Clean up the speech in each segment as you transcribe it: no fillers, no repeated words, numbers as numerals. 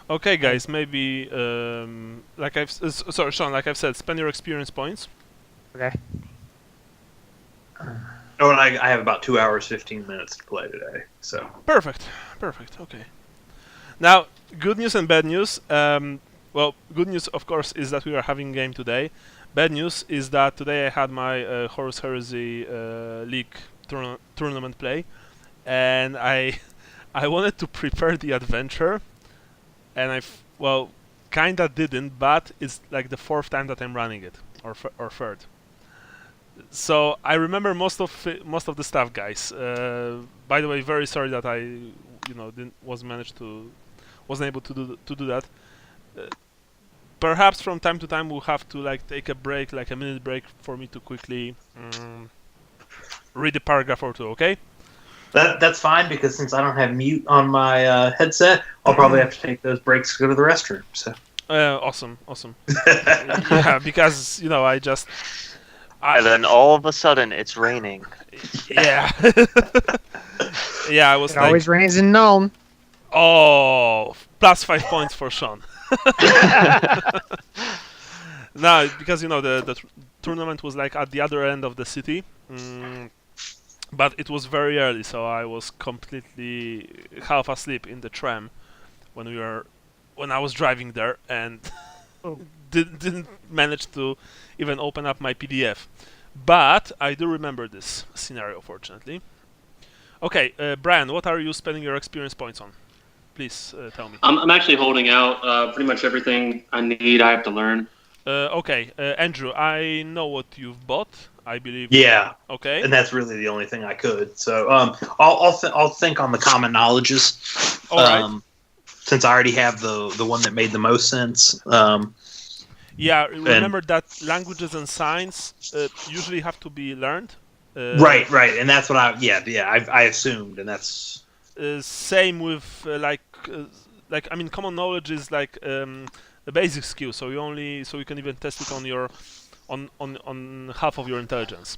Okay, guys, maybe sorry, Sean, like I've said, spend your experience points. Okay. Oh, and I have about 2 hours, 15 minutes to play today. So Perfect, perfect. Okay. Now, good news and bad news. Well, good news, of course, is that we are having a game today. Bad news is that today I had my Horus Heresy League tournament play, and I I wanted to prepare the adventure, and well, kinda didn't, but it's like the fourth time that I'm running it, or third. So I remember most of the stuff, guys. By the way, very sorry that I, wasn't able to do that. Uh, Perhaps from time to time we'll have to like take a break, like a minute break, for me to quickly read a paragraph or two. Okay? that's fine because since I don't have mute on my headset, I'll probably have to take those breaks to go to the restroom. So Awesome, awesome. Yeah, because And then all of a sudden, it's raining. yeah, yeah. I was It like, always rains in Nuln. oh, plus 5 points for Sean. No, because the tournament was like at the other end of the city, but it was very early, so I was completely half asleep in the tram when I was driving there, and Oh. didn't manage to even open up my PDF. But I do remember this scenario, fortunately. Okay, Brian, what are you spending your experience points on? Please tell me. I'm actually holding out pretty much everything I need. I have to learn. Okay, Andrew, I know what you've bought. I believe. yeah, Okay. and that's really the only thing I could. So I'll think on the common knowledges. All right. Since I already have the one that made the most sense. Yeah, remember that languages and signs usually have to be learned. Right, and that's what I assumed, and that's Same with I mean, common knowledge is like a basic skill, so you can even test it on your on half of your intelligence.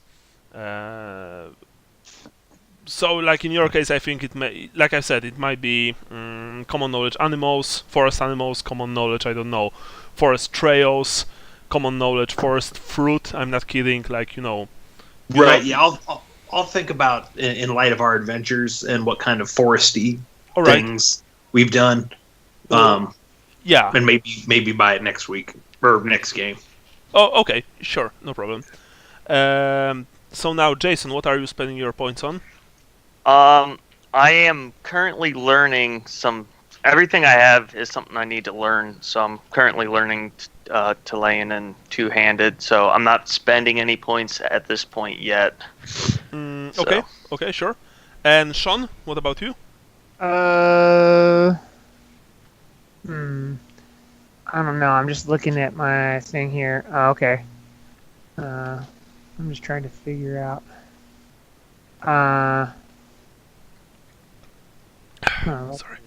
So, like in your case, I think it may, like I said, it might be common knowledge animals, forest animals, common knowledge, I don't know, forest trails, common knowledge forest fruit. I'm not kidding. Like right. Yeah, I'll think about in light of our adventures and what kind of foresty things we've done. Yeah, and maybe buy it next week or next game. Oh, okay, sure, no problem. So now, Jason, what are you spending your points on? I am currently learning everything I have is something I need to learn, so I'm currently learning Chilean and two-handed, so I'm not spending any points at this point yet. Okay, sure. And Sean, what about you? I don't know. I'm just looking at my thing here. Oh, okay. I'm just trying to figure out. Sorry.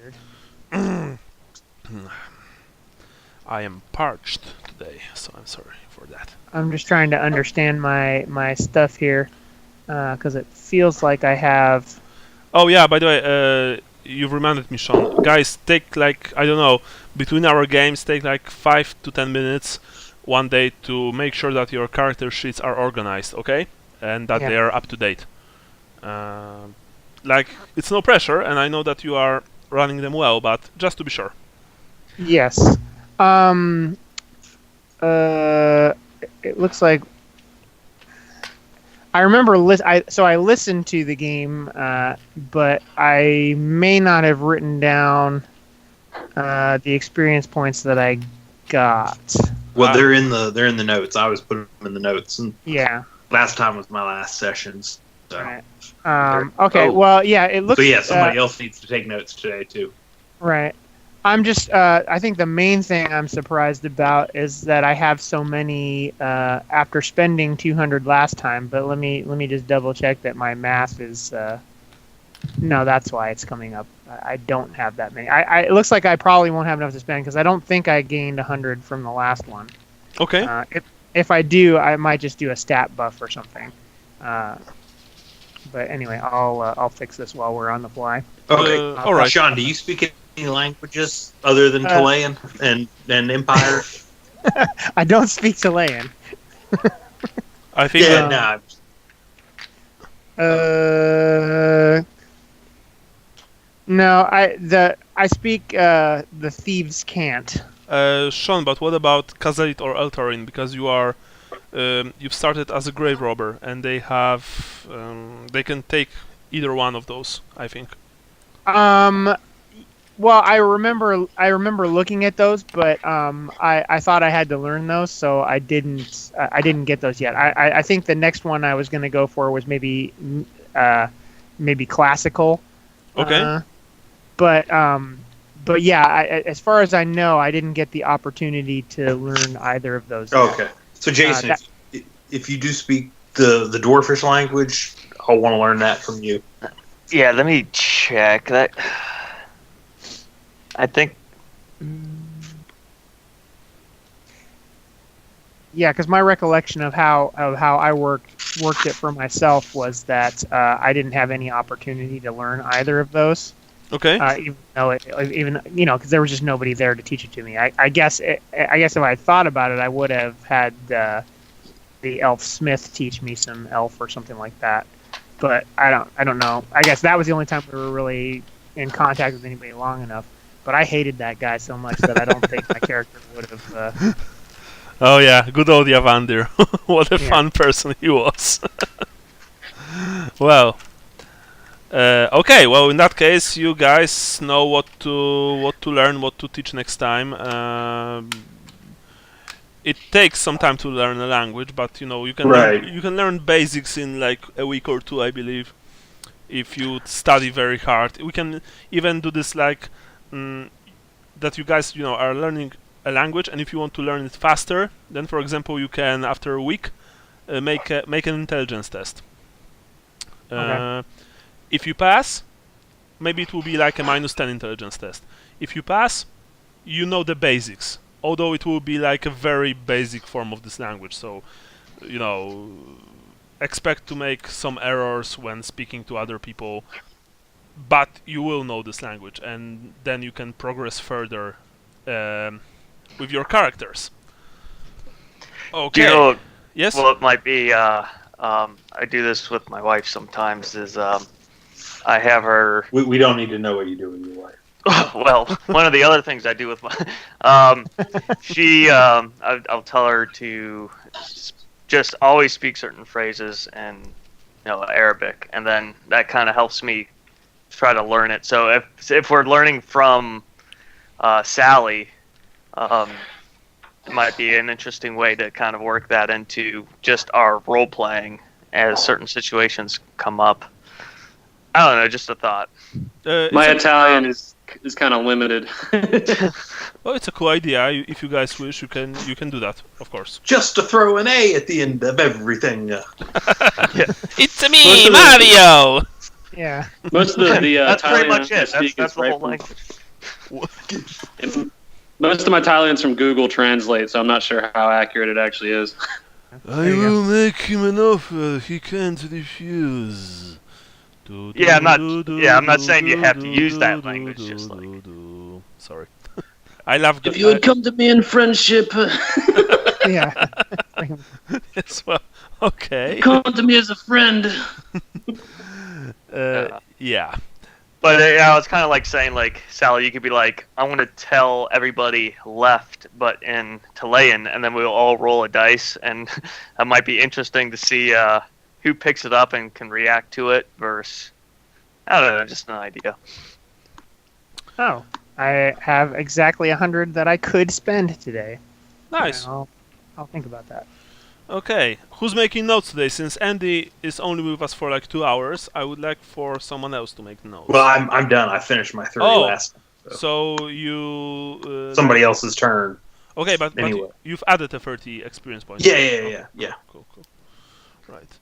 I am parched today, so I'm sorry for that. I'm just trying to understand my stuff here, because it feels like I have. Oh yeah, by the way, you've reminded me, Sean. Guys, take like, I don't know, between our games, take like 5 to 10 minutes one day to make sure that your character sheets are organized, okay? And that they are up to date. Like, it's no pressure, and I know that you are running them well, but just to be sure. Yes. It looks like I remember. I listened to the game, but I may not have written down the experience points that I got. Well, they're in the notes. I was putting them in the notes, and Yeah. last time was my last sessions. So. Right. Okay. Well, yeah. It looks. So yeah, somebody else needs to take notes today too. Right. I'm just. I think the main thing I'm surprised about is that I have so many after spending 200 last time. But let me just double check that my math is. No, that's why it's coming up. I don't have that many. It looks like I probably won't have enough to spend because I don't think I gained 100 from the last one. Okay. If I do, I might just do a stat buff or something. But anyway, I'll fix this while we're on the fly. Okay. All right. Sean, do you speak any languages other than Chilean and Empire? I don't speak Chilean. I think. Yeah, No, I speak the thieves' cant. Sean, but what about Kazalit or Eltarin? Because you've started as a grave robber, and they can take either one of those, I think. Well, I remember looking at those, but I thought I had to learn those, so I didn't get those yet. I think the next one I was going to go for was maybe classical. Okay. But yeah, as far as I know, I didn't get the opportunity to learn either of those. Okay. So Jason, if you do speak the dwarfish language, I'll want to learn that from you. Yeah, let me check that. I think. Yeah, because my recollection of how I worked it for myself was that I didn't have any opportunity to learn either of those. Okay. Even because there was just nobody there to teach it to me. I guess if I had thought about it, I would have had the elf smith teach me some elf or something like that. But I don't know. I guess that was the only time we were really in contact with anybody long enough. But I hated that guy so much that I don't think my character would have. Oh yeah, good old Yavandir. What a fun person he was. Well. Okay, well in that case you guys know what to learn, what to teach next time. It takes some time to learn a language, but you can learn basics in like a week or two, I believe, if you study very hard. We can even do this like that you guys are learning a language, and if you want to learn it faster, then for example you can after a week make an intelligence test. Okay. If you pass, maybe it will be like a -10 intelligence test. If you pass, you know the basics, although it will be like a very basic form of this language. So, expect to make some errors when speaking to other people, but you will know this language, and then you can progress further with your characters. Okay. Do you know, yes? Well, it might be. I do this with my wife sometimes. I have her. We don't need to know what you do with your wife. Well, one of the other things I do with my, I'll tell her to just always speak certain phrases in, Arabic, and then that kind of helps me try to learn it. So if we're learning from Sally, it might be an interesting way to kind of work that into just our role playing as certain situations come up. I don't know, just a thought. My Italian is kind of limited. Well, it's a cool idea. If you guys wish, you can do that, of course. Just to throw an A at the end of everything. It's me, Mario. Yeah. Most of the that's pretty Italian much it. I speak That's is the right whole from- language. Most of my Italian's from Google Translate, so I'm not sure how accurate it actually is. I will make him an offer he can't refuse. Yeah, I'm not saying you have to use that language. Just like. Sorry, I love. If you would come to me in friendship, Yeah. Yes, well, okay. come to me as a friend. Yeah. But it's kind of like saying, like, Sally, you could be like, I want to tell everybody left, but in Chilean, and then we'll all roll a dice, and that might be interesting to see who picks it up and can react to it versus, I don't know, just an idea. Oh, I have exactly 100 that I could spend today. Nice. Yeah, I'll think about that. Okay, who's making notes today? Since Andy is only with us for like 2 hours, I would like for someone else to make notes. Well, I'm done. I finished my 30 last time. So you... somebody else's turn. Okay, but Anyway. you've added a 30 experience points. Yeah. Cool. Right.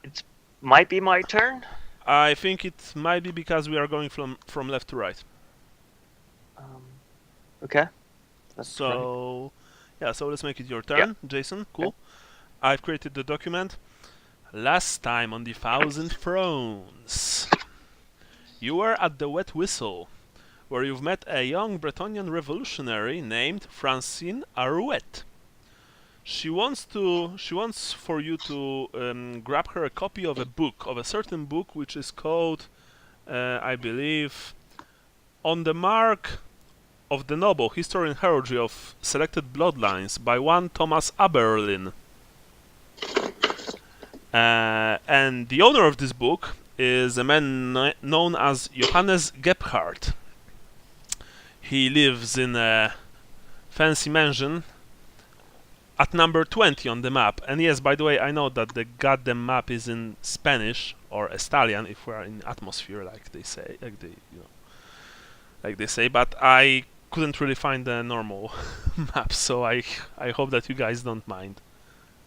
It might be my turn. I think it might be because we are going from left to right. Okay. So, yeah, so let's make it your turn, Jason. Cool. Okay. I've created the document. Last time on the Thousand Thrones, you were at the Wet Whistle, where you've met a young Bretonnian revolutionary named Francine Arouet. She wants for you to grab her a copy of a certain book, which is called, I believe, On the Mark of the Noble, History and Heraldry of Selected Bloodlines by one Thomas Aberlin. And the owner of this book is a man known as Johannes Gebhardt. He lives in a fancy mansion at number 20 on the map. And yes, by the way, I know that the goddamn map is in Spanish or Estalian if we're in atmosphere, like they say, but I couldn't really find the normal map, so I hope that you guys don't mind.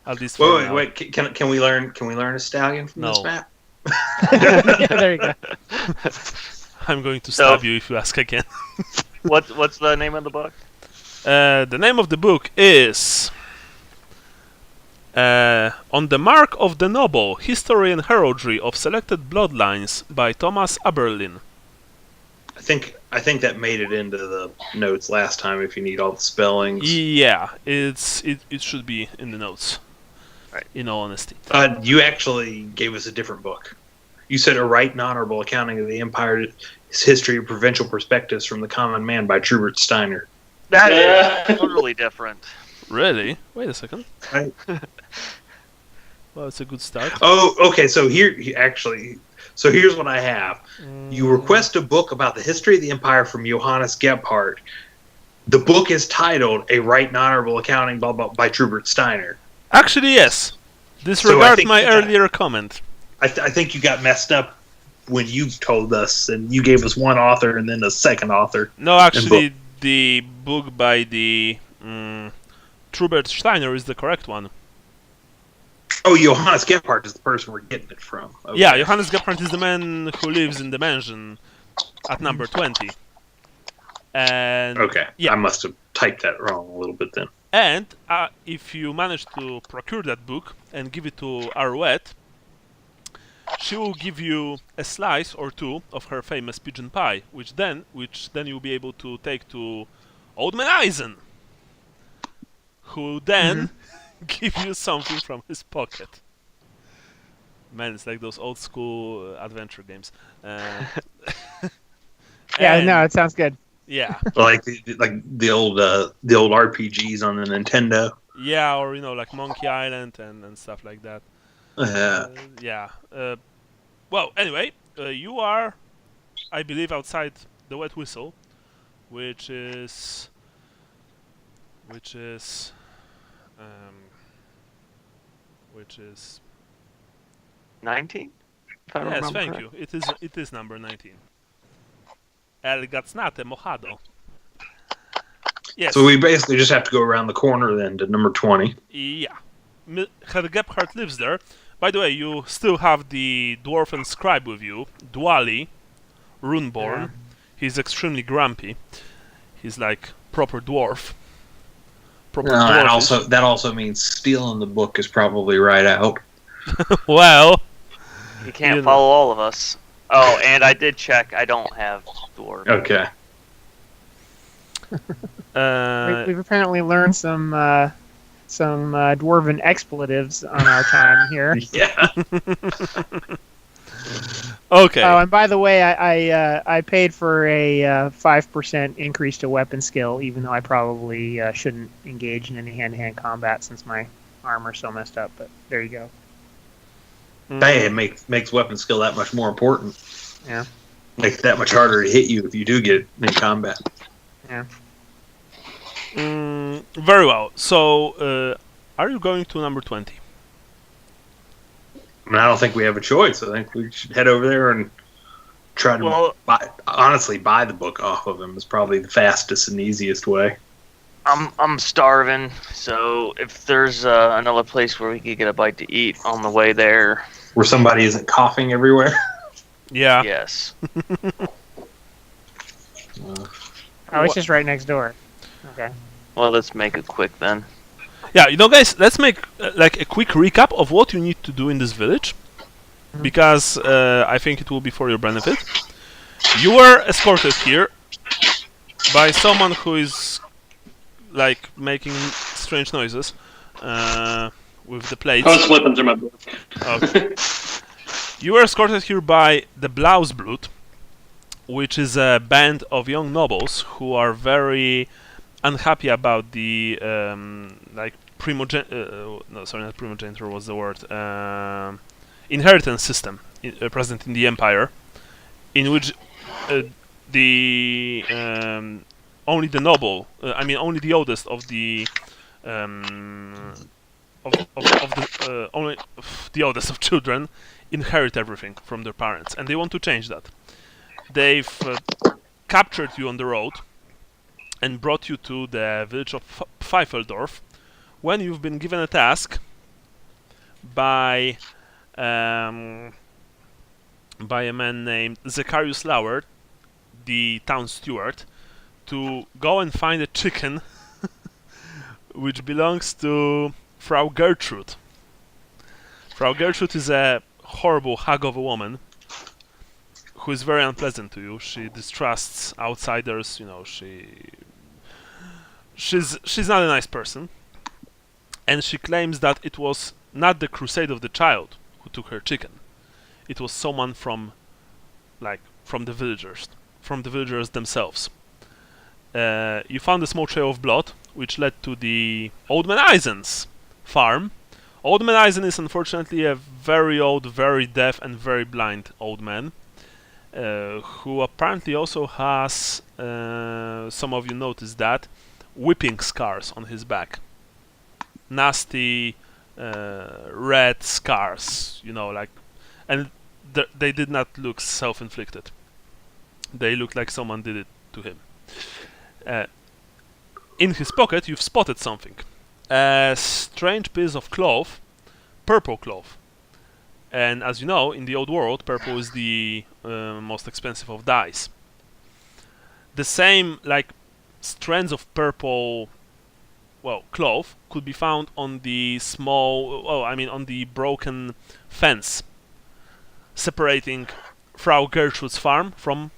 At least wait. Can we learn a stallion from this map? Yeah, there you go. I'm going to stab you if you ask again. What's the name of the book? The name of the book is On the Mark of the Noble, History and Heraldry of Selected Bloodlines by Thomas Aberlin. I think that made it into the notes last time if you need all the spellings. Yeah, it should be in the notes. Right. In all honesty. You actually gave us a different book. You said A Right and Honorable Accounting of the Empire's History of Provincial Perspectives from the Common Man by Trubert Steiner. That is totally different. Really? Wait a second. Well, it's a good start. Oh, okay. So here's what I have. You request a book about the history of the Empire from Johannes Gebhardt. The book is titled A Right and Honorable Accounting by Trubert Steiner. Actually, yes. Disregard my earlier comment. I think you got messed up when you told us, and you gave us one author and then a second author. No, actually, the book by the Trubert Steiner is the correct one. Oh, Johannes Gebhardt is the person we're getting it from. Okay. Yeah, Johannes Gebhardt is the man who lives in the mansion at number 20. And okay, yeah. I must have typed that wrong a little bit then. And if you manage to procure that book and give it to Arouet, she will give you a slice or two of her famous pigeon pie, which then you'll be able to take to Old Man Eisen, who will then give you something from his pocket. Man, it's like those old school adventure games. Yeah, no, it sounds good. Yeah, like the old RPGs on the Nintendo. Yeah, or like Monkey Island and stuff like that. Yeah. Well, anyway, you are, I believe, outside the Wet Whistle, which is 19. Yes, thank you. It is number 19. El Gaznate Mojado. Yes. So we basically just have to go around the corner then to number 20. Yeah. Herr Gebhardt lives there. By the way, you still have the dwarven scribe with you, Dwali, Runeborn. Yeah. He's extremely grumpy. He's like proper dwarf. That also means stealing the book is probably right out. Well, you can't follow all of us. Oh, and I did check. I don't have dwarf. Okay. We've apparently learned some dwarven expletives on our time here. Yeah. Okay. Oh, and by the way, I paid for a 5% increase to weapon skill, even though I probably shouldn't engage in any hand-to-hand combat since my armor's so messed up. But there you go. Hey, it makes weapon skill that much more important. Yeah. Makes it that much harder to hit you if you do get in combat. Yeah. Very well. So, are you going to number 20? I mean, I don't think we have a choice. I think we should head over there and try to buy the book off of him. Is probably the fastest and easiest way. I'm starving, so if there's another place where we could get a bite to eat on the way there. Where somebody isn't coughing everywhere? Yeah. Yes. Oh, it's just right next door. Okay. Well, let's make it quick then. Yeah, guys, let's make like a quick recap of what you need to do in this village, because I think it will be for your benefit. You were escorted here by someone who is like making strange noises with the plates. I was flipping through my book. Okay. You were escorted here by the Blausblut, which is a band of young nobles who are very unhappy about the like not primogeniture was the word, inheritance system present in the empire, in which the only the noble, only the oldest of the only the oldest of children inherit everything from their parents, and they want to change that. They've captured you on the road and brought you to the village of Pfeifeldorf, when you've been given a task by a man named Zacharias Lauer, the town steward, to go and find a chicken which belongs to Frau Gertrude. Frau Gertrude is a horrible hag of a woman who is very unpleasant to you. She distrusts outsiders, she's not a nice person. And she claims that it was not the crusade of the child who took her chicken. It was someone from the villagers themselves. You found a small trail of blood, which led to the Old Man Eisen's farm. Old Man Eisen is unfortunately a very old, very deaf, and very blind old man, who apparently also has, some of you noticed that, whipping scars on his back. Nasty red scars, and they did not look self-inflicted. They looked like someone did it to him. In his pocket, you've spotted something. A strange piece of cloth, purple cloth. And as you know, in the old world, purple is the most expensive of dyes. The same, strands of purple, cloth could be found on the on the broken fence separating Frau Gertrude's farm from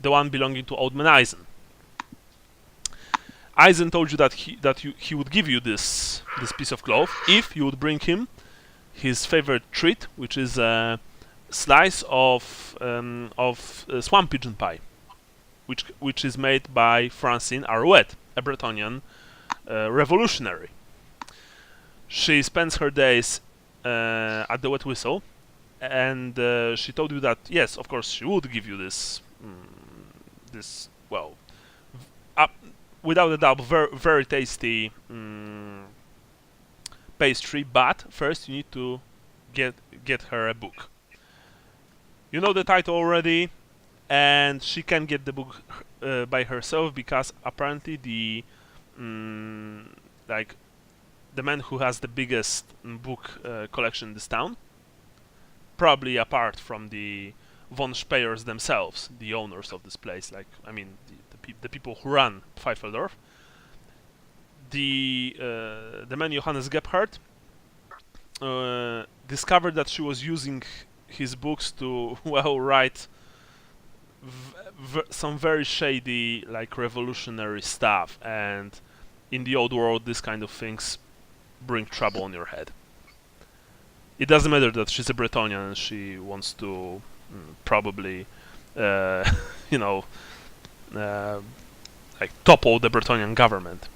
the one belonging to Old Man Eisen. Eisen told you that he would give you this piece of cloth if you would bring him his favorite treat, which is a slice of swamp pigeon pie, which is made by Francine Arouet, a Bretonnian revolutionary. She spends her days at the Wet Whistle, and she told you that yes, of course, she would give you this without a doubt, very tasty pastry. But first, you need to get her a book. You know the title already, and she can get the book by herself, because apparently the man who has the biggest book collection in this town, probably apart from the von Speyers themselves, the owners of this place, the people who run Pfeifeldorf, the man Johannes Gebhardt discovered that she was using his books to write some very shady revolutionary stuff, and in the old world this kind of things bring trouble on your head. It doesn't matter that she's a Bretonnian and she wants to probably topple the Bretonnian government.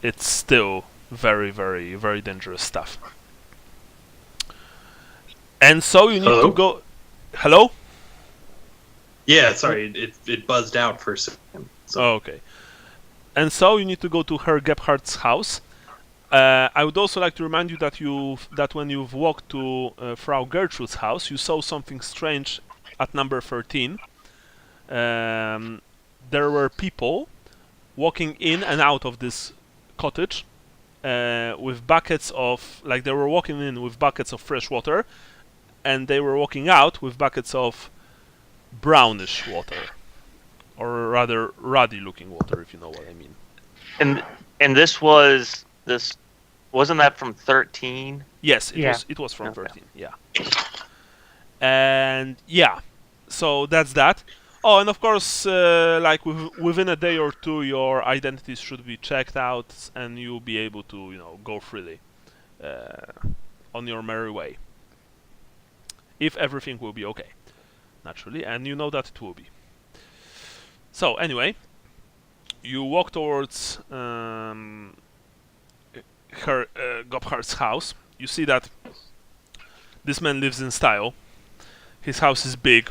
It's still very, very, very dangerous stuff. And so you need to go. Hello? Yeah, sorry, it buzzed out for a second. So. Oh, okay. And so you need to go to Herr Gebhardt's house. I would also like to remind you that when you've walked to Frau Gertrude's house, you saw something strange at number 13. There were people walking in and out of this cottage with buckets of they were walking in with buckets of fresh water, and they were walking out with buckets of brownish water, or rather ruddy looking water, if you know what I mean. And this was This wasn't that from 13? Yes, Yeah. it was from Okay. 13. Yeah. And yeah, so that's that. Oh, and of course, like within a day or two, your identities should be checked out, and you'll be able to, go freely on your merry way. If everything will be okay, naturally, and you know that it will be. So anyway, you walk towards Gobhardt's house. You see that this man lives in style. His house is big,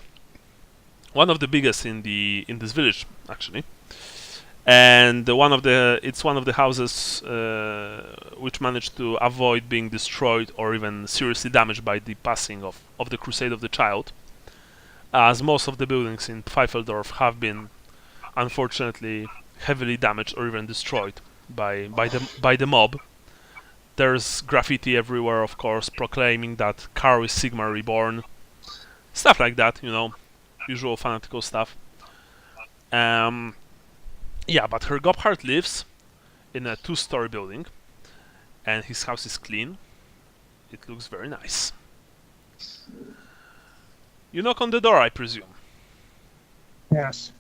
one of the biggest in this village, actually, and it's one of the houses which managed to avoid being destroyed or even seriously damaged by the passing of the Crusade of the Child, as most of the buildings in Pfeifeldorf have been, unfortunately, heavily damaged or even destroyed by the mob. There's graffiti everywhere, of course, proclaiming that Karl is Sigmar reborn, stuff like that, usual fanatical stuff. Yeah, but Herr Gobhardt lives in a 2-story building, and his house is clean. It looks very nice. You knock on the door, I presume. Yes.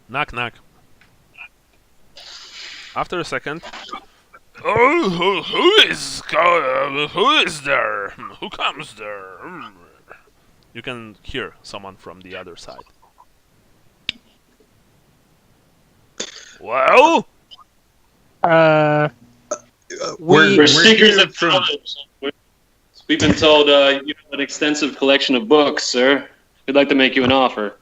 Knock, knock. After a second, oh, who is there? Who comes there? You can hear someone from the other side. Well, We're seekers here of knowledge. We've been told you have an extensive collection of books, sir. We'd like to make you an offer.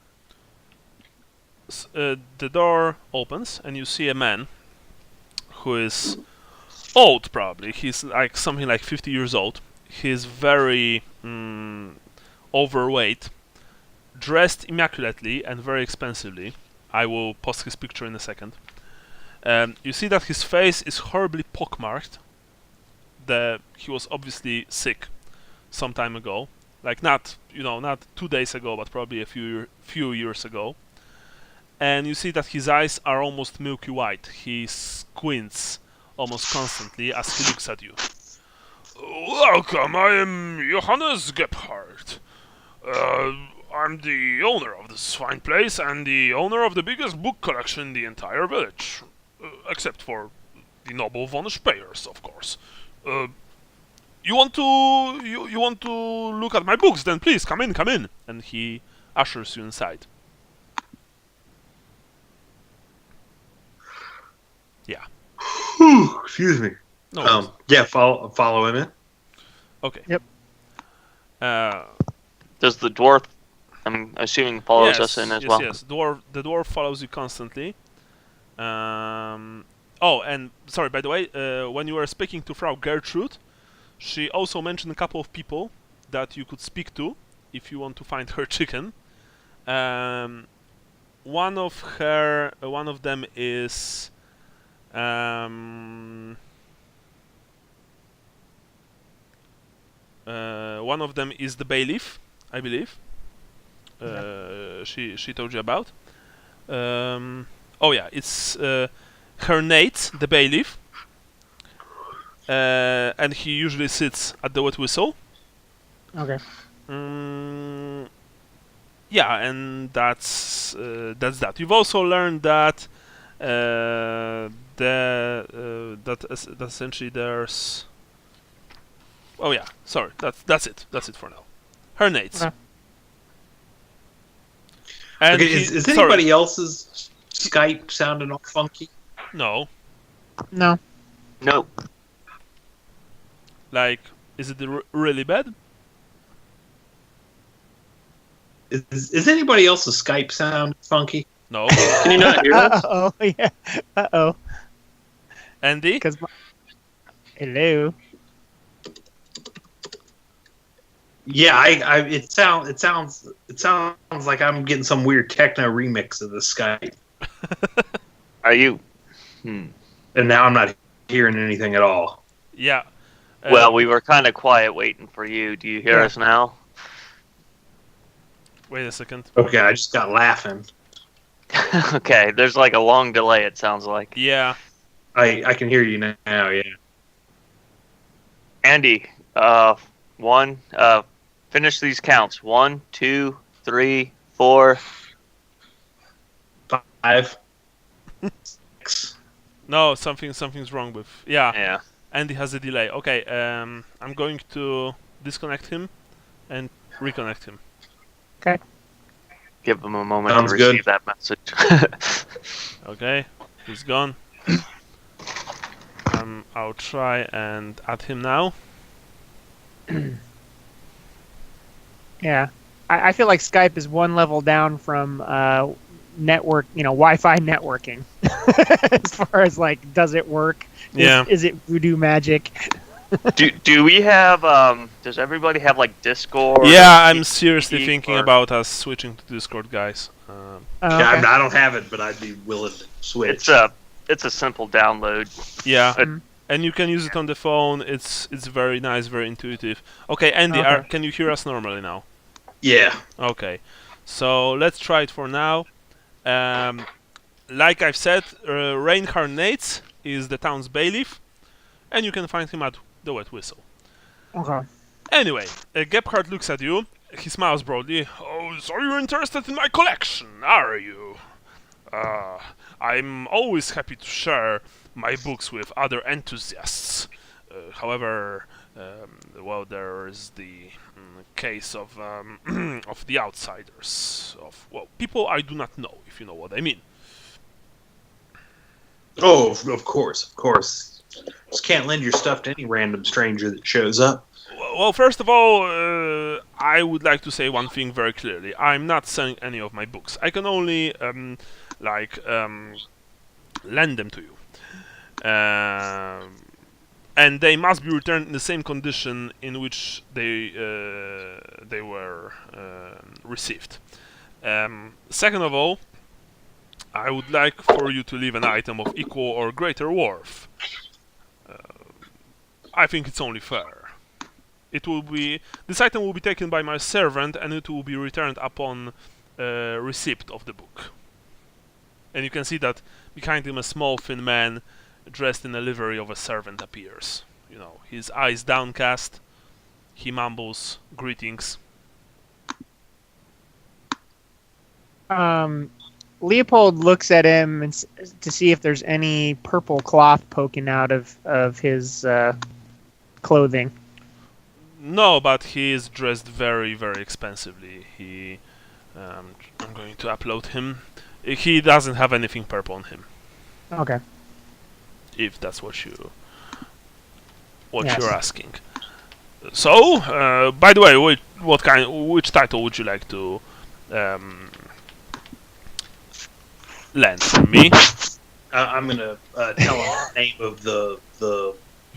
the door opens and you see a man who is old, probably. He's like something like 50 years old. He's very overweight, dressed immaculately and very expensively. I will post his picture in a second. You see that his face is horribly pockmarked. He was obviously sick some time ago, like not 2 days ago, but probably a few years ago. And you see that his eyes are almost milky white. He squints almost constantly as he looks at you. Welcome, I am Johannes Gebhardt. I'm the owner of this fine place and the owner of the biggest book collection in the entire village. Except for the noble von Speyers, of course. You want to look at my books? Then please come in. And he ushers you inside. Yeah. Excuse me. No worries. Yeah, follow him in. Okay. Yep. Does the dwarf, I'm assuming, follows us in as well? Yes. The dwarf follows you constantly. Oh, and sorry, by the way, when you were speaking to Frau Gertrude, she also mentioned a couple of people that you could speak to if you want to find her chicken. One of them is the bailiff, I believe. She told you about. Oh yeah, it's her Nate, the bailiff, and he usually sits at the wet whistle. Okay. Yeah, and that's that. You've also learned that that essentially there's. Oh yeah, sorry. That's it. That's it for now. Her Nates. Okay. And Okay, is anybody else's Skype sounding all funky? No. No. No. Like, is it really bad? Is anybody else's Skype sound funky? No. Can you not hear us? Uh-oh, yeah. Uh-oh. Andy? Hello. Yeah, it sounds like I'm getting some weird techno remix of the Skype, Are you? and now I'm not hearing anything at all. Yeah. Well, we were kind of quiet waiting for you. Do you hear Yeah. us now? Wait a second. Okay, I just got laughing. Okay, there's like a long delay, it sounds like. Yeah. I can hear you now. Yeah. Andy, finish these counts. 1, 2, 3, 4. 5, 6. No, something's wrong with. Yeah, Yeah. Andy has a delay. Okay, I'm going to disconnect him and reconnect him. Give him a moment Sounds to good. receive that message. Okay, he's gone. I'll try and add him now. Yeah, I feel like Skype is one level down from network, Wi-Fi networking. As far as like, does it work? Yeah. Is it voodoo magic? do we have does everybody have like Discord? Yeah, or I'm seriously TeamSpeak thinking or- about us switching to Discord, guys. Oh, Yeah, okay. I don't have it, but I'd be willing to switch. It's a simple download. Yeah, Mm. and you can use it on the phone. It's very nice, very intuitive. Okay, Andy, Okay. can you hear us normally now? Yeah. Okay, so let's try it for now. Like I've said, Reincarnates is the town's bailiff, and you can find him at the Wet Whistle. Okay. Anyway, Gebhardt looks at you. He smiles broadly. Oh, so you're interested in my collection, are you? I'm always happy to share my books with other enthusiasts. However, well, there is the case of of the outsiders, of people I do not know, if you know what I mean. Oh, of course. Just can't lend your stuff to any random stranger that shows up. Well, first of all, I would like to say one thing very clearly. I'm not selling any of my books. I can only lend them to you, and they must be returned in the same condition in which they were received. Second of all, I would like for you to leave an item of equal or greater worth. I think it's only fair. This item will be taken by my servant, and it will be returned upon receipt of the book. And you can see that behind him a small thin man dressed in a livery of a servant appears. His eyes downcast. He mumbles greetings. Leopold looks at him to see if there's any purple cloth poking out of his clothing. No, but he is dressed very, very expensively. I'm going to upload him. He doesn't have anything purple on him. Okay. If that's what Yes. you're asking. So, by the way, which title would you like to lend from me? I'm gonna tell him the name of the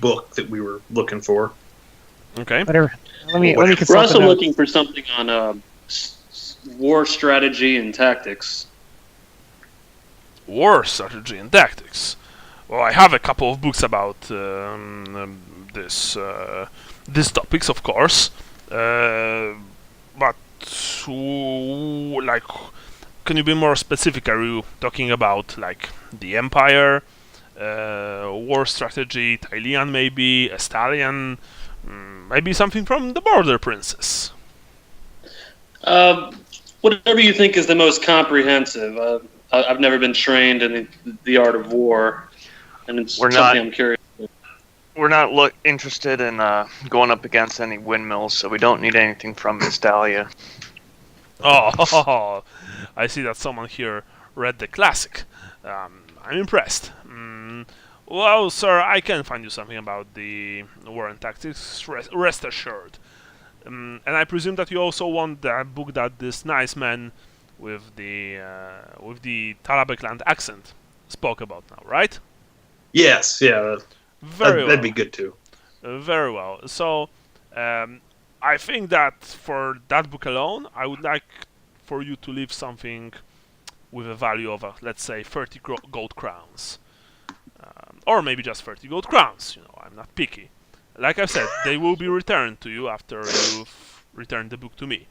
book that we were looking for. Okay. Whatever. Let me We're consult also the notes. looking for something on war strategy and tactics. War strategy and tactics. Well, I have a couple of books about these topics, of course. But can you be more specific? Are you talking about like the Empire, war strategy, Tylian maybe, Estalian, maybe something from the Border Princess? Whatever you think is the most comprehensive. I've never been trained in the art of war, and it's We're something not- I'm curious. We're not interested in going up against any windmills, so we don't need anything from Miss Dahlia. Oh, I see that someone here read the classic. I'm impressed. Well, sir, I can find you something about the war and tactics. Rest assured. And I presume that you also want that book that this nice man with the Talabekland accent spoke about now, right? Yes, yeah, Very that'd well. be good too. Very well. So, I think that for that book alone, I would like for you to leave something with a value of, let's say, 30 gold crowns. Or maybe just 30 gold crowns. I'm not picky. Like I said, they will be returned to you after you've returned the book to me.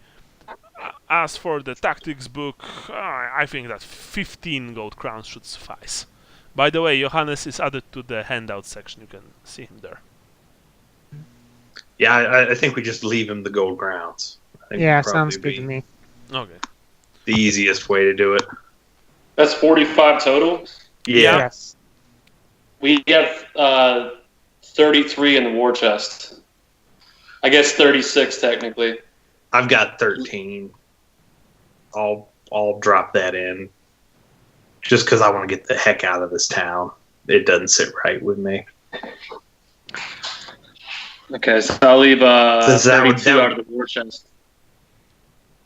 As for the tactics book, I think that 15 gold crowns should suffice. By the way, Johannes is added to the handout section. You can see him there. Yeah, I think we just leave him the gold grounds. I think Yeah, would probably sounds good be to me. Okay. the easiest way to do it. That's 45 total. Yeah. Yes. We have 33 in the war chest. I guess 36 technically. I've got 13. I'll drop that in. Just because I want to get the heck out of this town. It doesn't sit right with me. Okay, so I'll leave Since that would- 32 out of the war chest.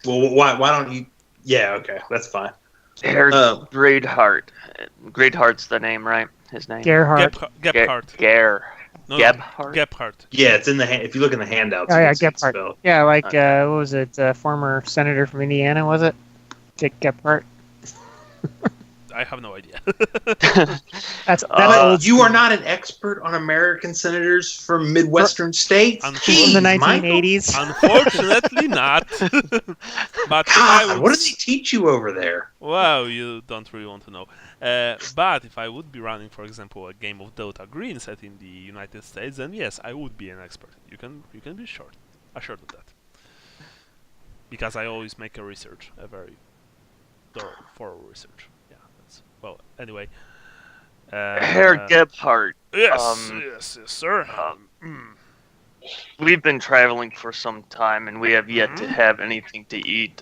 Well, why don't you... Yeah, okay. That's fine. Herr Greatheart. Greatheart's the name, right? His name. Gerhardt. Gebhardt. No, Gebhardt? Gebhardt. Yeah, it's in the... If you look in the handouts... Oh, you yeah, can see it's Gebhardt. spelled. Yeah, like, Okay. what was it? Former senator from Indiana, was it? Dick Gephardt. I have no idea. That's But old. you are not an expert on American senators from Midwestern states? in Jeez, the Michael. 1980s. Unfortunately not. But if I God, would what did they teach you over there? Well, you don't really want to know. But if I would be running, for example, a game of Dota Green set in the United States, then yes, I would be an expert. You can be assured of that. Because I always make a very thorough research. Yeah, that's well. Anyway, Herr Gebhardt. Yes, yes, sir. We've been traveling for some time, and we have yet to have anything to eat.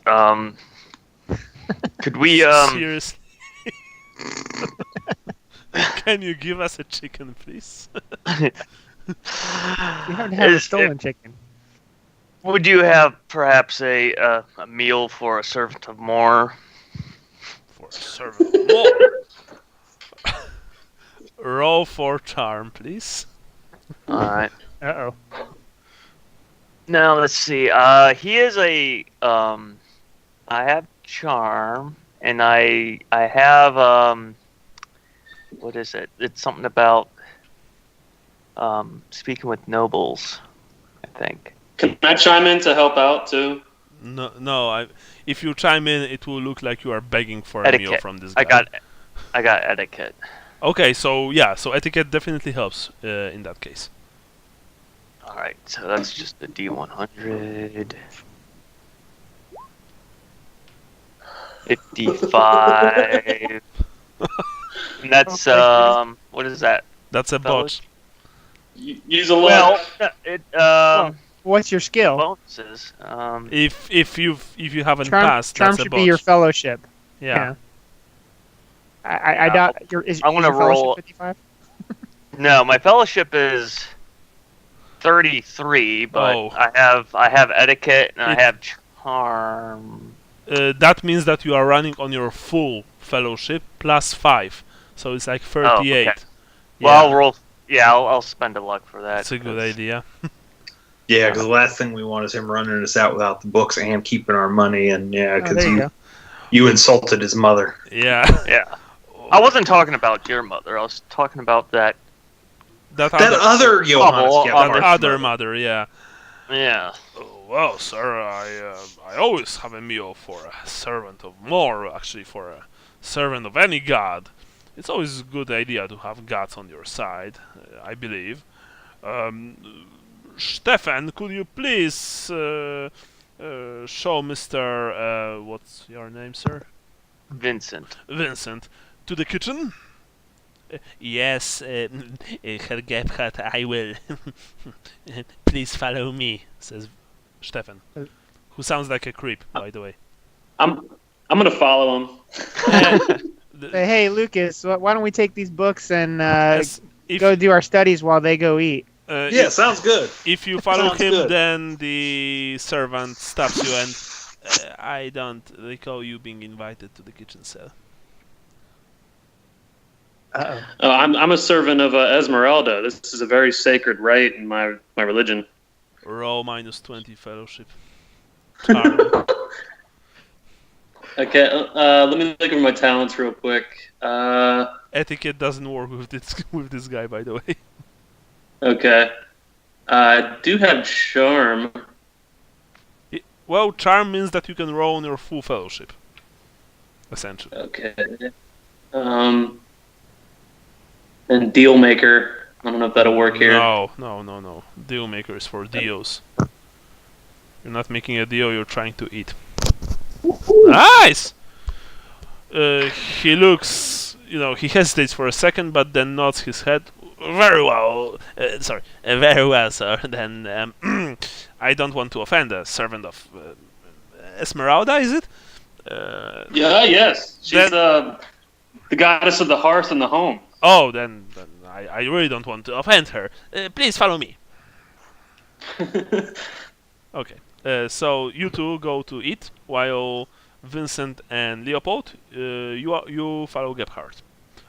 Could we? Seriously. Can you give us a chicken, please? You haven't had a stolen chicken. Would you have perhaps a meal for a servant of more? For a servant of more. Roll for charm, please. All right. Uh-oh. Now let's see. He is a. I have charm, and I have What is it? It's something about speaking with nobles, I think. Can I chime in to help out too? No. If you chime in, it will look like you are begging for a meal Etiquette. from this guy. I got etiquette. Okay, so yeah, so etiquette definitely helps in that case. All right, so that's just the D100. 55. And that's what is that? That's a botch. Use a Well, lot. it What's your skill? bonuses. If you haven't Charm, passed, charm that's a should botch. be your fellowship. Yeah. I doubt is I'm gonna your fellowship roll- 55? No, my fellowship is 33, but Oh. I have etiquette and I have charm. That means that you are running on your full fellowship plus 5, so it's like 38. okay. Well, I'll roll. Yeah, I'll spend a luck for that. That's a good 'cause- idea. Yeah, because the last thing we want is him running us out without the books and keeping our money. And yeah, Oh, because there you go. you insulted his mother. Yeah. Yeah. I wasn't talking about your mother. I was talking about that. That That other Johannes Couple Gebhardt's other- other mother. mother, yeah. Yeah. Oh, well, sir, I always have a meal for a servant of more, actually, for a servant of any god. It's always a good idea to have gods on your side, I believe. Stefan, could you please show Mr. What's your name, sir? Vincent. Vincent, to the kitchen? Yes, Herr Gebhardt, I will. Please follow me, says Stefan, who sounds like a creep, by the way. I'm gonna follow him. Say, hey, Lucas, why don't we take these books and Yes, go do our studies while they go eat? Yeah, sounds good. If you follow Sounds him, good. then the servant stops you and I don't recall you being invited to the kitchen cell. Uh-oh. I'm a servant of Esmeralda. This is a very sacred rite in my religion. Roll minus 20 fellowship. Charm. Okay, let me look over my talents real quick. Etiquette doesn't work with this guy, by the way. Okay. I do have charm. Well, charm means that you can roll on your full fellowship, essentially. Okay. and Deal Maker. I don't know if that'll work here. No. Deal maker is for deals. You're not making a deal, you're trying to eat. Nice! He looks, he hesitates for a second, but then nods his head. Very well. Very well, sir. Then I don't want to offend a servant of Esmeralda, is it? Yes. She's the goddess of the hearth and the home. Oh, then I really don't want to offend her. Please follow me. Okay. So you two go to eat, while Vincent and Leopold, you follow Gebhardt.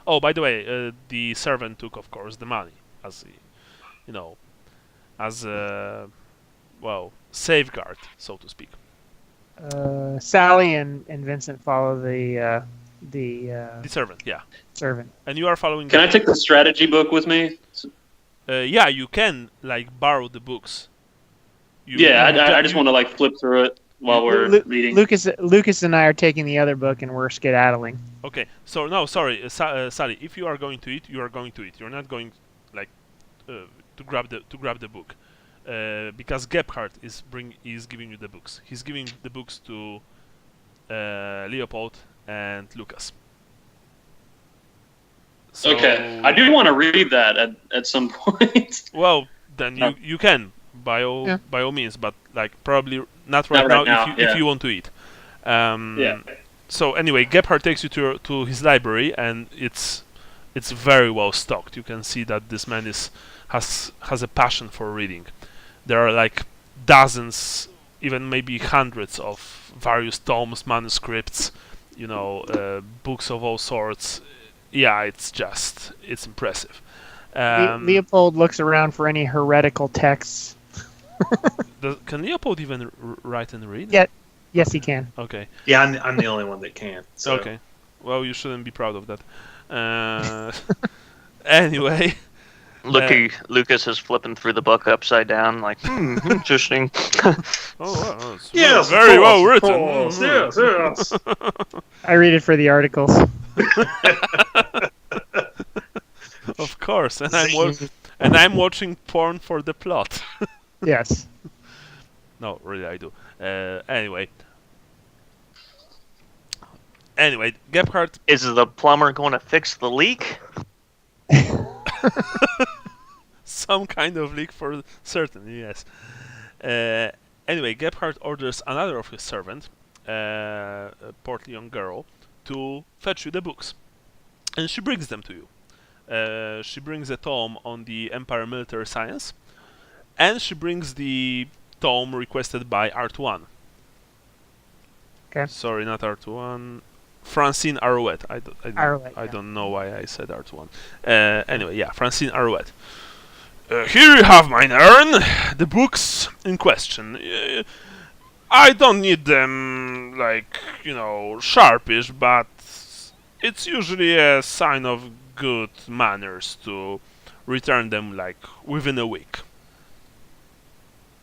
Oh, by the way, the servant took, of course, the money as as a safeguard, so to speak. Sally and Vincent follow the servant, yeah. servant. And you are following. Can I take the strategy book with me? Yeah, you can borrow the books. I just want to flip through it while we're reading. Lucas and I are taking the other book and we're skedaddling. Okay, so no, sorry, Sally. If you are going to eat, you are going to eat. You're not going to grab the book, because Gebhardt is giving you the books. He's giving the books to Leopold and Lucas. So, okay, I do want to read that at some point. Well, then you can by all means, but probably not right now if you want to eat. So anyway, Gebhardt takes you to his library, and it's very well stocked. You can see that this man has a passion for reading. There are dozens, even maybe hundreds of various tomes, manuscripts, books of all sorts. Yeah, it's impressive. Leopold looks around for any heretical texts. Can Leopold even write and read? Yeah. Yes, he can. Okay. Yeah, I'm the only one that can. So. Okay. Well, you shouldn't be proud of that. Anyway. Lucas is flipping through the book upside down, interesting. It's yes, very well written. Yes. I read it for the articles. Of course, and I'm watching porn for the plot. Yes. No, really, I do. Anyway, Gebhardt. Is the plumber going to fix the leak? Some kind of leak for certain, yes. Anyway, Gebhardt orders another of his servants, a portly young girl, to fetch you the books, and she brings them to you. She brings a tome on the Empire Military Science, and she brings the tome requested by Artuan. Okay. Sorry, not Artuan. Francine Arouet. I don't know why I said Artuan. Anyway, yeah, Francine Arouet. Here you have, mine Ern, the books in question. I don't need them, sharpish, but it's usually a sign of good manners to return them, within a week.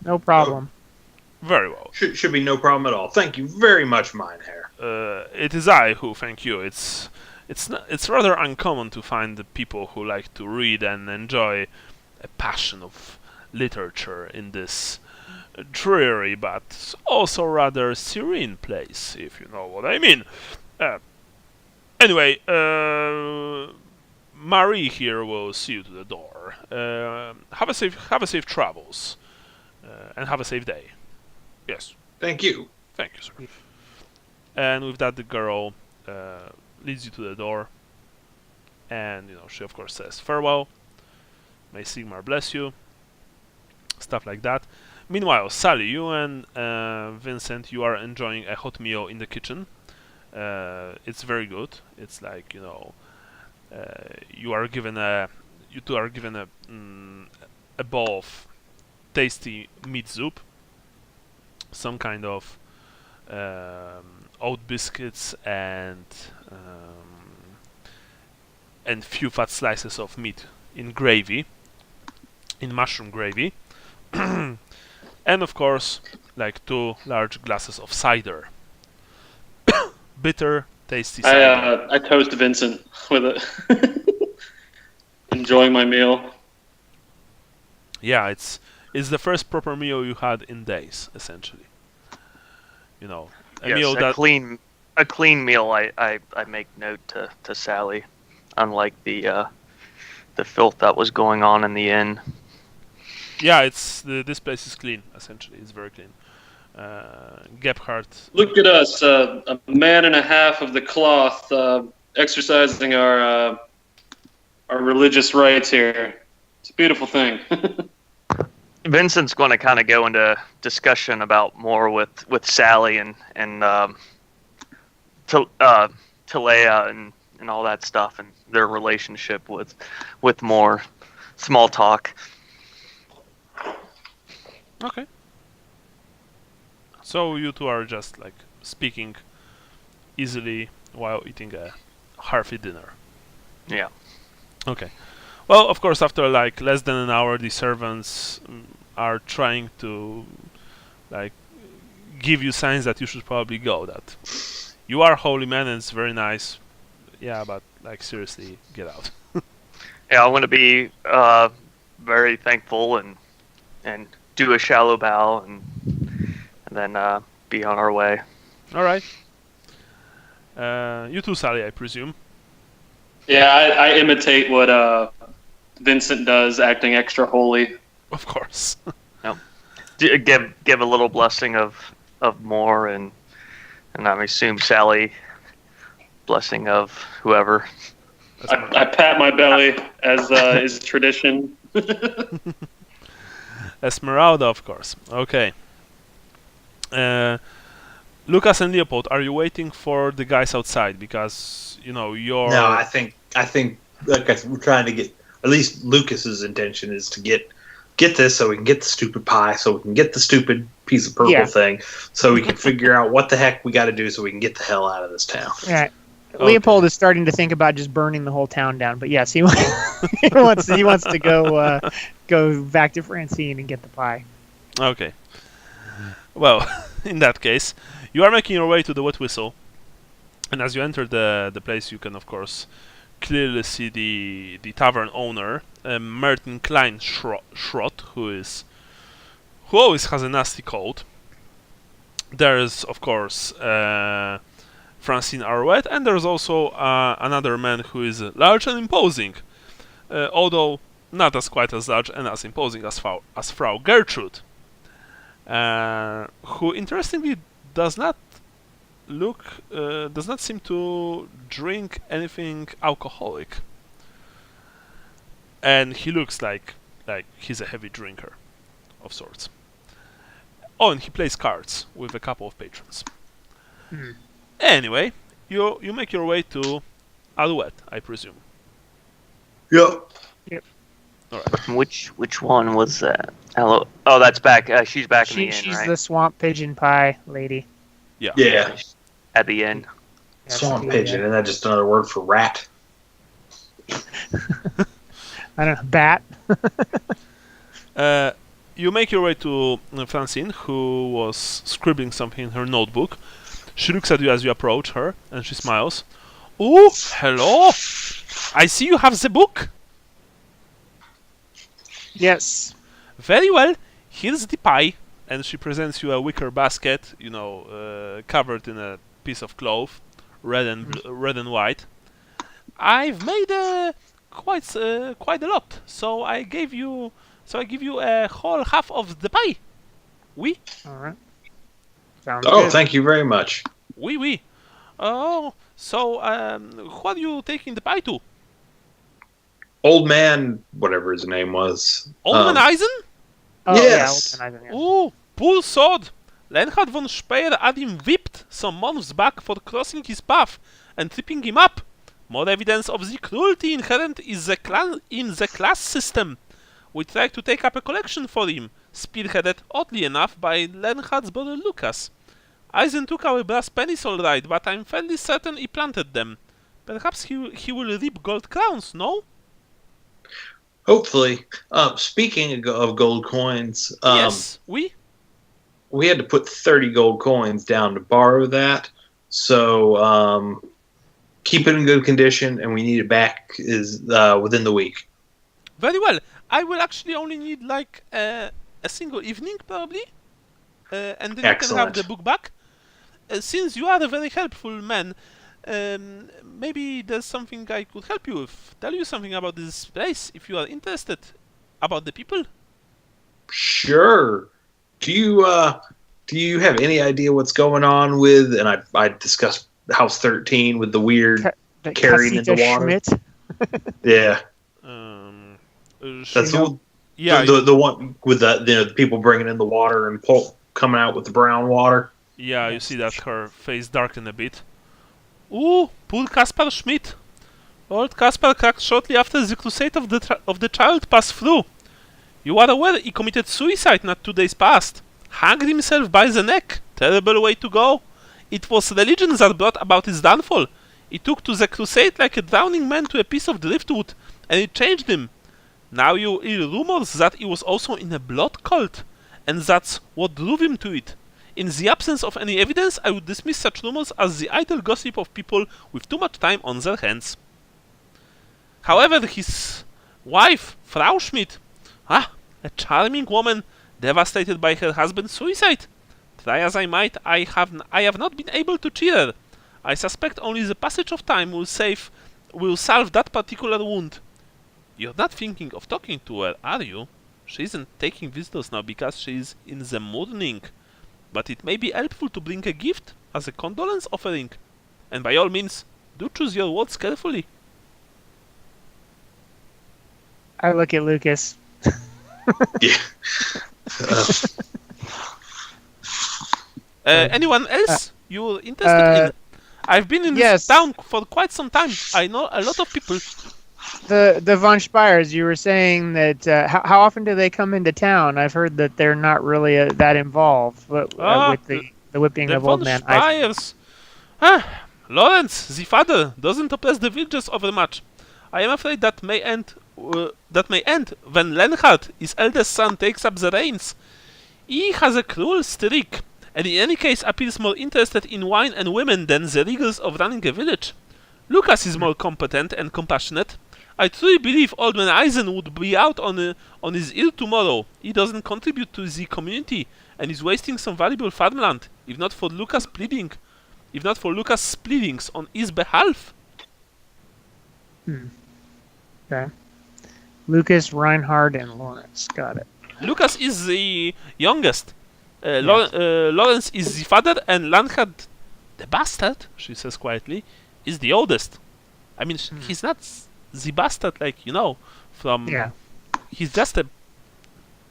No problem. Very well. Should be no problem at all. Thank you very much, Minehair. It is I who thank you. It's rather uncommon to find the people who like to read and enjoy a passion of literature in this dreary but also rather serene place, if you know what I mean. Anyway, Marie here will see you to the door. Have a safe travels, and have a safe day. Yes. Thank you. Thank you, sir. And with that, the girl leads you to the door, and she of course says farewell. May Sigmar bless you. Stuff like that. Meanwhile, Sally, you and Vincent, you are enjoying a hot meal in the kitchen. It's very good. It's you two are given a bowl of tasty meat soup, some kind of oat biscuits, and few fat slices of meat in gravy, in mushroom gravy, and of course, 2 large glasses of cider. Bitter, tasty cider. I toast Vincent with it. enjoying my meal. Yeah, it's the first proper meal you had in days, essentially. You know, a Yes, meal a that clean meal. I make note to Sally, unlike the filth that was going on in the inn. yeah, this place is clean. Essentially, it's very clean. Gebhardt. Look at us, a man and a half of the cloth, exercising our religious rites here. It's a beautiful thing. Vincent's going to kind of go into discussion about more with Sally and Talea and all that stuff and their relationship with more small talk. Okay. So you two are just like speaking easily while eating a hearty dinner. Yeah. Okay. Well, of course, after like less than an hour, the servants are trying to like give you signs that you should probably go. That you are holy man and it's very nice. Yeah, but like seriously, get out. Yeah, I want to be very thankful and do a shallow bow and then be on our way. All right. You too, Sally, I presume. Yeah, I imitate what Vincent does, acting extra holy. Of course. Give a little blessing of more and I assume Sally blessing of whoever. I pat my belly as is tradition. Esmeralda, of course. Okay. Lucas and Leopold, are you waiting for the guys outside? Because you're. No, I think like we're trying to get. At least Lucas's intention is to get this so we can get the stupid pie, so we can get the stupid piece of purple thing, so we can figure out what the heck we got to do so we can get the hell out of this town. Right. Okay. Leopold is starting to think about just burning the whole town down, but yes, he wants to go back to Francine and get the pie. Okay. Well, in that case, you are making your way to the Wet Whistle, and as you enter the place, you can of course clearly see the tavern owner, Martin Klein Schrott, who always has a nasty cold. There's of course Francine Arouet, and there's also another man who is large and imposing, although not as quite as large and as imposing as Frau Gertrude, who interestingly does not seem to drink anything alcoholic, and he looks like he's a heavy drinker of sorts. Oh, and he plays cards with a couple of patrons. Anyway, you make your way to Alouette, I presume. Yep. All right. Which one was that? Hello. Oh, that's back. She's back in the inn, She's right? the swamp pigeon pie lady. Yeah. At the inn. Swamp pigeon, and that's just another word for rat. I don't know, bat. You make your way to Francine, who was scribbling something in her notebook. She looks at you as you approach her, and she smiles. Oh, hello! I see you have the book. Yes. Very well. Here's the pie, and she presents you a wicker basket, covered in a piece of cloth, red and white. I've made quite a lot, so I give you a whole half of the pie. Oui. All right. Sounds Oh, good. thank you very much. Oui, oui. Oh, so what are you taking the pie to? Old man, whatever his name was. Old man Eisen? Oh, Yes. Yeah, yeah. Oh, poor sword. Leonhard von Speyer had him whipped some months back for crossing his path and tripping him up. More evidence of the cruelty inherent in the class system. We tried to take up a collection for him, spearheaded, oddly enough, by Leonhard's brother Lucas. Eisen took our brass pennies all right, but I'm fairly certain he planted them. Perhaps he will reap gold crowns, no? Hopefully. Speaking of gold coins, Yes, we had to put 30 gold coins down to borrow that. So keep it in good condition, and we need it back within the week. Very well. I will actually only need like a single evening, probably, and then you can have Excellent. the book back. Since you are a very helpful man, maybe there's something I could help you with. Tell you something about this place if you are interested. About the people. Sure. Do you have any idea what's going on with? And I discussed House 13 with the weird carrying in the Casita water. Schmidt. Yeah, that's the one with the people bringing in the water and coming out with the brown water. Yeah, you see that her face darkened a bit. Ooh, poor Caspar Schmidt. Old Caspar cracked shortly after the crusade of the child passed through. You are aware he committed suicide not 2 days past. Hanged himself by the neck. Terrible way to go. It was religion that brought about his downfall. He took to the crusade like a drowning man to a piece of driftwood, and it changed him. Now you hear rumors that he was also in a blood cult, and that's what drove him to it. In the absence of any evidence, I would dismiss such rumors as the idle gossip of people with too much time on their hands. However, his wife, Frau Schmidt, a charming woman, devastated by her husband's suicide. Try as I might, I have not been able to cheer her. I suspect only the passage of time will salve that particular wound. You're not thinking of talking to her, are you? She isn't taking visitors now because she is in the mourning. But it may be helpful to bring a gift as a condolence offering. And by all means, do choose your words carefully. I look at Lucas. Yeah. Anyone else you're interested in? I've been in this town for quite some time. I know a lot of people. The von Spires, you were saying that how often do they come into town? I've heard that they're not really that involved with the whipping of Old Man. The von Spires. Lawrence, the father, doesn't oppress the villagers overmuch. I am afraid that may end when Lenhard, his eldest son, takes up the reins. He has a cruel streak, and in any case appears more interested in wine and women than the rigors of running a village. Lucas is more competent and compassionate. I truly believe Old Man Eisen would be out on his ear tomorrow. He doesn't contribute to the community, and is wasting some valuable farmland, if not for Lucas' pleadings on his behalf. Okay. Lucas, Reinhard, and Lawrence. Got it. Lucas is the youngest. Lawrence is the father, and Lanhard, the bastard, she says quietly, is the oldest. I mean, he's not the bastard, from... Yeah. He's just a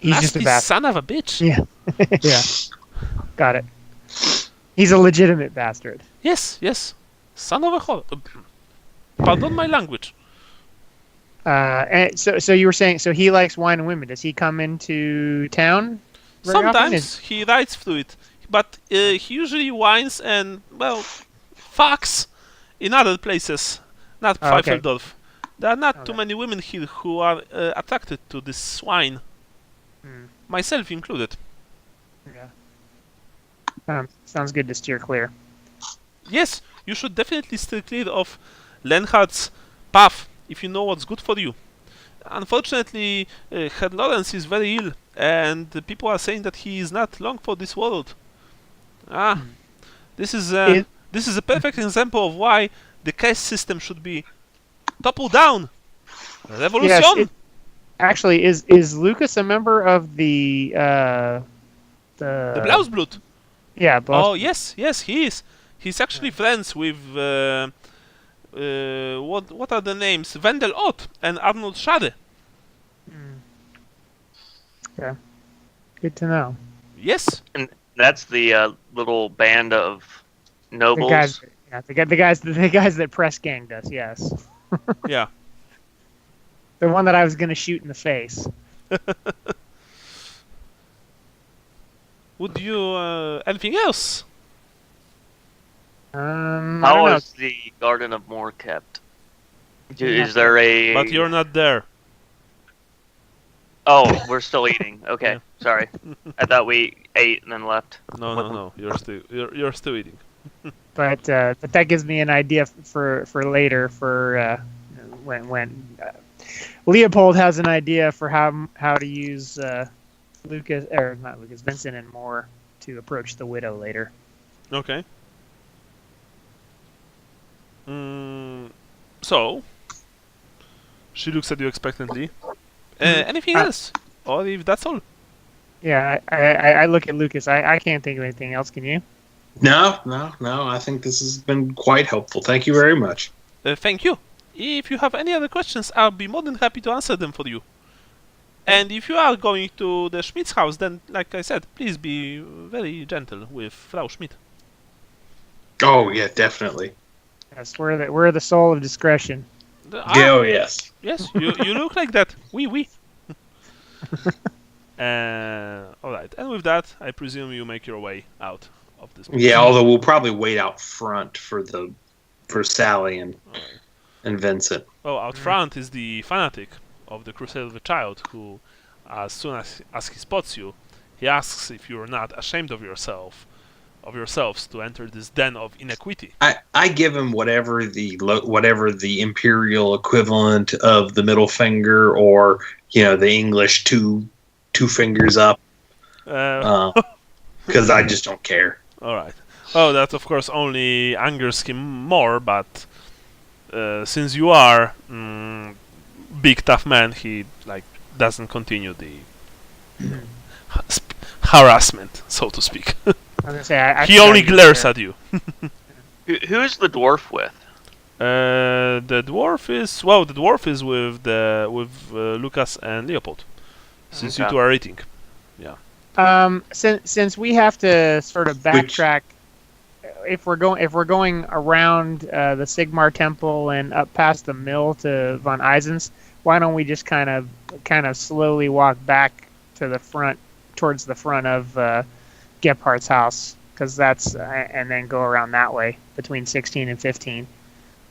nasty son of a bitch. Yeah. Yeah. Got it. He's a legitimate bastard. Yes. Son of a whore. Pardon my language. And so you were saying, so he likes wine and women. Does he come into town? Sometimes he rides through it, but he usually wines and, fucks in other places, not Pfeifeldorf. Okay. There are not too many women here who are attracted to this wine, myself included. Yeah. Sounds good to steer clear. Yes, you should definitely steer clear of Lenhard's path if you know what's good for you. Unfortunately, Herr Lawrence is very ill, and people are saying that he is not long for this world. This is a perfect example of why the caste system should be toppled down. Revolution. Yes, actually, is Lucas a member of the Blausblut? Yeah. Oh yes, he is. He's actually friends with what are the names? Wendell Ott and Arnold Schade. Okay. Good to know. Yes. And that's the little band of nobles. The guys that press ganged us. Yes. Yeah. The one that I was going to shoot in the face. Would you anything else? How is the Garden of Moor kept? Is there a... But you're not there. Oh, we're still eating. Okay, sorry. I thought we ate and then left. No. You're still eating. But that gives me an idea for later for when Leopold has an idea for how to use Vincent and Moore to approach the widow later. Okay. So, she looks at you expectantly. Anything else? Or if that's all? Yeah, I look at Lucas. I can't think of anything else. Can you? No. I think this has been quite helpful. Thank you very much. Thank you. If you have any other questions, I'll be more than happy to answer them for you. And if you are going to the Schmidt's house, then, like I said, please be very gentle with Frau Schmidt. Oh yeah, definitely. Yes, we're the soul of discretion. Oh yes. Yes, you look like that. Oui. Alright, and with that, I presume you make your way out of this place. Yeah, although we'll probably wait out front for Sally and Vincent. Well, out front is the fanatic of the Crusade of the Child, who, as soon as he spots you, he asks if you're not ashamed of yourselves to enter this den of inequity. I give him whatever the imperial equivalent of the middle finger, or the English two fingers up, because I just don't care. All right. Oh, that of course only angers him more, but since you are big tough man, he doesn't continue the harassment, so to speak. I was gonna say, he only glares at you. Who is the dwarf with? The dwarf is with Lucas and Leopold, since you two are eating. Yeah. Since we have to sort of backtrack, if we're going around the Sigmar Temple and up past the mill to Von Eisen's, why don't we just kind of slowly walk back to the front, towards the front of Gephardt's house, because that's and then go around that way between 16 and 15,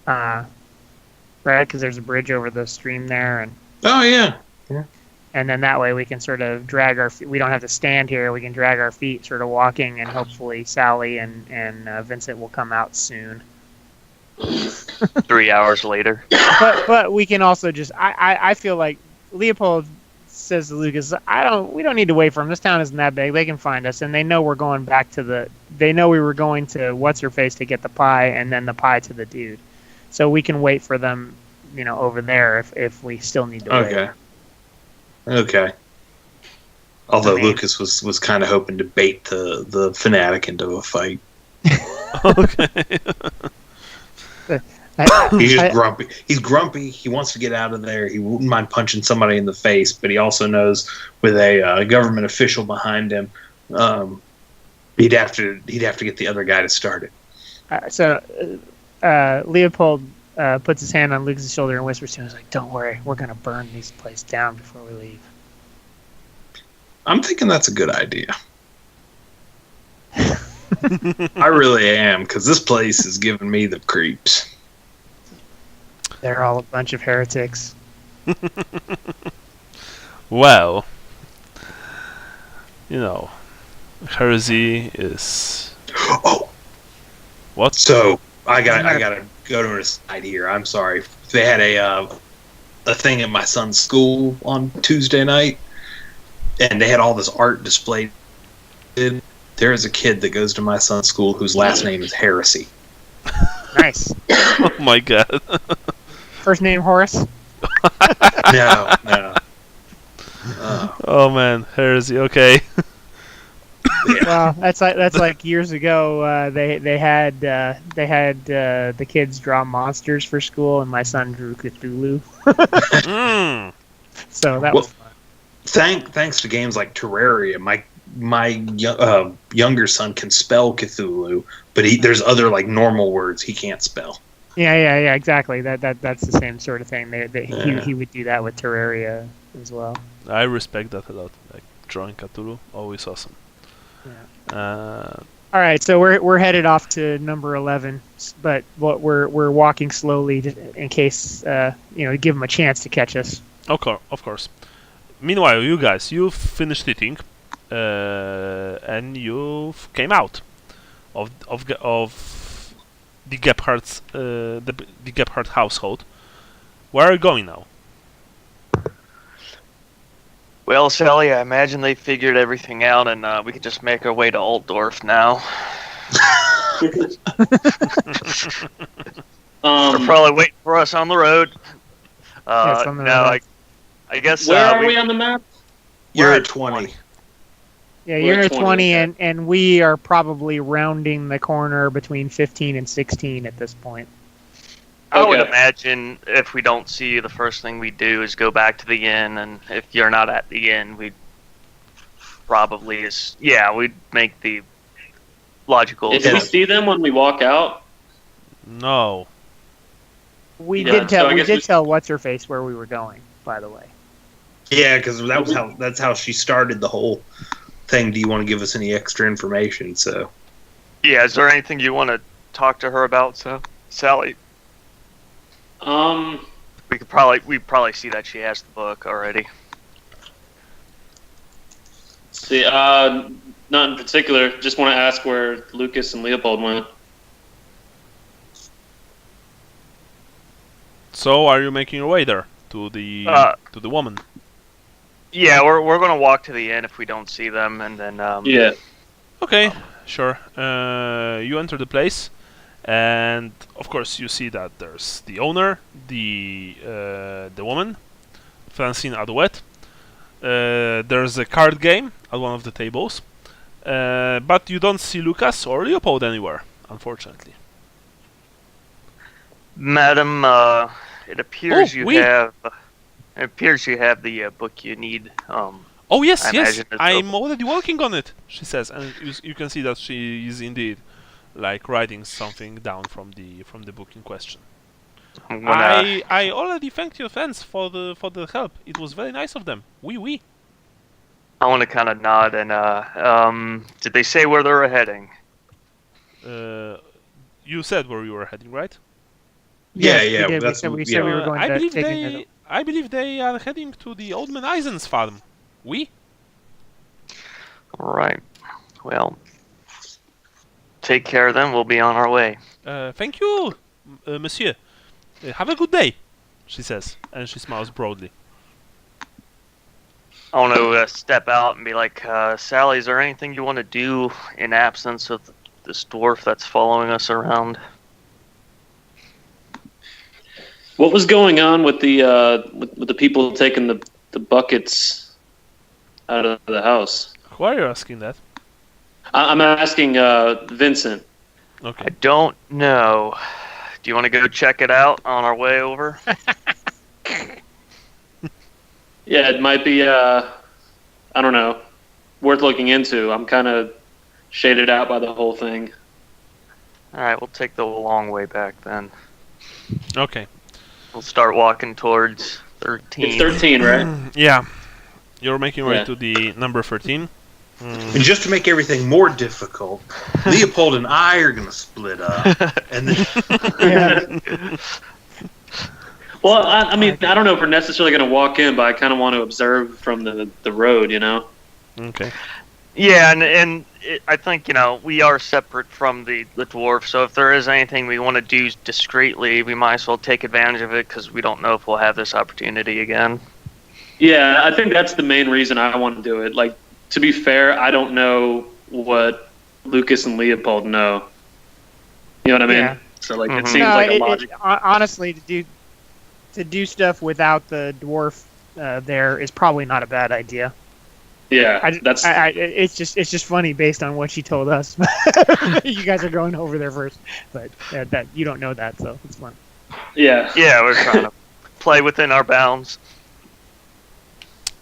right? Because there's a bridge over the stream there, and yeah. And then that way we can sort of drag our feet. We don't have to stand here. We can drag our feet sort of walking, and hopefully Sally and Vincent will come out soon. 3 hours later. But we can also just I feel like Leopold says to Lucas, we don't need to wait for them. This town isn't that big. They can find us, and they know we're going back to they know we were going to what's her face to get the pie, and then the pie to the dude. So we can wait for them, over there if we still need to wait. Okay. Although Lucas was kind of hoping to bait the fanatic into a fight. Okay. He's just grumpy. He's grumpy. He wants to get out of there. He wouldn't mind punching somebody in the face, but he also knows with a government official behind him, he'd have to get the other guy to start it. Leopold puts his hand on Lucas' shoulder and whispers to him, like, "Don't worry, we're gonna burn this place down before we leave." I'm thinking that's a good idea. I really am, because this place is giving me the creeps. They're all a bunch of heretics. Well, heresy is. Oh, what? So I gotta go to a side here. I'm sorry. They had a thing at my son's school on Tuesday night, and they had all this art displayed. There is a kid that goes to my son's school whose last name is Heresy. Nice. Oh my god. First name Horace? No. Oh man, heresy. Okay. Well, that's like years ago. They had the kids draw monsters for school, and my son drew Cthulhu. So that was fun. Thanks to games like Terraria, my younger son can spell Cthulhu, but there's other normal words he can't spell. Yeah, exactly. That's the same sort of thing. He would do that with Terraria as well. I respect that a lot. Drawing Cthulhu, always awesome. Yeah. All right, so we're headed off to number 11, but we're walking slowly in case give them a chance to catch us. Of course. Meanwhile, you guys, you've finished eating, and you came out of the Gephardt's the Gephardt household. Where are you going now? Well, Sally, I imagine they figured everything out, and we could just make our way to Altdorf now. They're probably waiting for us on the road. Yes, on the now, road. I guess. Where are we on the map? You're We're at 20. Yeah, We're you're at at 20, 20, okay. and we are probably rounding the corner between 15 and 16 at this point. I would Okay. imagine if we don't see you, the first thing we do is go back to the inn, and if you're not at the inn, we'd we'd make the logical. Did we see them when we walk out? No. We Yeah, did so tell I we guess did we- tell what's her face where we were going. By the way, Yeah, because that's how she started the whole thing. Do you want to give us any extra information? So Yeah, is there anything you want to talk to her about, Sally? We probably see that she has the book already. See, not in particular. Just want to ask where Lucas and Leopold went. So, are you making your way there to the woman? Yeah, we're gonna walk to the inn if we don't see them, and then Yeah. Okay, sure. You enter the place, and of course you see that there's the owner, the woman, Francine Adouet. There's a card game at one of the tables, but you don't see Lucas or Leopold anywhere, unfortunately. Madam, it appears Oh, oui. It appears you have the book you need. Oh yes, I yes, imagine it's I'm open. already working on it, she says, and you can see that she is indeed like writing something down from the book in question. I'm gonna, I already thanked your friends for the help. It was very nice of them. Oui. I want to kind of nod and did they say where they were heading? You said where you were heading, right? Yeah, Yes, yeah, We did. that's- We said we were going I to believe take it. I believe they are heading to the Old Man Eisen's farm. Oui. All right. Well, take care of them. We'll be on our way. Thank you, monsieur. Have a good day, she says, and she smiles broadly. I want to step out and be like, Sally, is there anything you want to do in absence of this dwarf that's following us around? What was going on with the with the people taking the buckets out of the house? Why are you asking that? I'm asking Vincent. Okay. I don't know. Do you want to go check it out on our way over? Yeah, it might be I don't know, worth looking into. I'm kind of shaded out by the whole thing. All right, we'll take the long way back then. Okay. We'll start walking towards 13. It's 13, right? Yeah. You're making your way Yeah. to the number 13. And just to make everything more difficult, Leopold and I are going to split up. And then, Well, I mean, I don't know if we're necessarily going to walk in, but I kind of want to observe from the road, you know? Okay. Yeah, and I think, we are separate from the dwarf, so if there is anything we want to do discreetly, we might as well take advantage of it, because we don't know if we'll have this opportunity again. Yeah, I think that's the main reason I want to do it. Like, to be fair, I don't know what Lucas and Leopold know. You know what I mean? Yeah. So, like, Mhm. it seems like a logic. Honestly, to do stuff without the dwarf there is probably not a bad idea. Yeah, that's It's just funny based on what she told us. You guys are going over there first, but that you don't know that, so it's fun. yeah. Yeah, we're trying to play within our bounds.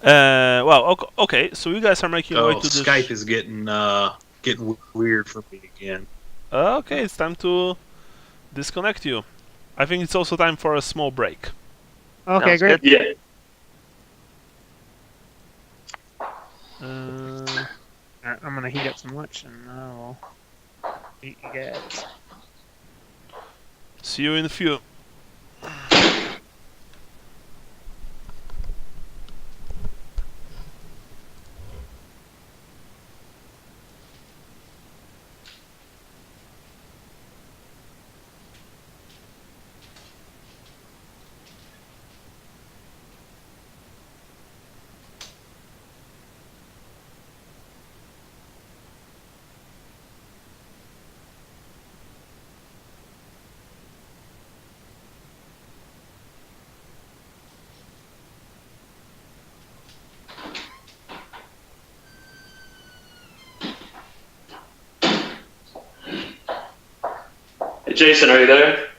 Well, okay. So you guys are making your way to the Skype is getting weird for me again. Okay, it's time to disconnect you. I think it's also time for a small break. Okay, Sounds great. good. Yeah. Alright, I'm gonna heat up some lunch and I'll eat you guys. See you in a few. Jason, are you there?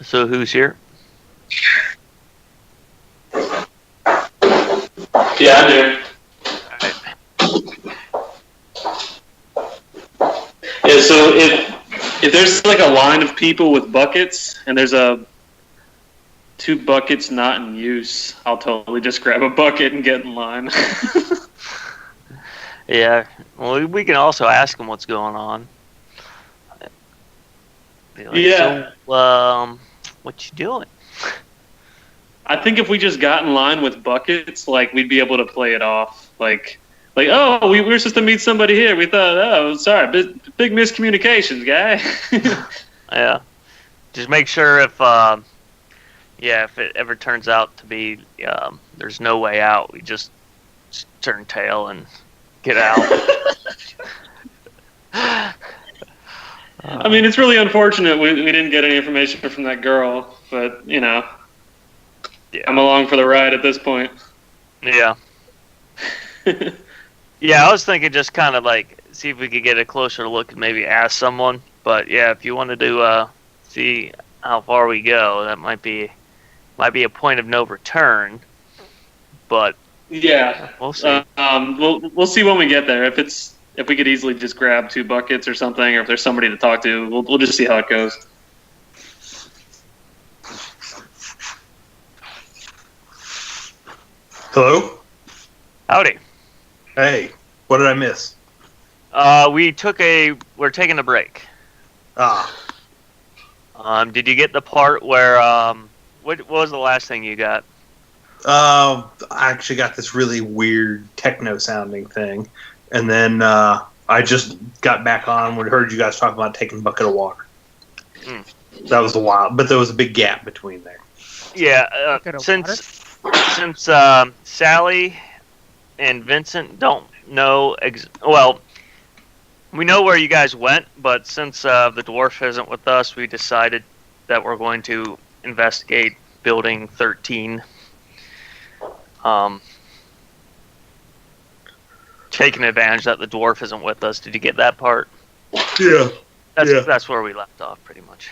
So who's here? Yeah, I'm here. Yeah, so if there's like a line of people with buckets and there's two buckets not in use, I'll totally just grab a bucket and get in line. Yeah. Well, we can also ask them what's going on. Be like, Yeah. So, what you doing? I think if we just got in line with buckets, like we'd be able to play it off. Like oh, we were supposed to meet somebody here. We thought, oh, sorry, big miscommunications, guy. Yeah. Just make sure if it ever turns out to be there's no way out, we just turn tail and get out. I mean, it's really unfortunate we didn't get any information from that girl, but yeah. I'm along for the ride at this point. Yeah. Yeah, I was thinking just kind of like see if we could get a closer look and maybe ask someone. But yeah, if you wanted to see how far we go. That might be a point of no return, but Yeah. we'll see. We'll see when we get there. If we could easily just grab 2 buckets or something, or if there's somebody to talk to, we'll just see how it goes. Hello? Howdy. Hey, what did I miss? We're taking a break. Ah, Did you get the part where what was the last thing you got? I actually got this really weird techno-sounding thing, and then I just got back on when I heard you guys talk about taking a bucket of water. Mm. That was a while, but there was a big gap between there. Yeah, Bucket of since Sally and Vincent don't know. Well, we know where you guys went, but since the dwarf isn't with us, we decided that we're going to investigate Building 13. Taking advantage that the dwarf isn't with us. Did you get that part? Yeah. That's where we left off, pretty much.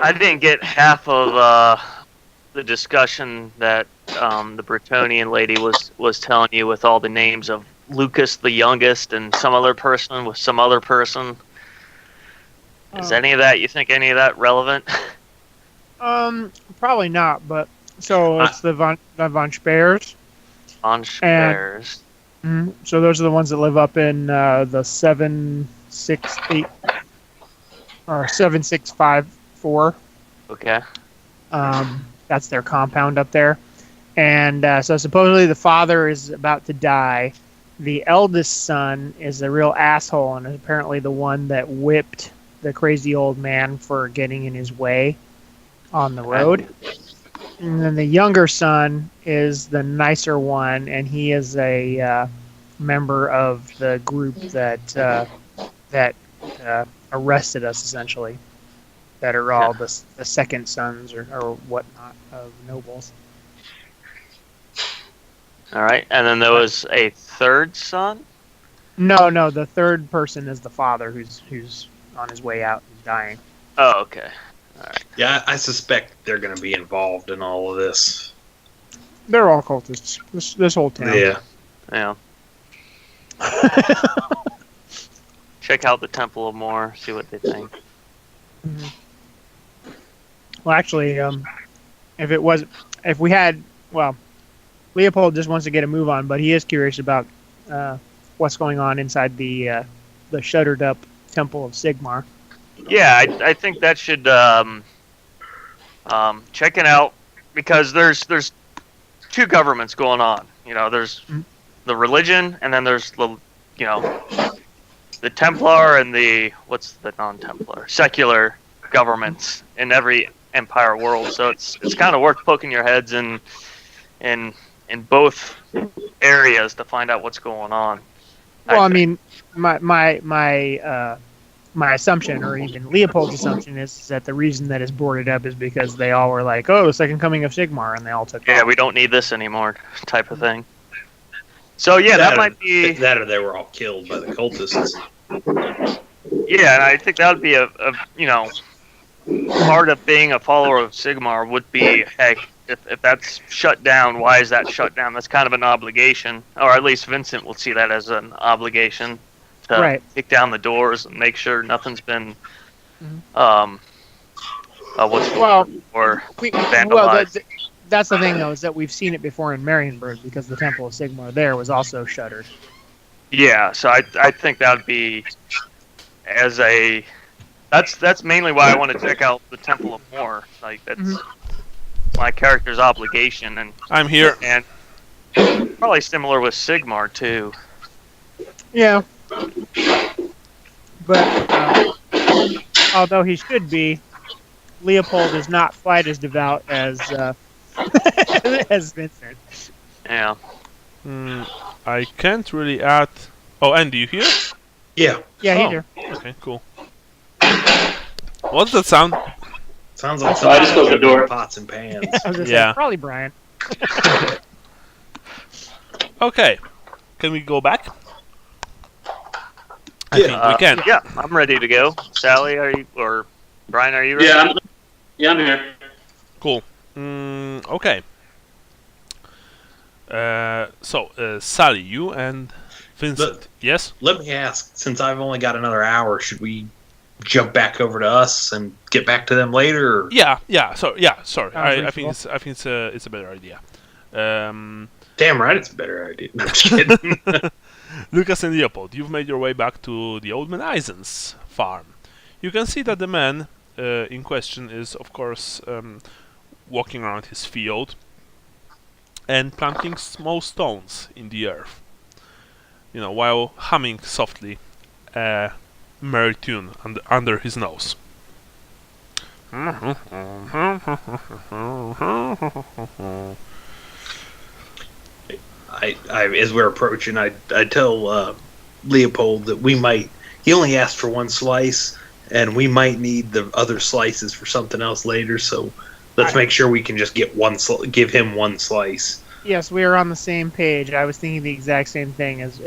I didn't get half of the discussion that the Bretonian lady was telling you with all the names of Lucas the youngest and some other person with some other person. Is any of that, you think any of that relevant? Probably not. But so it's the Von Spears. On Spears. So those are the ones that live up in the 768 or 7654. Okay. That's their compound up there. And so supposedly the father is about to die. The eldest son is a real asshole and is apparently the one that whipped the crazy old man for getting in his way on the road. And then the younger son is the nicer one, and he is a member of the group that arrested us, essentially. That are all the second sons or whatnot of nobles. All right, and then there was a third son? No, the third person is the father who's on his way out and dying. Oh, okay. All right. Yeah, I suspect they're going to be involved in all of this. They're all cultists. This whole town. Yeah. Check out the Temple of Moor, see what they think. Mm-hmm. Well, actually, Leopold just wants to get a move on, but he is curious about what's going on inside the shuttered up Temple of Sigmar. Yeah, I think that should check it out, because there's 2 governments going on. You know, there's the religion, and then there's the Templar and what's the non-Templar? Secular governments in every empire world. So it's kind of worth poking your heads in both areas to find out what's going on. Well, I mean, my assumption, or even Leopold's assumption, is that the reason that it's boarded up is because they all were like, "Oh, the second coming of Sigmar," and they all took off. We don't need this anymore, type of thing. So yeah, that might be that, or they were all killed by the cultists. Yeah, and I think that would be a part of being a follower of Sigmar would be, hey, if that's shut down, why is that shut down? That's kind of an obligation, or at least Vincent will see that as an obligation to kick down the doors and make sure nothing's been vandalized. That's the thing, though, is that we've seen it before in Marienburg, because the Temple of Sigmar there was also shuttered. Yeah, so I think that would be that's mainly why I want to check out the Temple of Moor. Like, that's my character's obligation, and I'm here. And probably similar with Sigmar too. Yeah, but although he should be, Leopold is not quite as devout as as Vincent. Yeah. I can't really add. Oh, Andy, you here? Yeah. Yeah, he's here. Okay, cool. What's that sound? Sounds like I just closed the door. Pots and pans. I was gonna Yeah. say, probably Brian. Okay. Can we go back? I Yeah. think we can. Yeah, I'm ready to go. Sally, are you, or Brian, are you ready? Yeah, I'm here. Cool. Okay. Sally, you and Vincent. Yes? Let me ask, since I've only got another hour, should we jump back over to us and get back to them later? Or? Yeah. Sorry. Sounds I think reasonable. it's a better idea. Damn right, it's a better idea. No, I'm just kidding. Lucas and Leopold, you've made your way back to the old man Eisen's farm. You can see that the man in question is, of course, walking around his field and planting small stones in the earth. You know, while humming softly a merry tune under his nose. I as we're approaching, I tell Leopold that we might. He only asked for one slice, and we might need the other slices for something else later. So let's make sure we can just get give him one slice. Yes, we are on the same page. I was thinking the exact same thing as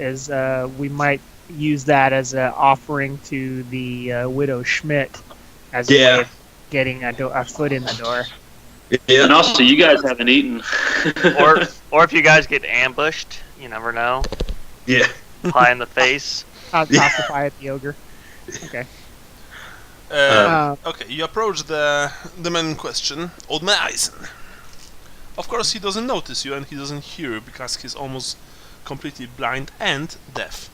we might use that as an offering to the widow Schmidt as a way of getting a foot in the door. Yeah. And also, you guys haven't eaten. or if you guys get ambushed, you never know. Yeah. Pie in the face. Toss the pie at the ogre. Okay. Okay, you approach the man in question, old man Eisen. Of course, he doesn't notice you and he doesn't hear you because he's almost completely blind and deaf.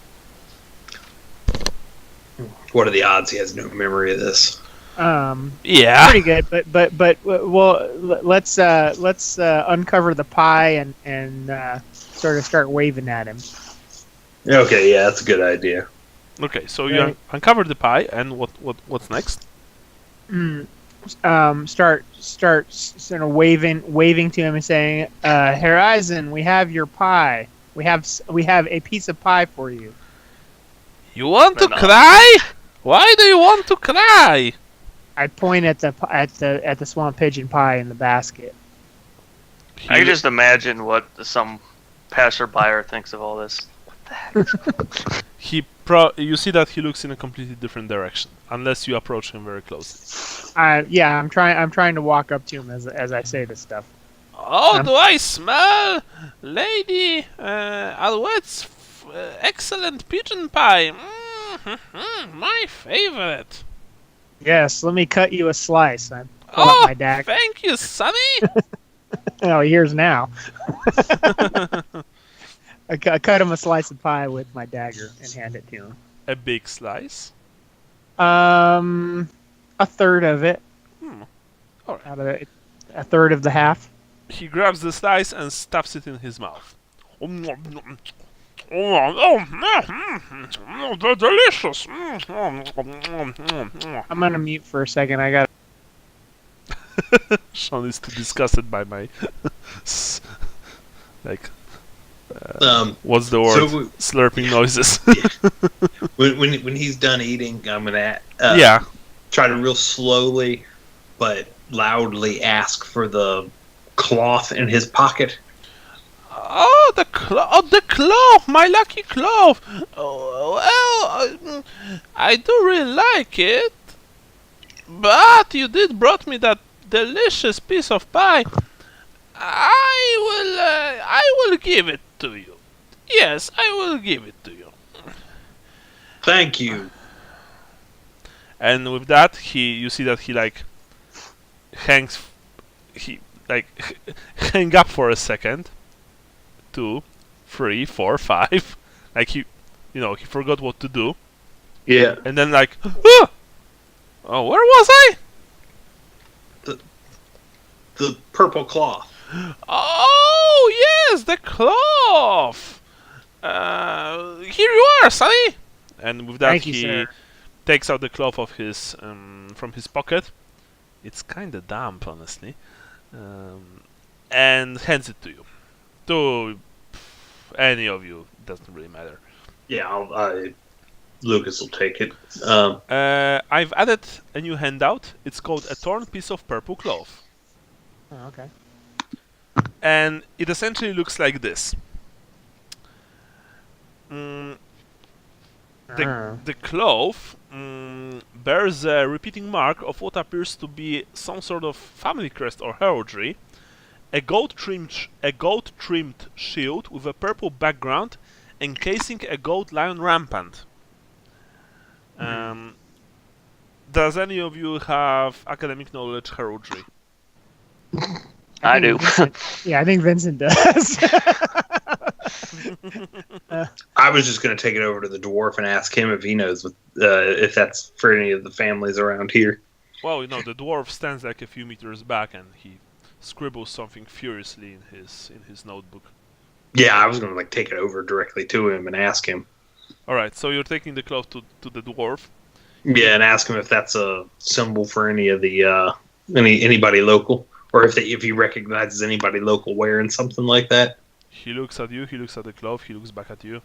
What are the odds he has no memory of this? Yeah. Pretty good, but well, let's uncover the pie and sort of start waving at him. Okay, yeah, that's a good idea. Okay, so you uncover the pie, and what's next? Start sort of waving to him and saying, Herr Eisen, we have your pie. We have a piece of pie for you. You want to cry? Why do you want to cry? I point at the swamp pigeon pie in the basket. I can just imagine what some passerby thinks of all this. You see that he looks in a completely different direction, unless you approach him very closely. Yeah, I'm trying to walk up to him as I say this stuff. Oh, do I smell, Lady Alouette's excellent pigeon pie? My favorite. Yes, let me cut you a slice. I pull out my dagger. Thank you, Sonny. Oh, here's now. I cut him a slice of pie with my dagger and hand it to him. A big slice? A third of it. All right. Out of it, a third of the half. He grabs the slice and stuffs it in his mouth. They're delicious. I'm gonna mute for a second. I got. Sean is too disgusted by my what's the word? So Slurping noises. when he's done eating, I'm gonna try to real slowly but loudly ask for the cloth in his pocket. Oh, the cloth, my lucky cloth. Oh, well, I do really like it, but you did brought me that delicious piece of pie. I will give it to you. Yes, I will give it to you. Thank you. And with that, you see that he hang up for a second. 2, 3, 4, 5. Like he forgot what to do. Yeah. And then oh, where was I? The purple cloth. Oh yes, the cloth. Here you are, Sonny. And with that, Thank you, he sir. takes out the cloth of his from his pocket. It's kind of damp, honestly, and hands it to you. To any of you, doesn't really matter. Yeah, Lucas will take it. I've added a new handout. It's called A Torn Piece of Purple Cloth. Oh, okay. And it essentially looks like this. Mm, Ah. the cloth bears a repeating mark of what appears to be some sort of family crest or heraldry. A gold-trimmed shield with a purple background encasing a gold lion rampant. Does any of you have academic knowledge heraldry? I think do. Vincent- yeah, I think Vincent does. I was just going to take it over to the dwarf and ask him if he knows if that's for any of the families around here. Well, the dwarf stands like a few meters back and he scribbles something furiously in his notebook. Yeah, I was going to take it over directly to him and ask him. All right, so you're taking the cloth to the dwarf. Yeah, and ask him if that's a symbol for any of the anybody local, or if he recognizes anybody local wearing something like that. He looks at you. He looks at the cloth. He looks back at you.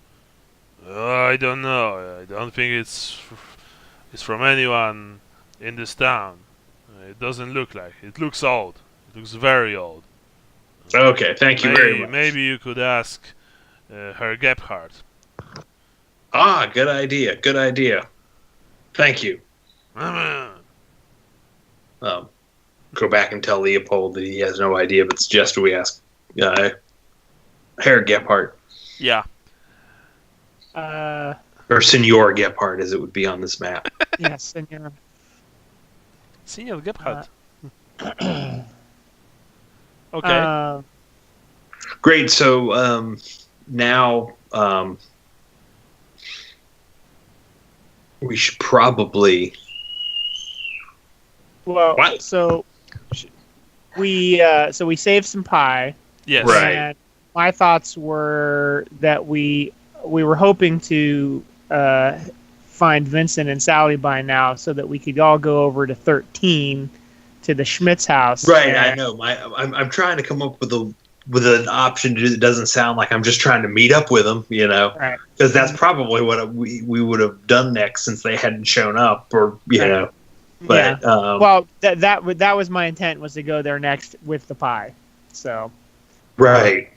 I don't know. I don't think it's from anyone in this town. It doesn't look like. It looks old. It looks very old. Okay, thank you very much. Maybe you could ask Herr Gebhardt. Ah, good idea. Good idea. Thank you. Go back and tell Leopold that he has no idea, but suggest we ask Herr Gebhardt. Yeah. Or Senor Gebhardt, as it would be on this map. Yes, Senor. Senor Gebhardt. Okay. Great. So now we should probably. Well, What? so we saved some pie. Yes. Right. And my thoughts were that we were hoping to find Vincent and Sally by now, so that we could all go over to 13 to the Schmidt's house. Right. and- I know. I'm trying to come up with an option that doesn't sound like I'm just trying to meet up with them. Right. Because that's probably what we would have done next, since they hadn't shown up, or Right. But Well, that was my intent, was to go there next with the pie. So. right.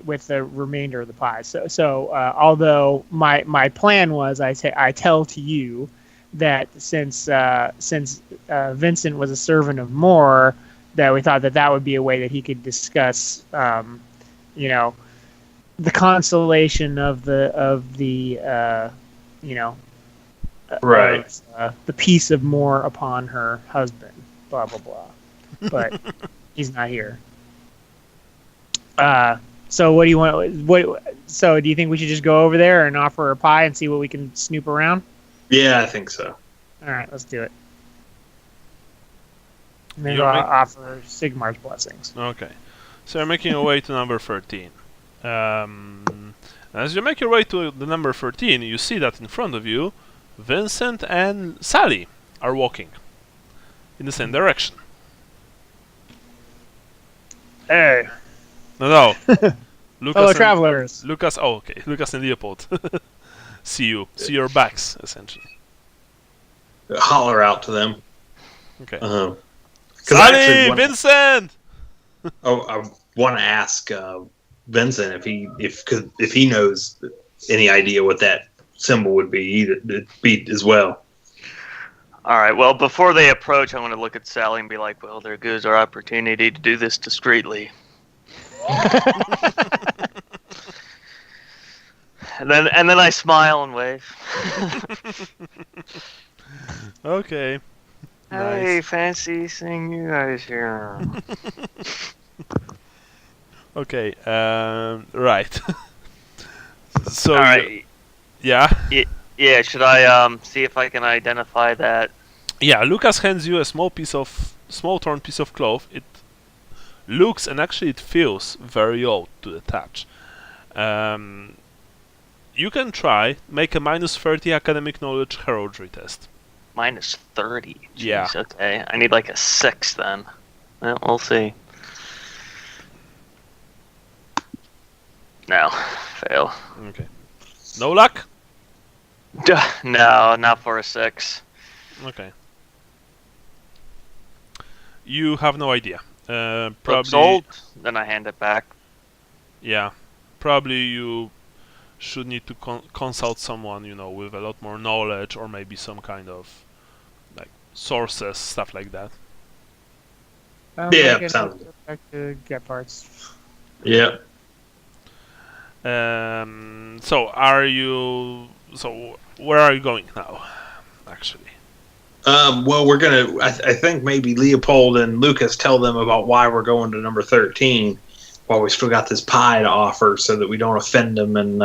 With the remainder of the pie. So although my plan was, I tell to you that since Vincent was a servant of Moore, that we thought that would be a way that he could discuss, the consolation of the Right. the peace of Moore upon her husband. Blah blah blah. But he's not here. So what do you want? So do you think we should just go over there and offer her a pie and see what we can snoop around? Yeah, I think so. All right, let's do it. And then You're go make- offer Sigmar's blessings. Okay. So you're making your way to number 13. As you make your way to the number 13, you see that in front of you, Vincent and Sally are walking in the same direction. Hey, No. Lucas fellow and- travelers. Lucas. Oh, okay. Lucas and Leopold. See your backs, essentially. Holler out to them. Okay. 'Cause I actually Sally, wanna- Vincent. I want to ask Vincent if he knows any idea what that symbol would be. It'd be as well. All right. Well, before they approach, I want to look at Sally and be like, "Well, there goes our opportunity to do this discreetly." and then I smile and wave. Okay. Hey, Nice. fancy seeing you guys here. Okay. Right. So. All right. Yeah. Yeah. Should I see if I can identify that? Yeah. Lucas hands you a small torn piece of cloth. It looks and actually it feels very old to the touch. You can try make a -30 academic knowledge heraldry test. -30. Jeez, Yeah. Okay. I need like a 6 then. Well, we'll see. No. Fail. Okay. No luck. No, not for a 6. Okay. You have no idea. Looks Probably. old. Then I hand it back. Yeah. Probably you should need to consult someone, with a lot more knowledge, or maybe some kind of like sources, stuff like that. Yeah, sounds good. Back to get parts. Yeah. So where are you going now, actually? Well, we're gonna. I think maybe Leopold and Lucas tell them about why we're going to number 13, while we still got this pie to offer, so that we don't offend them and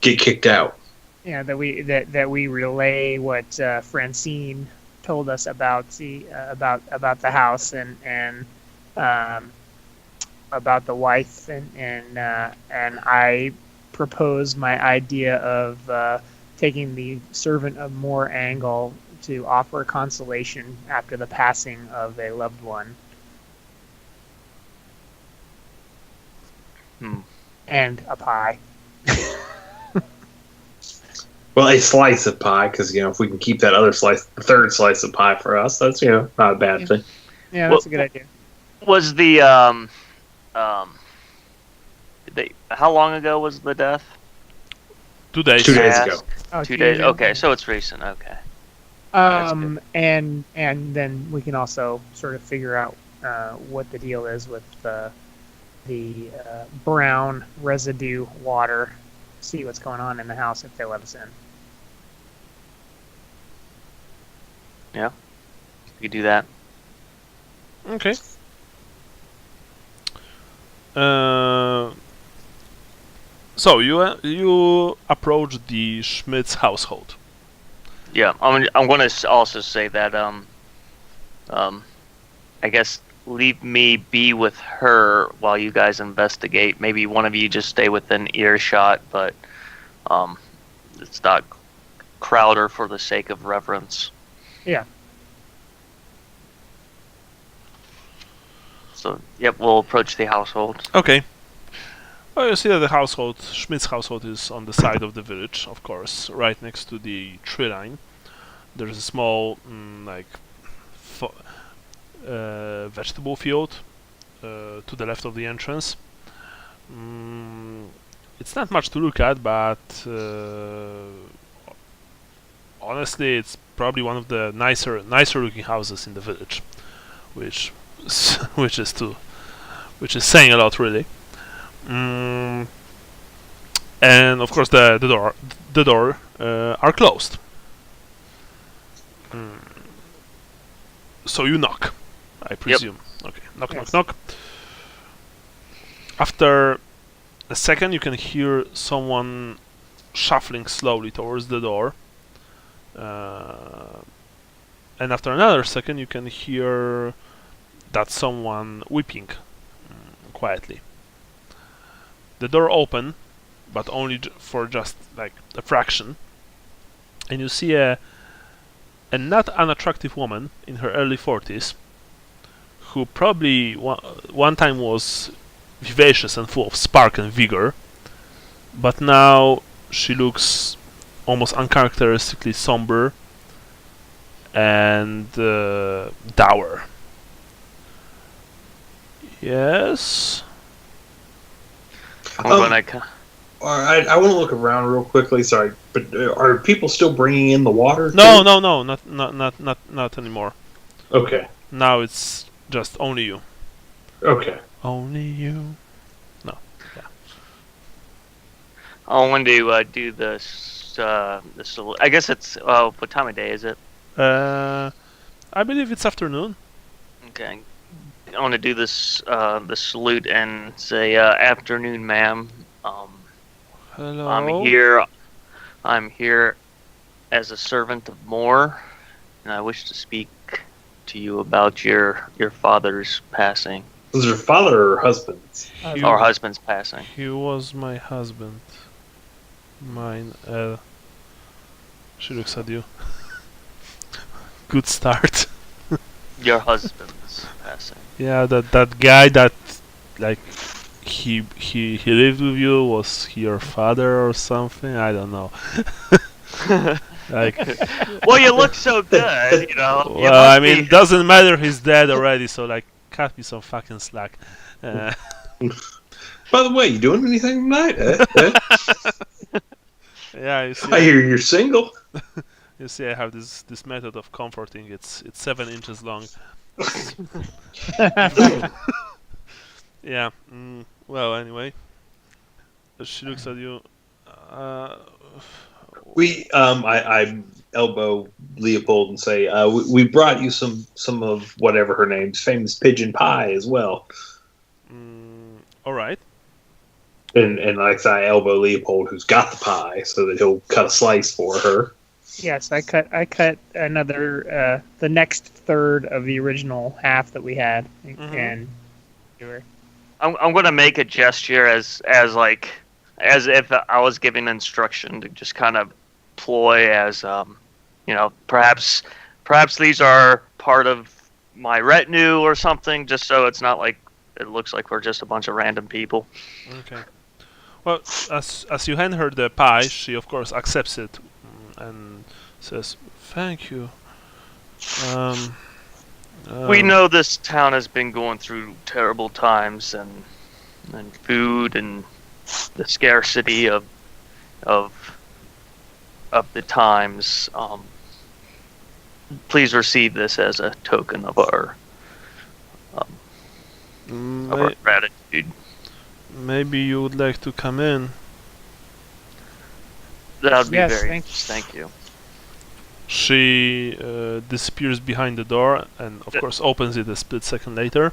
get kicked out. Yeah, that we relay what Francine told us about about the house and about the wife and I propose my idea of taking the servant of Moor angle to offer consolation after the passing of a loved one. And a pie. Well, a slice of pie, because if we can keep that other slice, the third slice of pie for us, that's not a bad thing. Yeah, that's a good idea. Was the how long ago was the death? 2 days. 2 days ago. Oh, 2 days. Okay, so it's recent. Okay. And then we can also sort of figure out what the deal is with the brown residue water. See what's going on in the house if they let us in. Yeah, you do that. Okay. So you approach the Schmidt's household. Yeah, I'm going to also say that I guess leave me be with her while you guys investigate. Maybe one of you just stay within earshot, but it's not Crowder for the sake of reverence. Yeah. So, yep, we'll approach the household. Okay. Well, you see that Schmidt's household is on the side of the village, of course, right next to the tree line. There's a small, vegetable field to the left of the entrance. It's not much to look at, but honestly, it's probably one of the nicer looking houses in the village, which is saying a lot, really. And of course the door are closed. So you knock, I presume. Yep. Okay, knock, yes. knock. After a second, you can hear someone shuffling slowly towards the door. And after another second, you can hear that someone weeping quietly. The door open, but only for just like a fraction. And you see a not unattractive woman in her early 40s, who probably one time was vivacious and full of spark and vigor, but now she looks almost uncharacteristically somber and dour. Yes? I want to look around real quickly. Sorry, but are people still bringing in the water? No, not anymore. Okay. Now it's just only you. Okay. Only you. No. Yeah. I want to do this. I guess it's what time of day is it? I believe it's afternoon. Okay. I want to do this the salute and say afternoon, ma'am. Hello. I'm here as a servant of Moor, and I wish to speak to you about your father's passing. Was your father or husband? Our husband's passing. He was my husband. Mine. She looks at you. Good start. Your husband's passing. Yeah, that guy that like he lived with you, was he your father or something? I don't know. Like, well, you look so good, you know. Well, I mean, doesn't matter. He's dead already, so like, cut me some fucking slack. By the way, you doing anything tonight? Yeah, you see, I hear you're single. you see, I have this method of comforting. It's 7 inches long. Yeah. Well, anyway, she looks at you. Uh, I elbow Leopold and say, we brought you some of whatever her name's famous pigeon pie as well. all right. And like I elbow Leopold, who's got the pie, so that he'll cut a slice for her. Yes, I cut another the next third of the original half that we had, and I'm gonna make a gesture as if I was giving instruction to just kind of ploy as perhaps these are part of my retinue or something, just so it's not like it looks like we're just a bunch of random people. Okay. Well, as you hand her the pie, she of course accepts it and says, "Thank you." We know this town has been going through terrible times and food and the scarcity of the times. Please receive this as a token of our gratitude. Maybe you would like to come in. That would be Yes, very thank you. nice. Thank you. She disappears behind the door and, of course, opens it a split second later.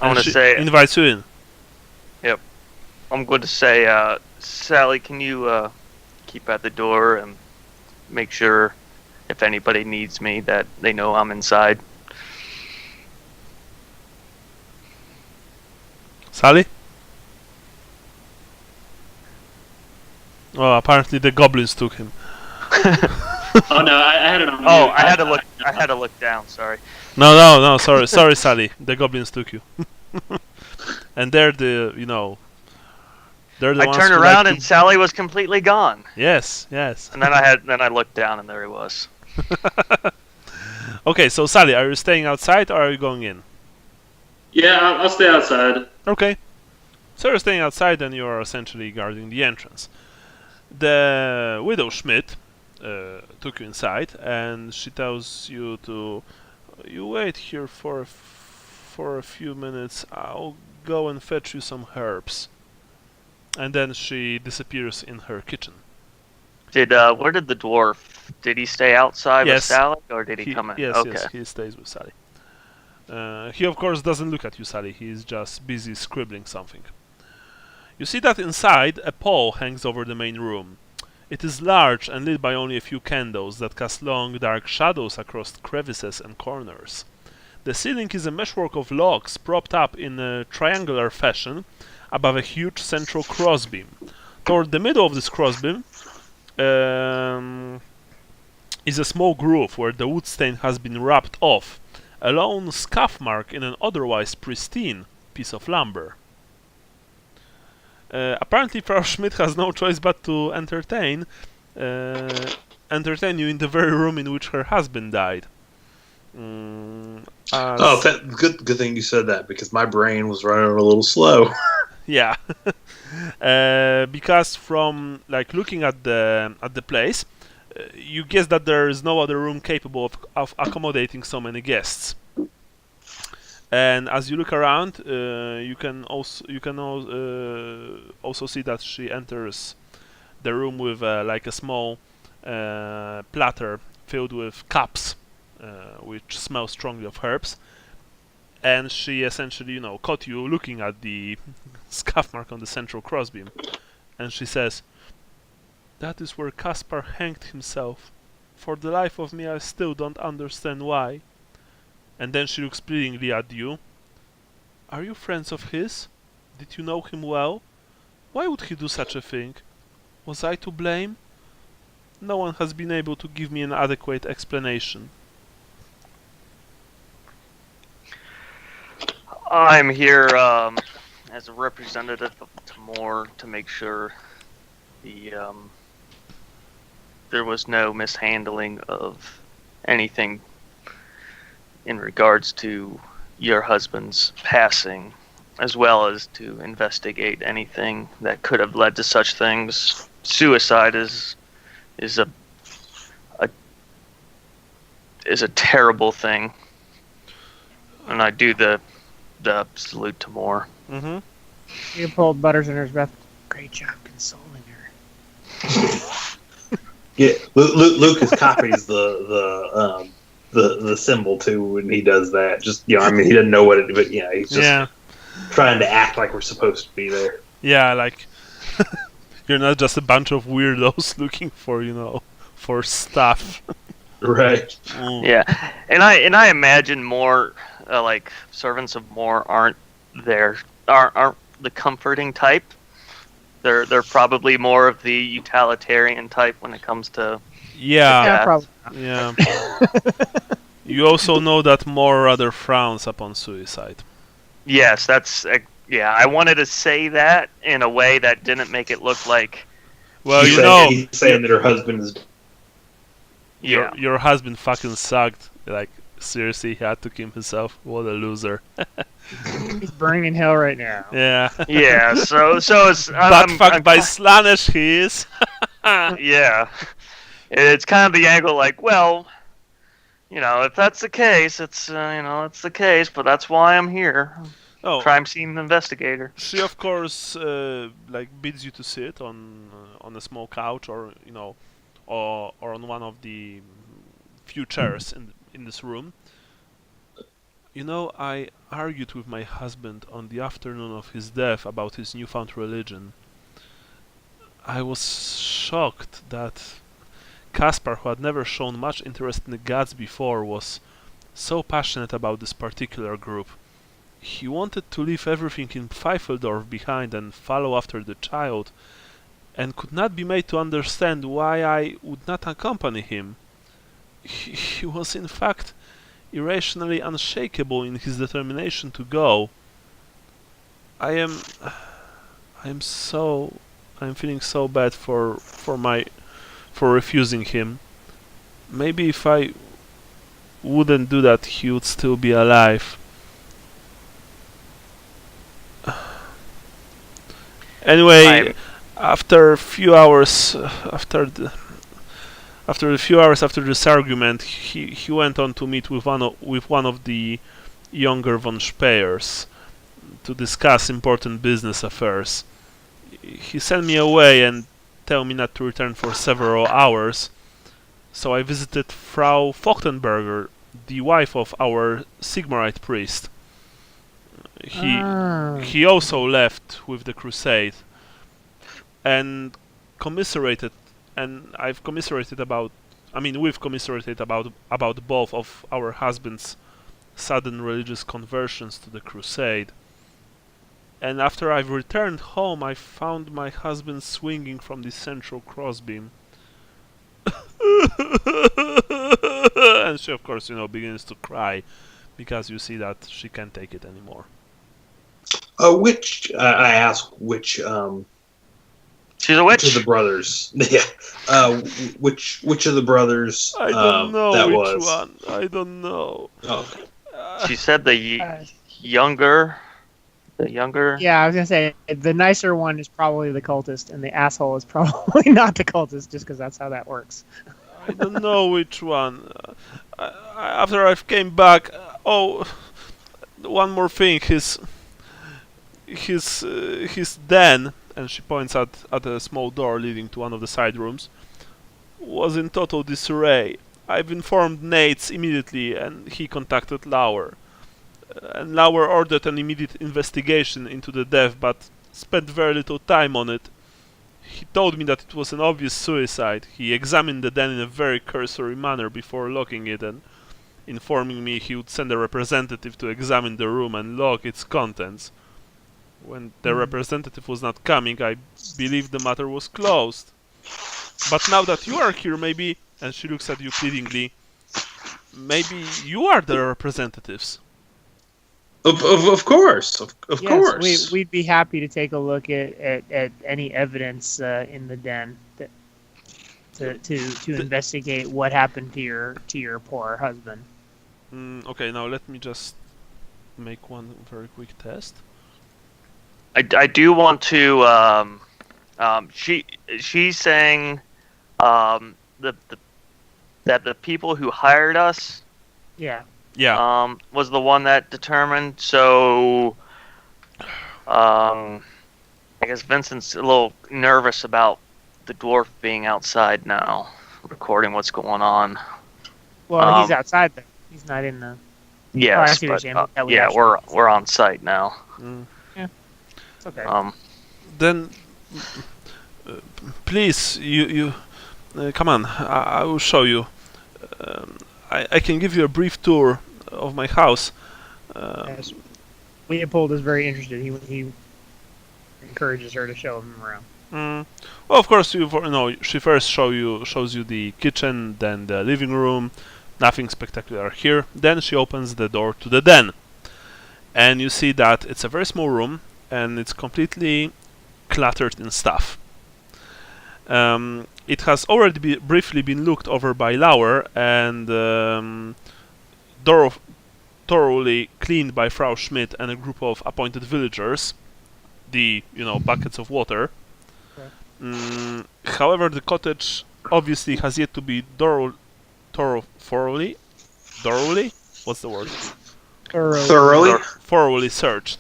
I want And to she say, invites you in. I'm going to say, Sally, can you keep at the door and make sure if anybody needs me that they know I'm inside? Sally? Well, apparently the goblins took him. Oh no, I had it on. Oh, mute. I had to look down. Sorry. No, sorry, Sally. The goblins took you. And they're the ones I turned who around like and Sally was completely gone. Yes. And then I looked down and there he was. Okay, so Sally, are you staying outside or are you going in? Yeah, I'll stay outside. Okay. So you're staying outside and you're essentially guarding the entrance. The widow Schmidt took you inside and she tells you to you wait here for a few minutes. I'll go and fetch you some herbs. And then she disappears in her kitchen. Where did the dwarf? Did he stay outside with Yes. Sally, or did he come in? Yes, Okay. yes, he stays with Sally. He of course doesn't look at you, Sally. He's just busy scribbling something. You see that inside a pole hangs over the main room. It is large and lit by only a few candles that cast long dark shadows across crevices and corners. The ceiling is a meshwork of logs propped up in a triangular fashion above a huge central crossbeam. Toward the middle of this crossbeam is a small groove where the wood stain has been rubbed off, a lone scuff mark in an otherwise pristine piece of lumber. Apparently Frau Schmidt has no choice but to entertain you in the very room in which her husband died. Good thing you said that, because my brain was running a little slow. Yeah, because from looking at the place, you guess that there is no other room capable of accommodating so many guests. And as you look around, you can also see that she enters the room with a small platter filled with cups, which smell strongly of herbs. And she essentially, caught you looking at the scuff mark on the central crossbeam. And she says, "That is where Caspar hanged himself. For the life of me, I still don't understand why." And then she looks pleadingly at you. "Are you friends of his? Did you know him well? Why would he do such a thing? Was I to blame? No one has been able to give me an adequate explanation." I'm here as a representative of Tamor to make sure there was no mishandling of anything in regards to your husband's passing. as well as to investigate anything that could have led to such things. Suicide is a terrible thing, and I do the salute to Moore. Mm-hmm. You pulled Butters in her breath. Great job consoling her. Yeah, Lucas copies the symbol too when he does that. Just I mean, he doesn't know what it, but he's just trying to act like we're supposed to be there. Yeah, like you're not just a bunch of weirdos looking for for stuff. Right. Mm. Yeah, and I imagine more like servants of Moore aren't the comforting type. They're probably more of the utilitarian type when it comes to Yeah, probably. yeah. You also know that Moore rather frowns upon suicide. Yes, that's I wanted to say that in a way that didn't make it look like. Well, he's saying that her husband is. Your husband fucking sucked. Like, seriously, he had to kill himself. What a loser. He's burning in hell right now. Yeah. Yeah, so it's But fucked by Slaanesh he is. Yeah. It's kind of the angle like, well, if that's the case, it's it's the case, but that's why I'm here. Oh, Crime scene investigator. she of course bids you to sit on a small couch or or on one of the few chairs in this room. I argued with my husband on the afternoon of his death about his newfound religion. I was shocked that Kaspar, who had never shown much interest in the gods before, was so passionate about this particular group. He wanted to leave everything in Pfeifeldorf behind and follow after the child, and could not be made to understand why I would not accompany him. He was in fact irrationally unshakable in his determination to go. I'm feeling so bad for refusing him. Maybe if I wouldn't do that, he would still be alive. Anyway, after a few hours after this argument, he went on to meet with one of the younger von Speyers to discuss important business affairs. He sent me away and told me not to return for several hours, so I visited Frau Fochtenberger, the wife of our Sigmarite priest. He also left with the crusade, and commiserated, and we've commiserated about both of our husbands' sudden religious conversions to the crusade. And after I've returned home, I found my husband swinging from the central crossbeam. And she, of course, begins to cry because you see that she can't take it anymore. I asked which. She's a witch. Which of the brothers? Yeah. Which of the brothers? I don't know that which was. one. I don't know. Oh. She said the younger. The younger. Yeah, I was gonna say the nicer one is probably the cultist, and the asshole is probably not the cultist, just because that's how that works. I don't know which one. After I came back, one more thing. His den, and she points at a small door leading to one of the side rooms, was in total disarray. I've informed Nates immediately, and he contacted Lauer. And Lauer ordered an immediate investigation into the death, but spent very little time on it. He told me that it was an obvious suicide. He examined the den in a very cursory manner before locking it, and informing me he would send a representative to examine the room and log its contents. When the representative was not coming, I believed the matter was closed. But now that you are here, maybe, and she looks at you pleadingly, maybe you are the representatives. Of course, of Yes, course. we'd be happy to take a look at any evidence in the den to investigate what happened to your poor husband. Okay, now let me just make one very quick test. I do want to. She's saying the that the people who hired us Yeah. Yeah. was the one that determined. So I guess Vincent's a little nervous about the dwarf being outside now, recording what's going on. Well, he's outside though. He's not in the. Yes, I see what but you're saying. That would yeah, actually- we're on site now. Mm. It's okay. Then, please, you come on. I will show you. I can give you a brief tour of my house. Yes. Leopold is very interested. He encourages her to show him around. Well, of course, she first shows you the kitchen, then the living room. Nothing spectacular here. Then she opens the door to the den, and you see that it's a very small room, and it's completely cluttered in stuff. It has already briefly been looked over by Lauer, and thoroughly cleaned by Frau Schmidt and a group of appointed villagers. The buckets of water. However, the cottage obviously has yet to be thoroughly. What's the word? Thoroughly. Thoroughly searched,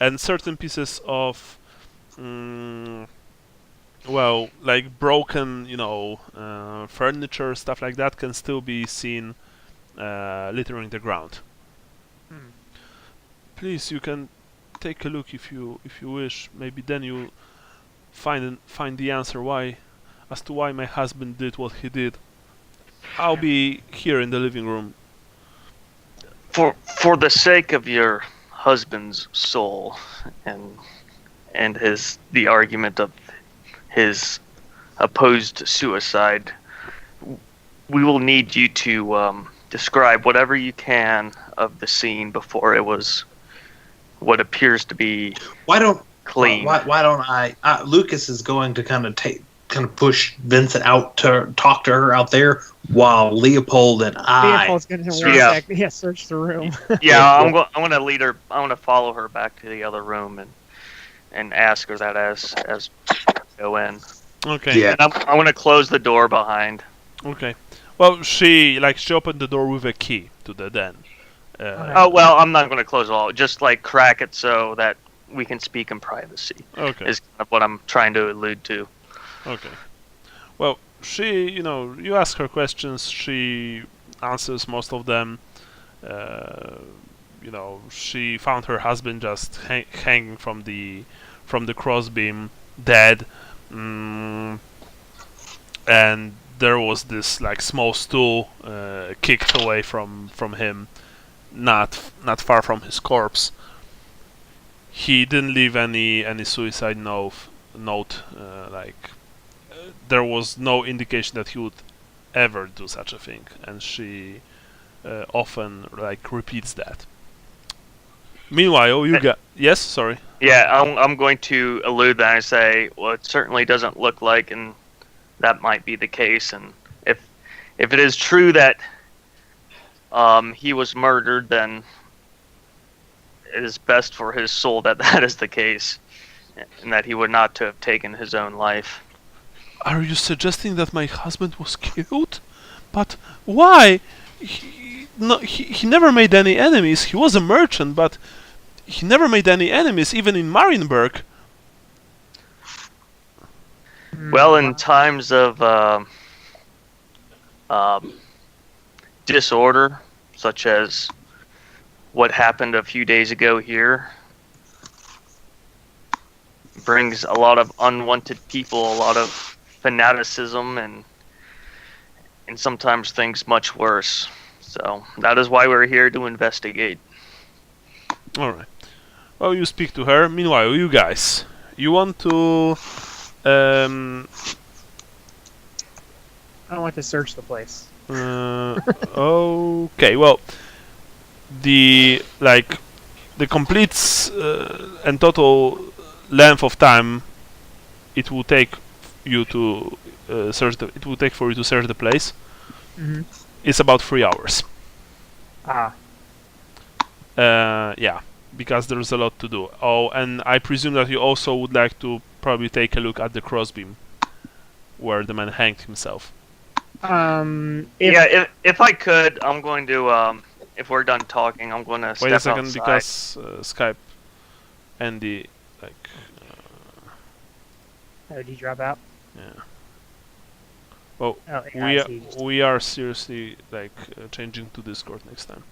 and certain pieces of, like broken, furniture, stuff like that, can still be seen littering the ground. Please, you can take a look if you wish. Maybe then you find the answer as to why my husband did what he did. I'll be here in the living room. For the sake of your husband's soul and the argument of his opposed suicide, we will need you to describe whatever you can of the scene before it was what appears to be clean. Why don't I? Lucas is going to kind of push Vincent out to talk to her out there, while Leopold and Leopold's going to search the room. Yeah, I'm going to lead her. I'm going to follow her back to the other room and ask her that as go in. Okay. Yeah. And I'm going to close the door behind. Okay. Well, she opened the door with a key to the den. Oh well, I'm not going to close it all. Just crack it so that we can speak in privacy. Okay. Is kind of what I'm trying to allude to. Okay. Well, she, you ask her questions, she answers most of them. She found her husband just hanging from the crossbeam, dead, and there was this small stool kicked away from him, not far from his corpse. He didn't leave any suicide note. There was no indication that he would ever do such a thing, and she often repeats that. Meanwhile, you got sorry. Yeah, I'm going to allude that and say, well, it certainly doesn't look like, and that might be the case. And if it is true that he was murdered, then it is best for his soul that is the case, and that he would not to have taken his own life. Are you suggesting that my husband was killed? But why? He never made any enemies. He was a merchant, but he never made any enemies, even in Marienburg. Well, in times of disorder, such as what happened a few days ago here, brings a lot of unwanted people, a lot of fanaticism, and sometimes things much worse. So that is why we're here to investigate. All right. Well, you speak to her. Meanwhile, you guys, you want to? I want to search the place. Okay. Well, the complete and total length of time it will take you to search it will take for you to search the place. Mm-hmm. It's about 3 hours. Ah. Yeah. because there's a lot to do. Oh, and I presume that you also would like to probably take a look at the crossbeam where the man hanged himself. If I could, I'm going to if we're done talking, I'm going to step Wait a second, outside. because Skype, Andy, like, Oh, did he drop out? yeah. Well, Oh, yeah, I see. we are seriously like changing to Discord next time.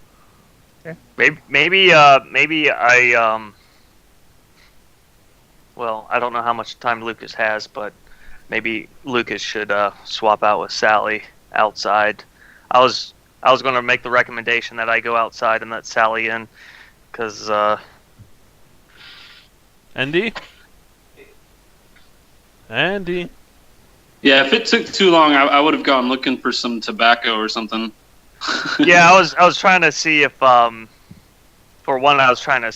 Maybe I well, I don't know how much time Lucas has, but maybe Lucas should swap out with Sally outside. I was going to make the recommendation that I go outside and let Sally in, because Andy. Yeah, if it took too long, I would have gone looking for some tobacco or something. yeah, I was trying to see if for one, I was trying to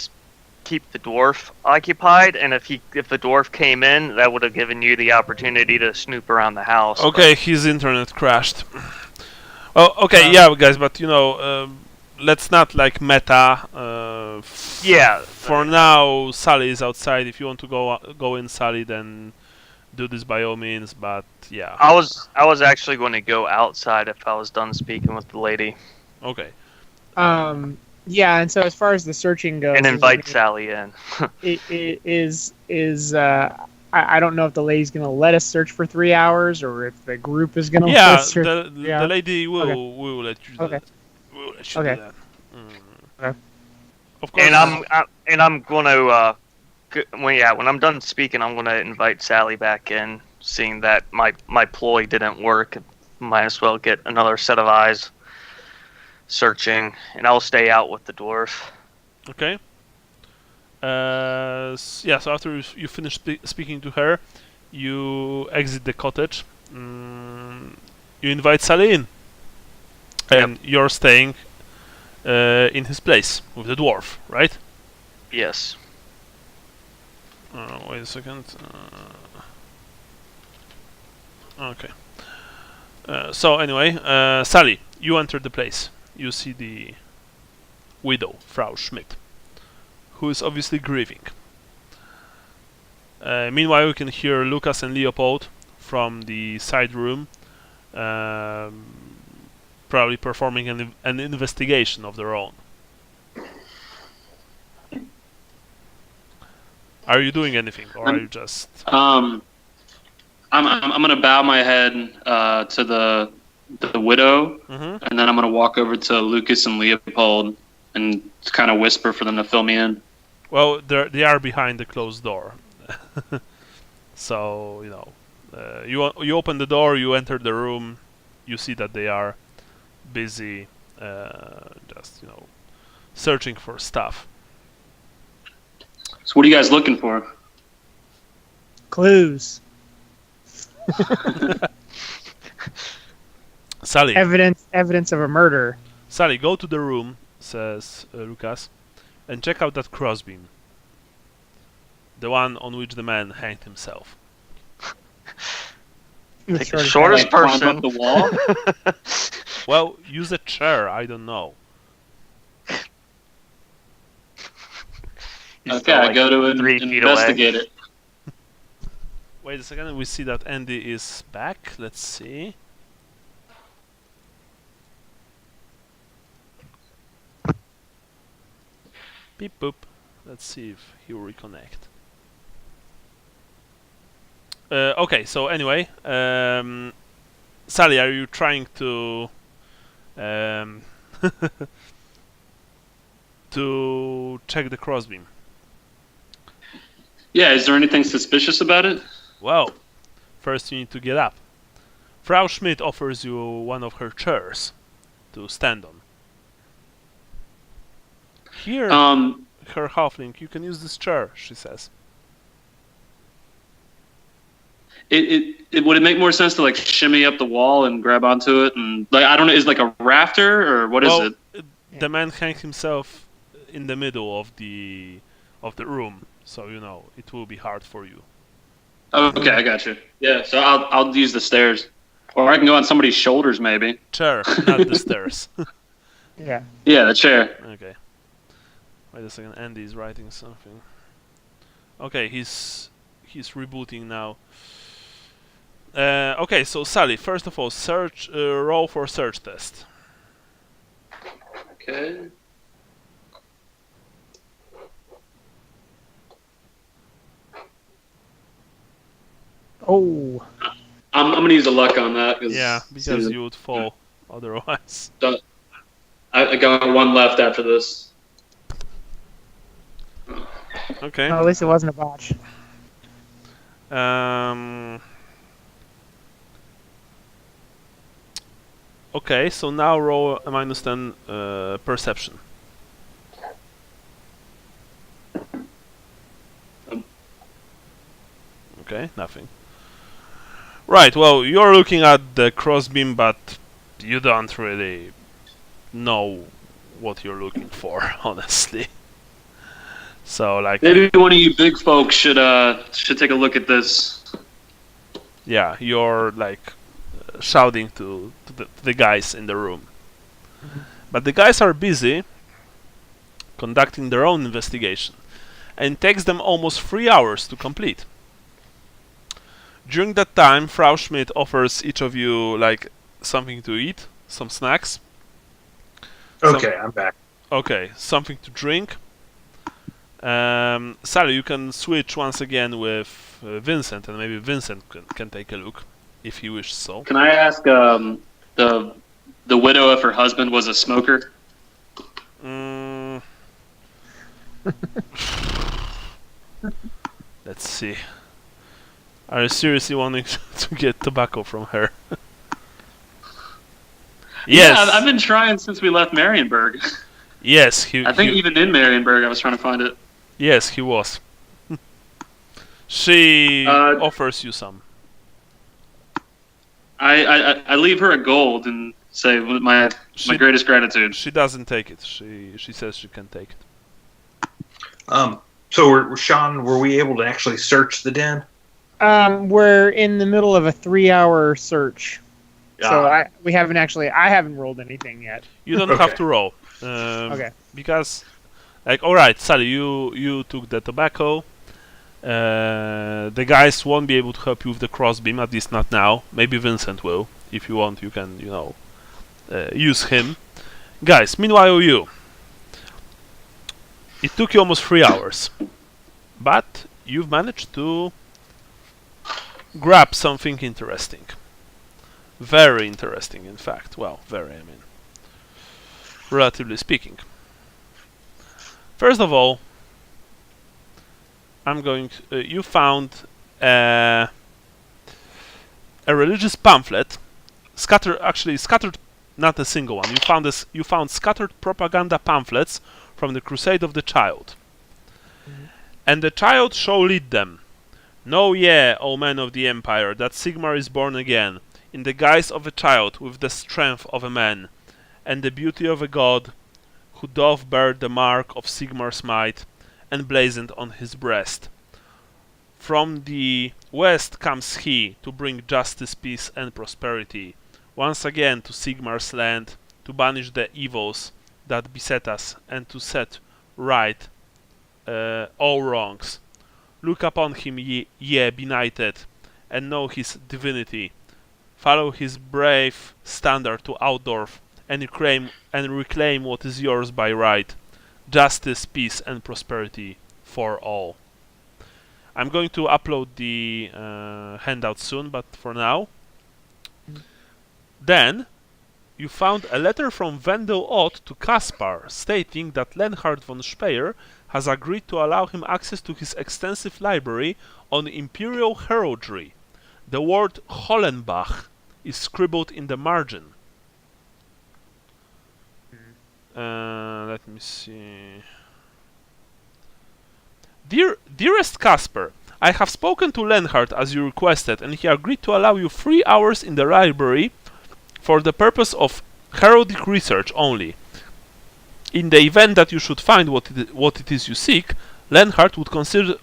keep the dwarf occupied, and if the dwarf came in, that would have given you the opportunity to snoop around the house. Okay, his internet crashed. Oh, okay, yeah, guys, but let's not like meta. Yeah. For now, Sally is outside. If you want to go in, Sally, then do this by all means. But yeah. I was actually going to go outside if I was done speaking with the lady. Okay. Yeah, and so as far as the searching goes, And invite Sally in. I don't know if the lady's going to let us search for 3 hours or if the group is going to let Yeah, us search. the lady will let you do Okay. that. Will let you Okay. do that. Okay. Of course. And I'm going to when I'm done speaking, I'm going to invite Sally back in, seeing that my ploy didn't work. Might as well get another set of eyes searching, and I'll stay out with the dwarf. Okay. Yeah, so after you finish speaking to her, you exit the cottage. You invite Sally in. And you're staying in his place with the dwarf, right? Yes. Wait a second. Okay. So anyway, Sally, you enter the place. You see the widow, Frau Schmidt, who is obviously grieving. Meanwhile, you can hear Lucas and Leopold from the side room, probably performing an investigation of their own. Are you doing anything, or are you just? I'm gonna bow my head to the widow, and then I'm gonna walk over to Lucas and Leopold and kind of whisper for them to fill me in. Well, they are behind the closed door, so you open the door, you enter the room, you see that they are busy, just searching for stuff. So what are you guys looking for? Clues. Sally. Evidence of a murder. Sally, go to the room, says Lucas, and check out that crossbeam. The one on which the man hanged himself. Take the shortest person. Up the wall? Well, use a chair, I don't know. Okay, I go to investigate it. Wait a second, we see that Andy is back. Let's see. Beep boop. Let's see if he will reconnect. Okay, so anyway, Sally, are you trying to to check the crossbeam? Yeah, is there anything suspicious about it? Well, first you need to get up. Frau Schmidt offers you one of her chairs to stand on. Here, her halfling, you can use this chair, she says. Would it make more sense to like shimmy up the wall and grab onto it and like I don't know, is it like a rafter or what is it? The man hanged himself in the middle of the room, so it will be hard for you. Oh, okay, I got you. Yeah, so I'll use the stairs, or I can go on somebody's shoulders maybe. Chair, not the stairs. Yeah. Yeah, the chair. Okay. Wait a second, Andy is writing something. Okay, he's rebooting now. Okay, so Sally, first of all, search roll for search test. Okay. Oh, I'm gonna use a luck on that. Yeah, because you would fall otherwise. I got one left after this. Okay. no, at least it wasn't a botch. Okay, so now roll a -10 perception. Okay, nothing. Right, well, you're looking at the crossbeam, but you don't really know what you're looking for, honestly. So, like, Maybe one of you big folks should take a look at this. yeah, you're like shouting to the guys in the room. But the guys are busy conducting their own investigation, and it takes them almost 3 hours to complete. During that time, Frau Schmidt offers each of you like something to eat, some snacks. Okay, I'm back. Okay, something to drink. Sally, you can switch once again with Vincent, and maybe Vincent can take a look if he wishes so. Can I ask the widow if her husband was a smoker? Let's see. Are you seriously wanting to get tobacco from her? Yes. Yeah, I've been trying since we left Marienburg. Yes, I think even in Marienburg, I was trying to find it. Yes, he was. She offers you some. I leave her a gold and say my greatest gratitude. She doesn't take it. She says she can take it. So, Sean, were we able to actually search the den? We're in the middle of a 3-hour search. Yeah. So I haven't rolled anything yet. You don't have to roll. Okay. Because, like, all right, Sally, you took the tobacco. The guys won't be able to help you with the crossbeam, at least not now. Maybe Vincent will. If you want, you can, use him. Guys, meanwhile, it took you almost 3 hours, but you've managed to grab something interesting. Very interesting, in fact. Well, very, relatively speaking. First of all, you found a religious pamphlet, scattered, not a single one. You found scattered propaganda pamphlets from the Crusade of the Child. And the child shall lead them. Know ye, O men of the Empire, that Sigmar is born again, in the guise of a child, with the strength of a man, and the beauty of a god, who doth bear the mark of Sigmar's might, emblazoned on his breast. From the west comes he, to bring justice, peace, and prosperity, once again to Sigmar's land, to banish the evils that beset us, and to set right all wrongs. Look upon him, ye benighted, and know his divinity. Follow his brave standard to Altdorf, and reclaim what is yours by right. Justice, peace, and prosperity for all. I'm going to upload the handout soon, but for now. Then, you found a letter from Wendell Ott to Kaspar, stating that Lenhard von Speyer has agreed to allow him access to his extensive library on imperial heraldry. The word Hollenbach is scribbled in the margin. Let me see. Dearest Caspar, I have spoken to Lenhard as you requested, and he agreed to allow you 3 hours in the library for the purpose of heraldic research only. In the event that you should find what it is you seek, Lenhard would consider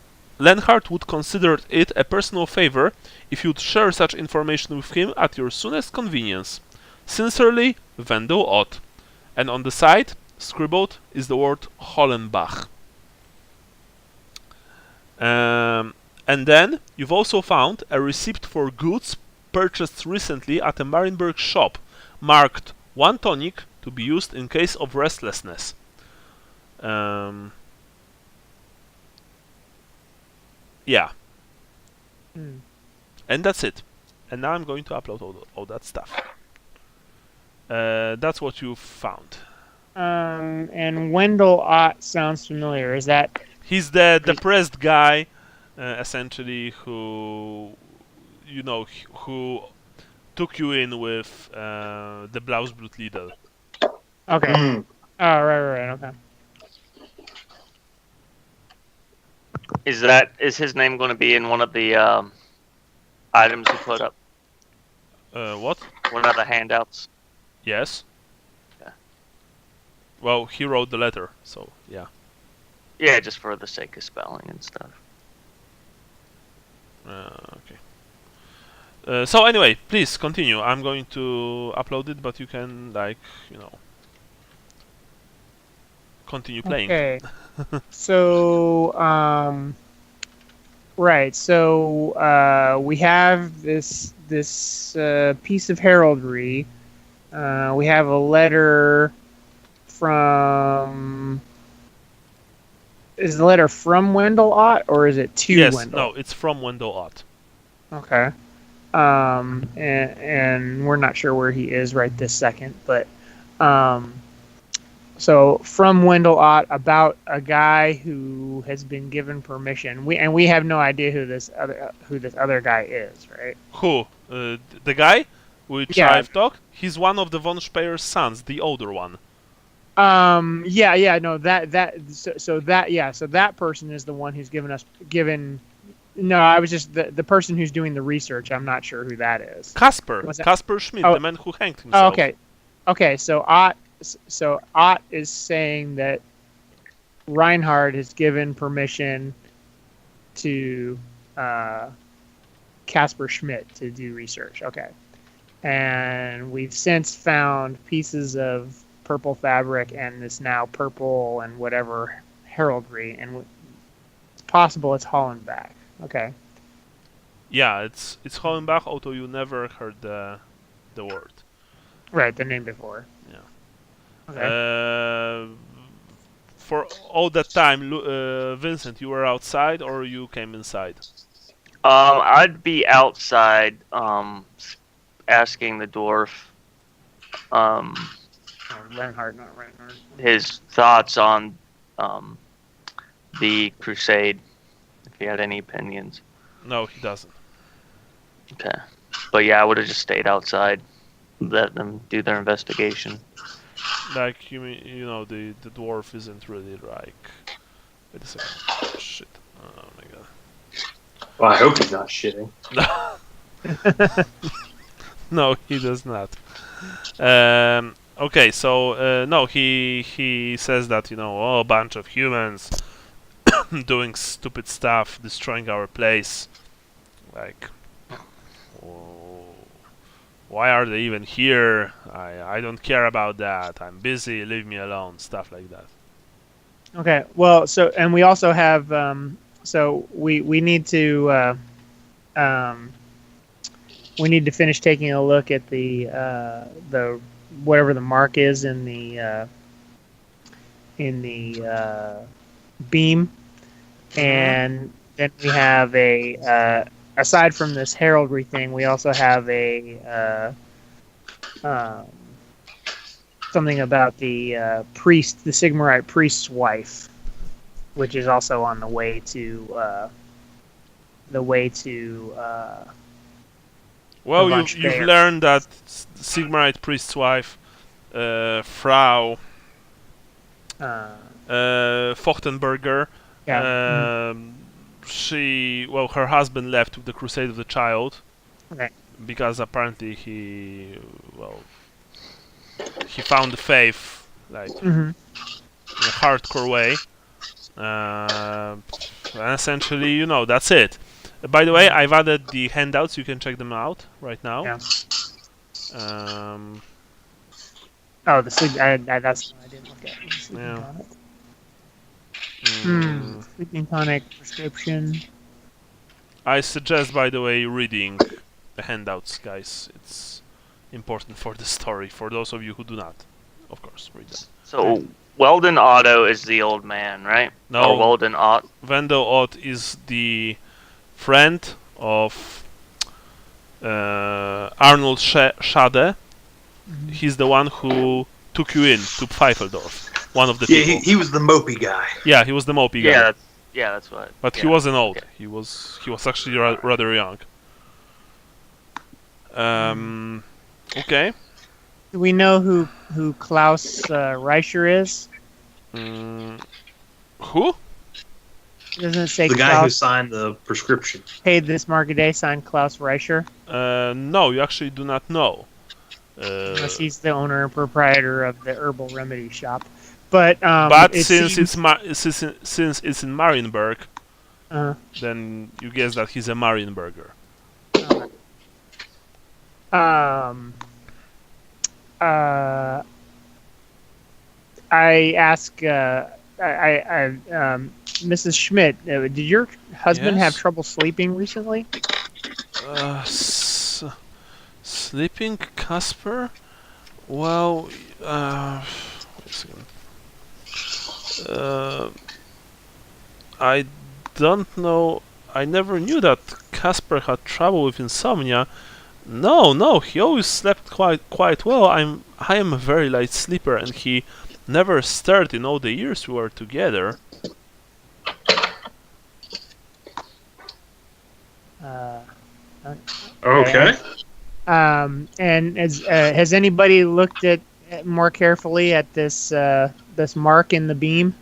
it a personal favor if you'd share such information with him at your soonest convenience. Sincerely, Wendell Ott. And on the side, scribbled is the word Hollenbach. And then you've also found a receipt for goods purchased recently at a Marienburg shop, marked 1 tonic to be used in case of restlessness. Yeah. And that's it. And now I'm going to upload all that stuff. That's what you found. And Wendell Ott sounds familiar. Is that... He's the depressed guy, essentially, who took you in with the Blausblutliedel. Okay. Oh, right, okay. Is his name going to be in one of the items you put up? What? One of the handouts? Yes. Yeah. Well, he wrote the letter, so yeah. Yeah, just for the sake of spelling and stuff. Okay. So anyway, please continue. I'm going to upload it, but you can, continue playing. Okay. So, right. So we have this piece of heraldry. We have a letter from. Is the letter from Wendell Ott, or is it to Yes, Wendell? no, it's from Wendell Ott. Okay. And we're not sure where he is right this second, but so from Wendell Ott about a guy who has been given permission. We have no idea who this other guy is, right? Who? The guy which I've talked? He's one of the von Speyer's sons, the older one. So that person is the one who's given. No, I was just the person who's doing the research. I'm not sure who that is. Kasper Schmidt, the man who hanged himself. Okay. So Ott is saying that Reinhard has given permission to Kasper Schmidt to do research. Okay, and we've since found pieces of purple fabric and this now purple and whatever heraldry, and it's possible it's Hollenbach. Okay. Yeah, it's Hollenbach, although you never heard the word. Right, the name before. Yeah. Okay. For all that time, Vincent, you were outside or you came inside? I'd be outside, asking the dwarf, Reinhard, not Reinhard. his thoughts on the crusade. If he had any opinions. No, he doesn't. Okay. But yeah, I would have just stayed outside, let them do their investigation. Like, you mean, the dwarf isn't really like... Wait a second. Oh, shit. Oh my god. Well, I hope he's not shitting. No, he does not. Okay, so, no, he says that, a bunch of humans doing stupid stuff, destroying our place. Like, why are they even here? I don't care about that. I'm busy. Leave me alone. Stuff like that. Okay. Well, and we also have so we need to finish taking a look at the whatever the mark is in the beam, and then we have aside from this heraldry thing, we also have something about the priest, the Sigmarite priest's wife, which is also on the way to well, you've learned that Sigmarite priest's wife, Frau Fochtenberger, her husband left with the Crusade of the Child, because apparently he found the faith in a hardcore way, and essentially, that's it. By the way, I've added the handouts. You can check them out right now. Yeah. Oh, the sleep. That's I didn't look at. Sleeping Yeah. tonic. Mm. Sleeping tonic prescription. I suggest, by the way, reading the handouts, guys. It's important for the story. For those of you who do not, of course, read them. So Weldon Otto is the old man, right? No. Or Weldon Ott. Wendell Ott is the friend of Arnold Schade. He's the one who took you in to Pfeifeldorf. One of the Yeah, people. he was the mopey guy. Yeah, he was the mopey guy. That's what. But yeah. he wasn't old. Okay. He was actually rather young. Okay. Do we know who Klaus Reicher is? Who? Doesn't it say The guy who Klaus signed the prescription. paid this mark a day? Signed Klaus Reicher. No, you actually do not know. Unless he's the owner and proprietor of the herbal remedy shop. But since it's in Marienburg, then you guess that he's a Marienburger. I ask Mrs. Schmidt, did your husband Yes? have trouble sleeping recently? Sleeping Casper? Well, wait a second. I don't know. I never knew that Casper had trouble with insomnia. No, he always slept quite well. I am a very light sleeper, and he never stirred in all the years we were together. Okay. And has anybody looked at more carefully at this this mark in the beam?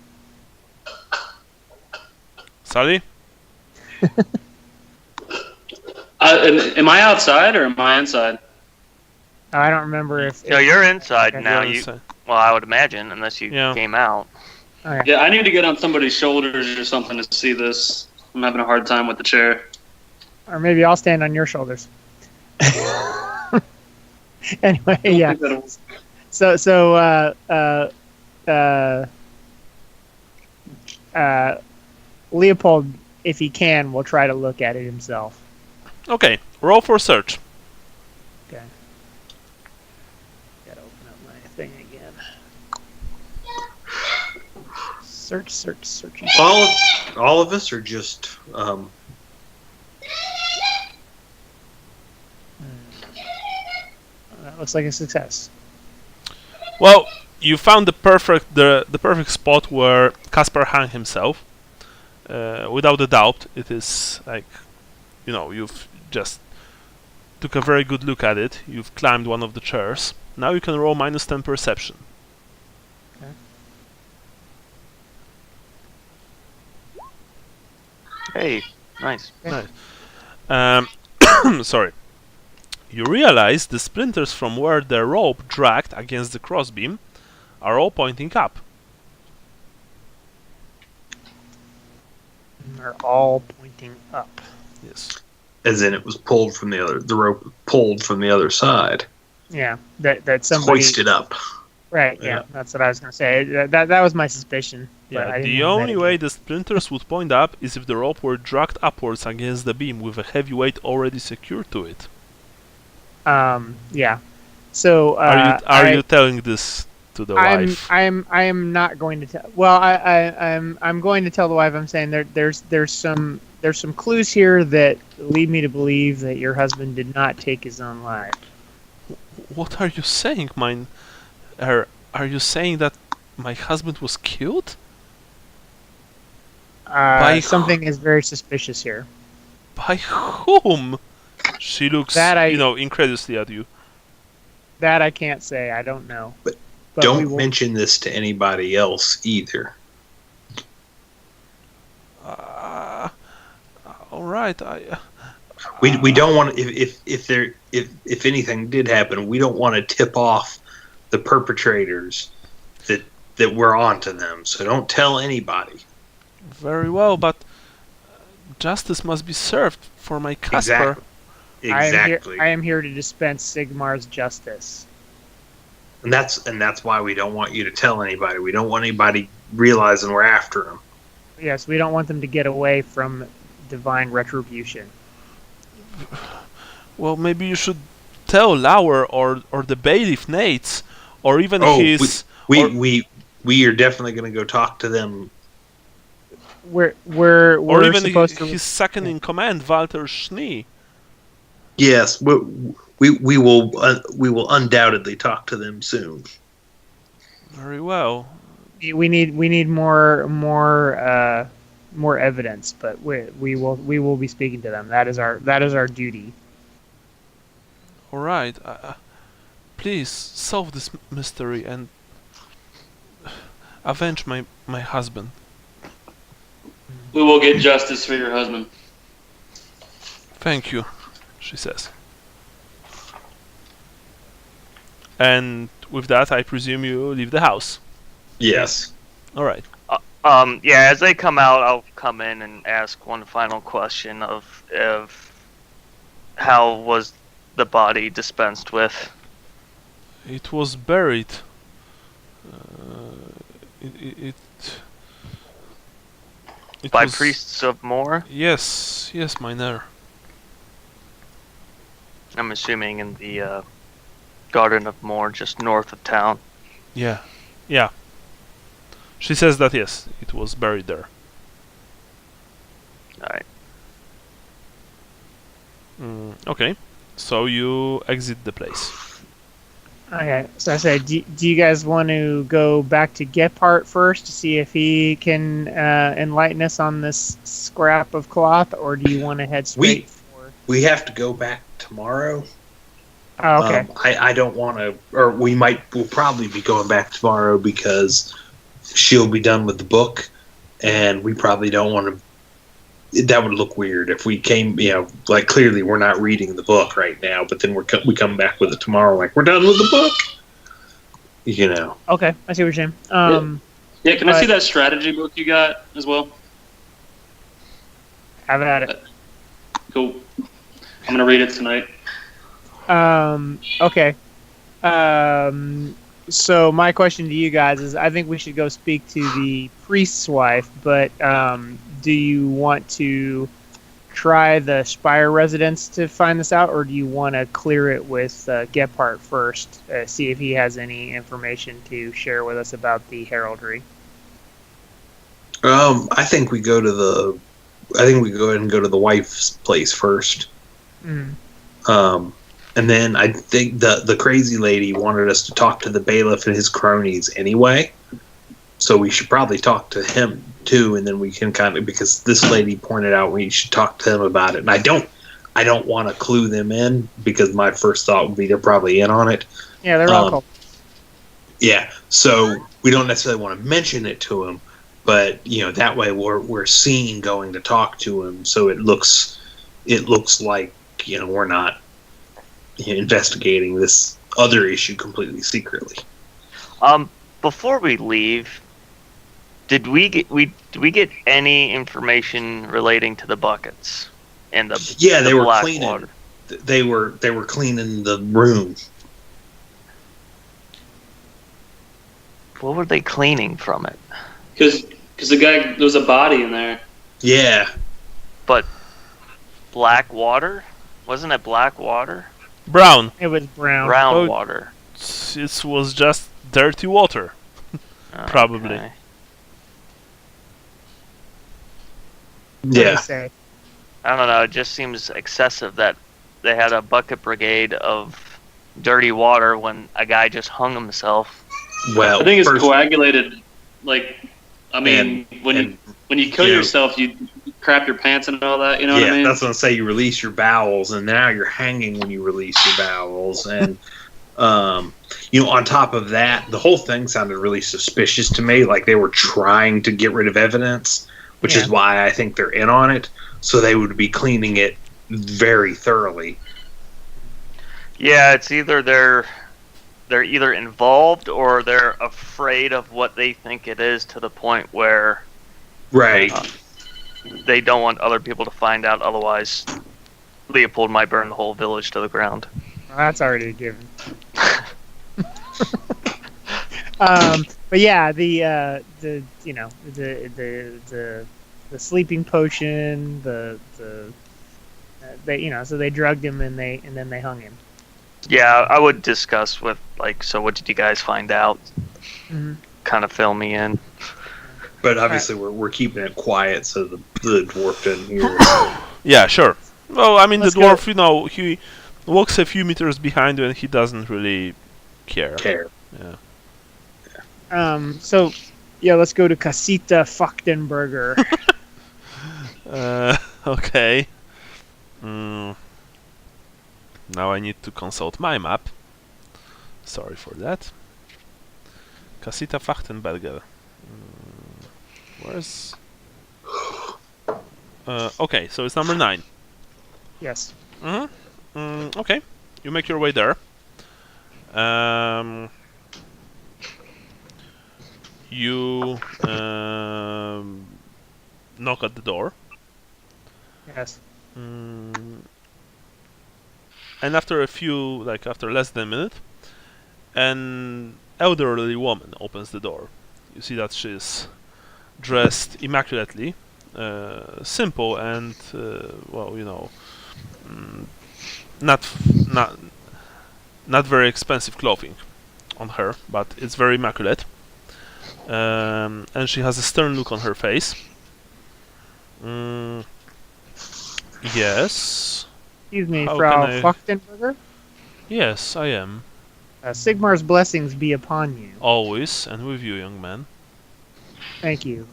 Sally? Am I outside or am I inside? I don't remember if. No, you're inside Okay. now. You're You inside. well, I would imagine, unless you Yeah. came out. Okay. Yeah, I need to get on somebody's shoulders or something to see this. I'm having a hard time with the chair. Or maybe I'll stand on your shoulders. Anyway, yeah. Leopold, if he can, will try to look at it himself. Okay, roll for search. Okay. Gotta open up my thing again. Search. All of us are just That looks like a success. Well, you found the perfect spot where Casper hung himself. Without a doubt, it is like, you've just took a very good look at it. You've climbed one of the chairs. Now you can roll -10 perception. Hey, nice. Nice. Sorry. You realize the splinters from where the rope dragged against the crossbeam are all pointing up. They're all pointing up. Yes. as in it was pulled from the rope pulled from the other side. Yeah, that somebody Hoisted up. Right. Yeah, that's what I was gonna say. That was my suspicion. but I Yeah, didn't the know only that way again. the splinters would point up is if the rope were dragged upwards against the beam with a heavy weight already secured to it. Yeah. So Are you telling this to the wife? I am not going to tell. Well, I'm going to tell the wife. I'm saying there's some clues here that lead me to believe that your husband did not take his own life. What are you saying, mine? Are you saying that my husband was killed? By Something is very suspicious here. By whom? She looks, incredulously at you. That I can't say. I don't know. But we don't will- mention this to anybody else either. All right. We don't want if anything did happen, we don't want to tip off the perpetrators that we're onto them. So don't tell anybody. Very well, but justice must be served for my Casper. Exactly. I am here to dispense Sigmar's justice. And that's why we don't want you to tell anybody. We don't want anybody realizing we're after them. Yes, we don't want them to get away from divine retribution. Well, maybe you should tell Lauer or the bailiff Nates, or even his. We are definitely going to go talk to them. We're or even supposed his second in command, Walter Schnee. Yes, we will undoubtedly talk to them soon. Very well. We need more evidence, but we will be speaking to them. That is our duty. All right. Please solve this mystery and avenge my husband. We will get justice for your husband. Thank you, she says. And with that, I presume you leave the house. Yes. All right. Yeah, as they come out, I'll come in and ask one final question of how was the body dispensed with? It was buried. It By was, priests of Moor? Yes, mynheer. I'm assuming in the Garden of Moor, just north of town. Yeah. She says that yes, it was buried there. Alright. Okay, so you exit the place. Okay, so I said, do you guys want to go back to Gephardt first to see if he can enlighten us on this scrap of cloth, or do you want to head straight for... We have to go back tomorrow. Oh, okay. I don't want to, or we'll probably be going back tomorrow because she'll be done with the book, and we probably don't want to. That would look weird if we came, like clearly we're not reading the book right now, but then we come back with it tomorrow, like we're done with the book. Okay, I see what you're saying. Yeah, can I see that strategy book you got as well? Have at it. Cool. I'm gonna read it tonight. Okay. So my question to you guys is, I think we should go speak to the priest's wife, but do you want to try the Spire residence to find this out, or do you want to clear it with Gephardt first, see if he has any information to share with us about the heraldry? I think we go ahead and go to the wife's place first. Mm. And then I think the crazy lady wanted us to talk to the bailiff and his cronies anyway. So we should probably talk to him too, and then we can because this lady pointed out we should talk to him about it. And I don't want to clue them in because my first thought would be they're probably in on it. Yeah, they're all called. Yeah, so we don't necessarily want to mention it to him, but that way we're seen going to talk to him, so it looks like we're not investigating this other issue completely secretly. Before we leave, did we get any information relating to the buckets and the they were black cleaning. water? They were cleaning the room. What were they cleaning from it? Because there was a body in there. Yeah, but black water? Wasn't it black water? Brown. It was brown. Brown water. It was just dirty water. Probably. Okay. What do yeah. you say? I don't know. It just seems excessive that they had a bucket brigade of dirty water when a guy just hung himself. Well, I think it's coagulated. Like, I mean, when you kill yourself, you crap your pants and all that. You know what I mean? That's what I'm saying. You release your bowels, and now you're hanging when you release your bowels, and on top of that, the whole thing sounded really suspicious to me. Like they were trying to get rid of evidence, which is why I think they're in on it. So they would be cleaning it very thoroughly. Yeah, it's either they're either involved or they're afraid of what they think it is to the point where they don't want other people to find out. Otherwise, Leopold might burn the whole village to the ground. Well, that's already a given. But yeah, the you know the sleeping potion, they so they drugged him and then they hung him. Yeah, I would discuss with so what did you guys find out? Mm-hmm. Kind of fill me in. But obviously, we're keeping it quiet so the dwarf doesn't hear. Yeah, sure. Well, I mean, Let's the dwarf, he walks a few meters behind you and he doesn't really care. Yeah. So, yeah, let's go to Casita Fachtenberger. Okay. Now I need to consult my map. Sorry for that. Casita Fachtenberger. Where's... okay, so it's number 9. Yes. Okay, you make your way there. You knock at the door. Yes. And after after less than a minute, an elderly woman opens the door. You see that she's dressed immaculately, simple and not very expensive clothing on her, but it's very immaculate. And she has a stern look on her face. Yes. Excuse me, How Frau can I- Fachtenberger. Yes, I am. Sigmar's blessings be upon you. Always, and with you, young man. Thank you.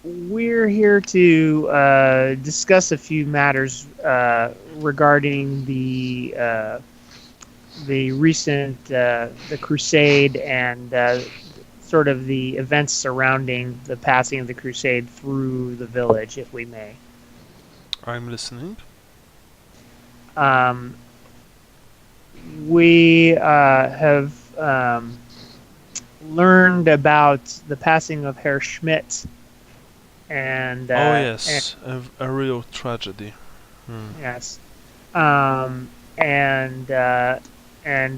We're here to discuss a few matters regarding the recent the crusade and sort of the events surrounding the passing of the crusade through the village, if we may. I'm listening. We have learned about the passing of Herr Schmidt, and Oh yes, a real tragedy. yes, and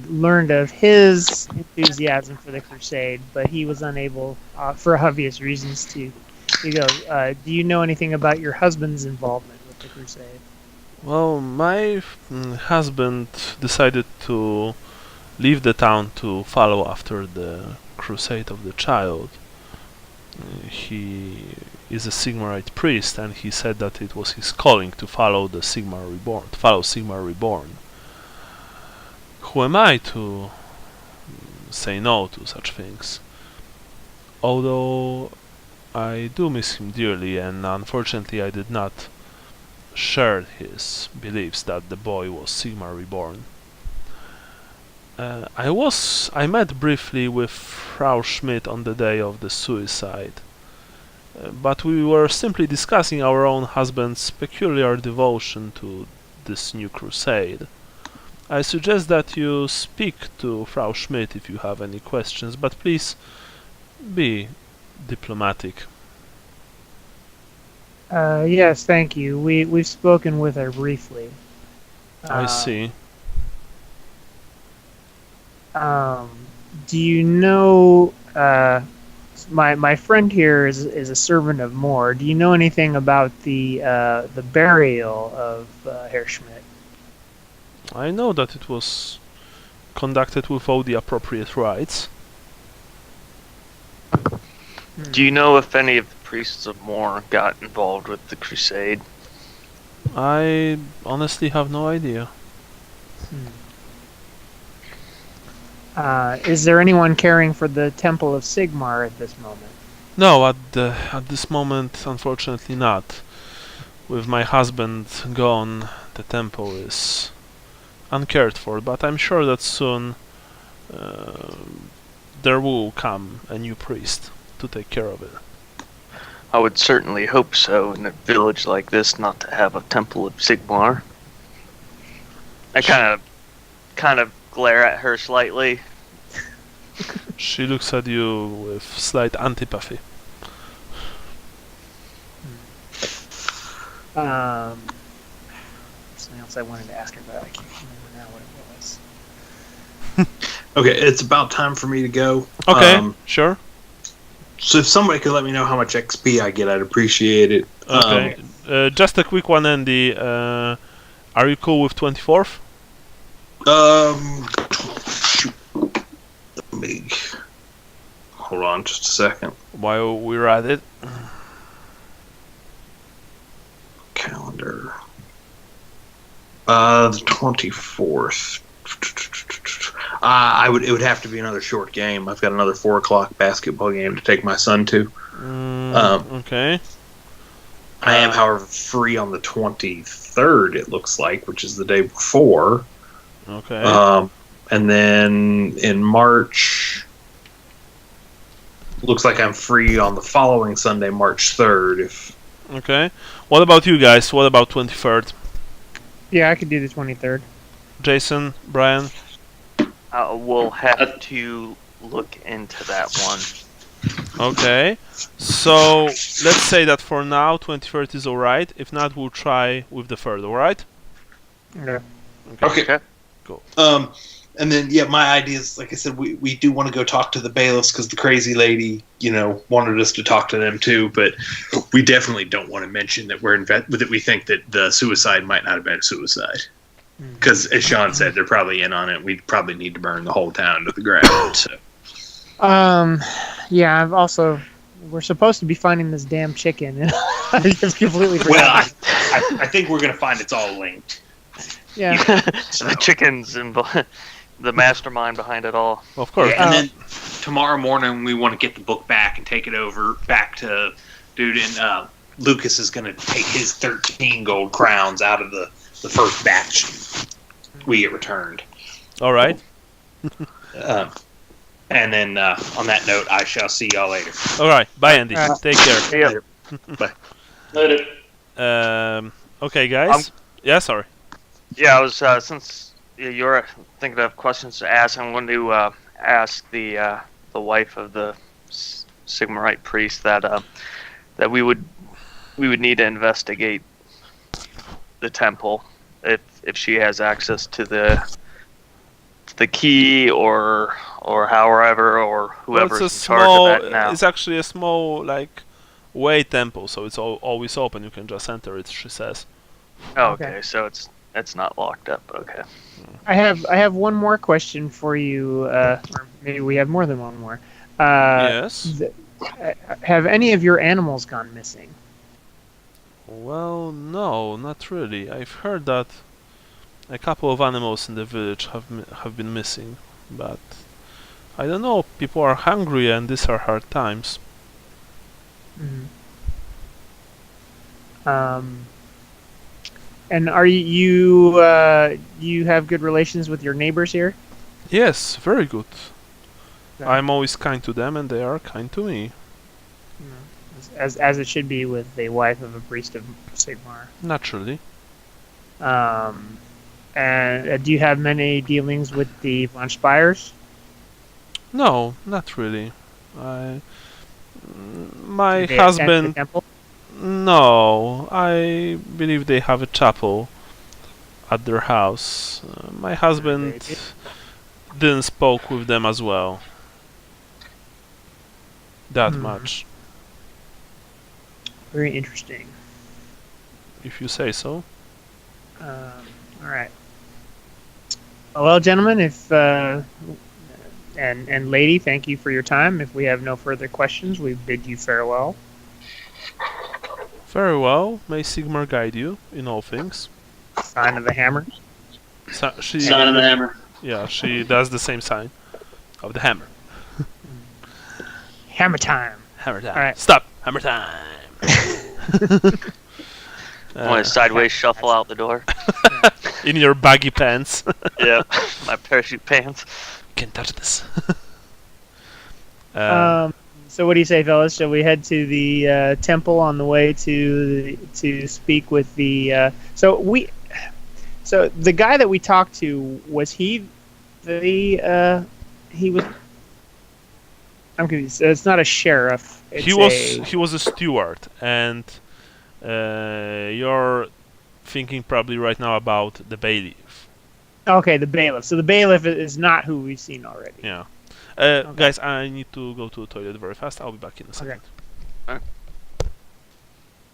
learned of his enthusiasm for the crusade, but he was unable, for obvious reasons, to go. Do you know anything about your husband's involvement with the crusade? Well, my husband decided to leave the town to follow after the crusade of the child. He is a Sigmarite priest, and he said that it was his calling to follow the Sigmar Reborn, to follow Sigmar Reborn. Who am I to say no to such things? Although I do miss him dearly, and unfortunately I did not share his beliefs that the boy was Sigmar Reborn. I met briefly with Frau Schmidt on the day of the suicide, but we were simply discussing our own husband's peculiar devotion to this new crusade. I suggest that you speak to Frau Schmidt if you have any questions, but please be diplomatic. Yes, thank you. We've spoken with her briefly. I see. Do you know? My friend here is a servant of Moore. Do you know anything about the burial of Herr Schmidt? I know that it was conducted with all the appropriate rites. Do you know if any of the priests of Moore got involved with the crusade? I honestly have no idea. Is there anyone caring for the Temple of Sigmar at this moment? No, at this moment, unfortunately not. With my husband gone, the temple is uncared for, but I'm sure that soon there will come a new priest to take care of it. I would certainly hope so in a village like this not to have a Temple of Sigmar. I kind of glare at her slightly. She looks at you with slight antipathy. Something else I wanted to ask her, but I can't remember now what it was. Okay, it's about time for me to go. Okay, sure. So if somebody could let me know how much XP I get, I'd appreciate it. Okay. Just a quick one, Andy. Are you cool with 24th? Shoot. Let me... Hold on just a second. While we're at it. Calendar. The 24th. It would have to be another short game. I've got another 4:00 basketball game to take my son to. Okay. I am, however, free on the 23rd. It looks like, which is the day before. Okay. And then in March, looks like I'm free on the following Sunday, March 3rd. Okay. What about you guys? What about 23rd? Yeah, I could do the 23rd. Jason, Brian? We'll have to look into that one. Okay. So, let's say that for now, 23rd is alright. If not, we'll try with the 3rd, alright? Okay. Okay. Cool. And then, my idea is, like I said, we do want to go talk to the bailiffs because the crazy lady, wanted us to talk to them too. But we definitely don't want to mention that that we think that the suicide might not have been a suicide. Because, as Sean said, they're probably in on it. We'd probably need to burn the whole town to the ground. So. Yeah, we're supposed to be finding this damn chicken. And I just completely forgot. Well, I think we're going to find it's all linked. Yeah. The chickens and the mastermind behind it all. Of course. Yeah, and then tomorrow morning we want to get the book back and take it over back to dude, and Lucas is going to take his 13 gold crowns out of the first batch we get returned. Alright. And then on that note, I shall see y'all later. Alright. Bye, Andy. Take care. See ya. Bye. Later. Okay, guys. Yeah, sorry. Yeah, I was since you're thinking of questions to ask, I'm going to ask the wife of the Sigmarite priest that we would need to investigate the temple if she has access to the key or however or whoever's in charge of that now. It's actually a small way temple, so it's always open. You can just enter it. She says. Oh, okay, so it's not locked up. Okay. I have one more question for you, or maybe we have more than one more. Yes. Have any of your animals gone missing? Well, no, not really. I've heard that a couple of animals in the village have been missing, but I don't know. People are hungry, and these are hard times. Mm-hmm. And are you have good relations with your neighbors here? Yes, very good. Okay. I'm always kind to them, and they are kind to me. As it should be with the wife of a priest of Sigmar. Naturally. And do you have many dealings with the von Spires? No, not really. My Do they attend husband. the temple? No, I believe they have a chapel at their house. My husband didn't spoke with them as well. That much, Very interesting. if you say so. All right. Well, gentlemen, and lady, thank you for your time. If we have no further questions, we bid you farewell. Very well. May Sigmar guide you in all things. Sign of the hammer. Sign of the hammer. Yeah, she does the same sign of the hammer. Hammer time. Hammer time. All right. Stop. Hammer time. Want to sideways shuffle out the door? In your baggy pants. Yeah, my parachute pants. Can't touch this. So what do you say, fellas? Shall we head to the temple on the way to speak with the? So the guy that we talked to, was he he was? I'm confused. It's not a sheriff. He was a steward, and you're thinking probably right now about the bailiff. Okay, the bailiff. So the bailiff is not who we've seen already. Yeah. Okay. Guys, I need to go to the toilet very fast. I'll be back in a second.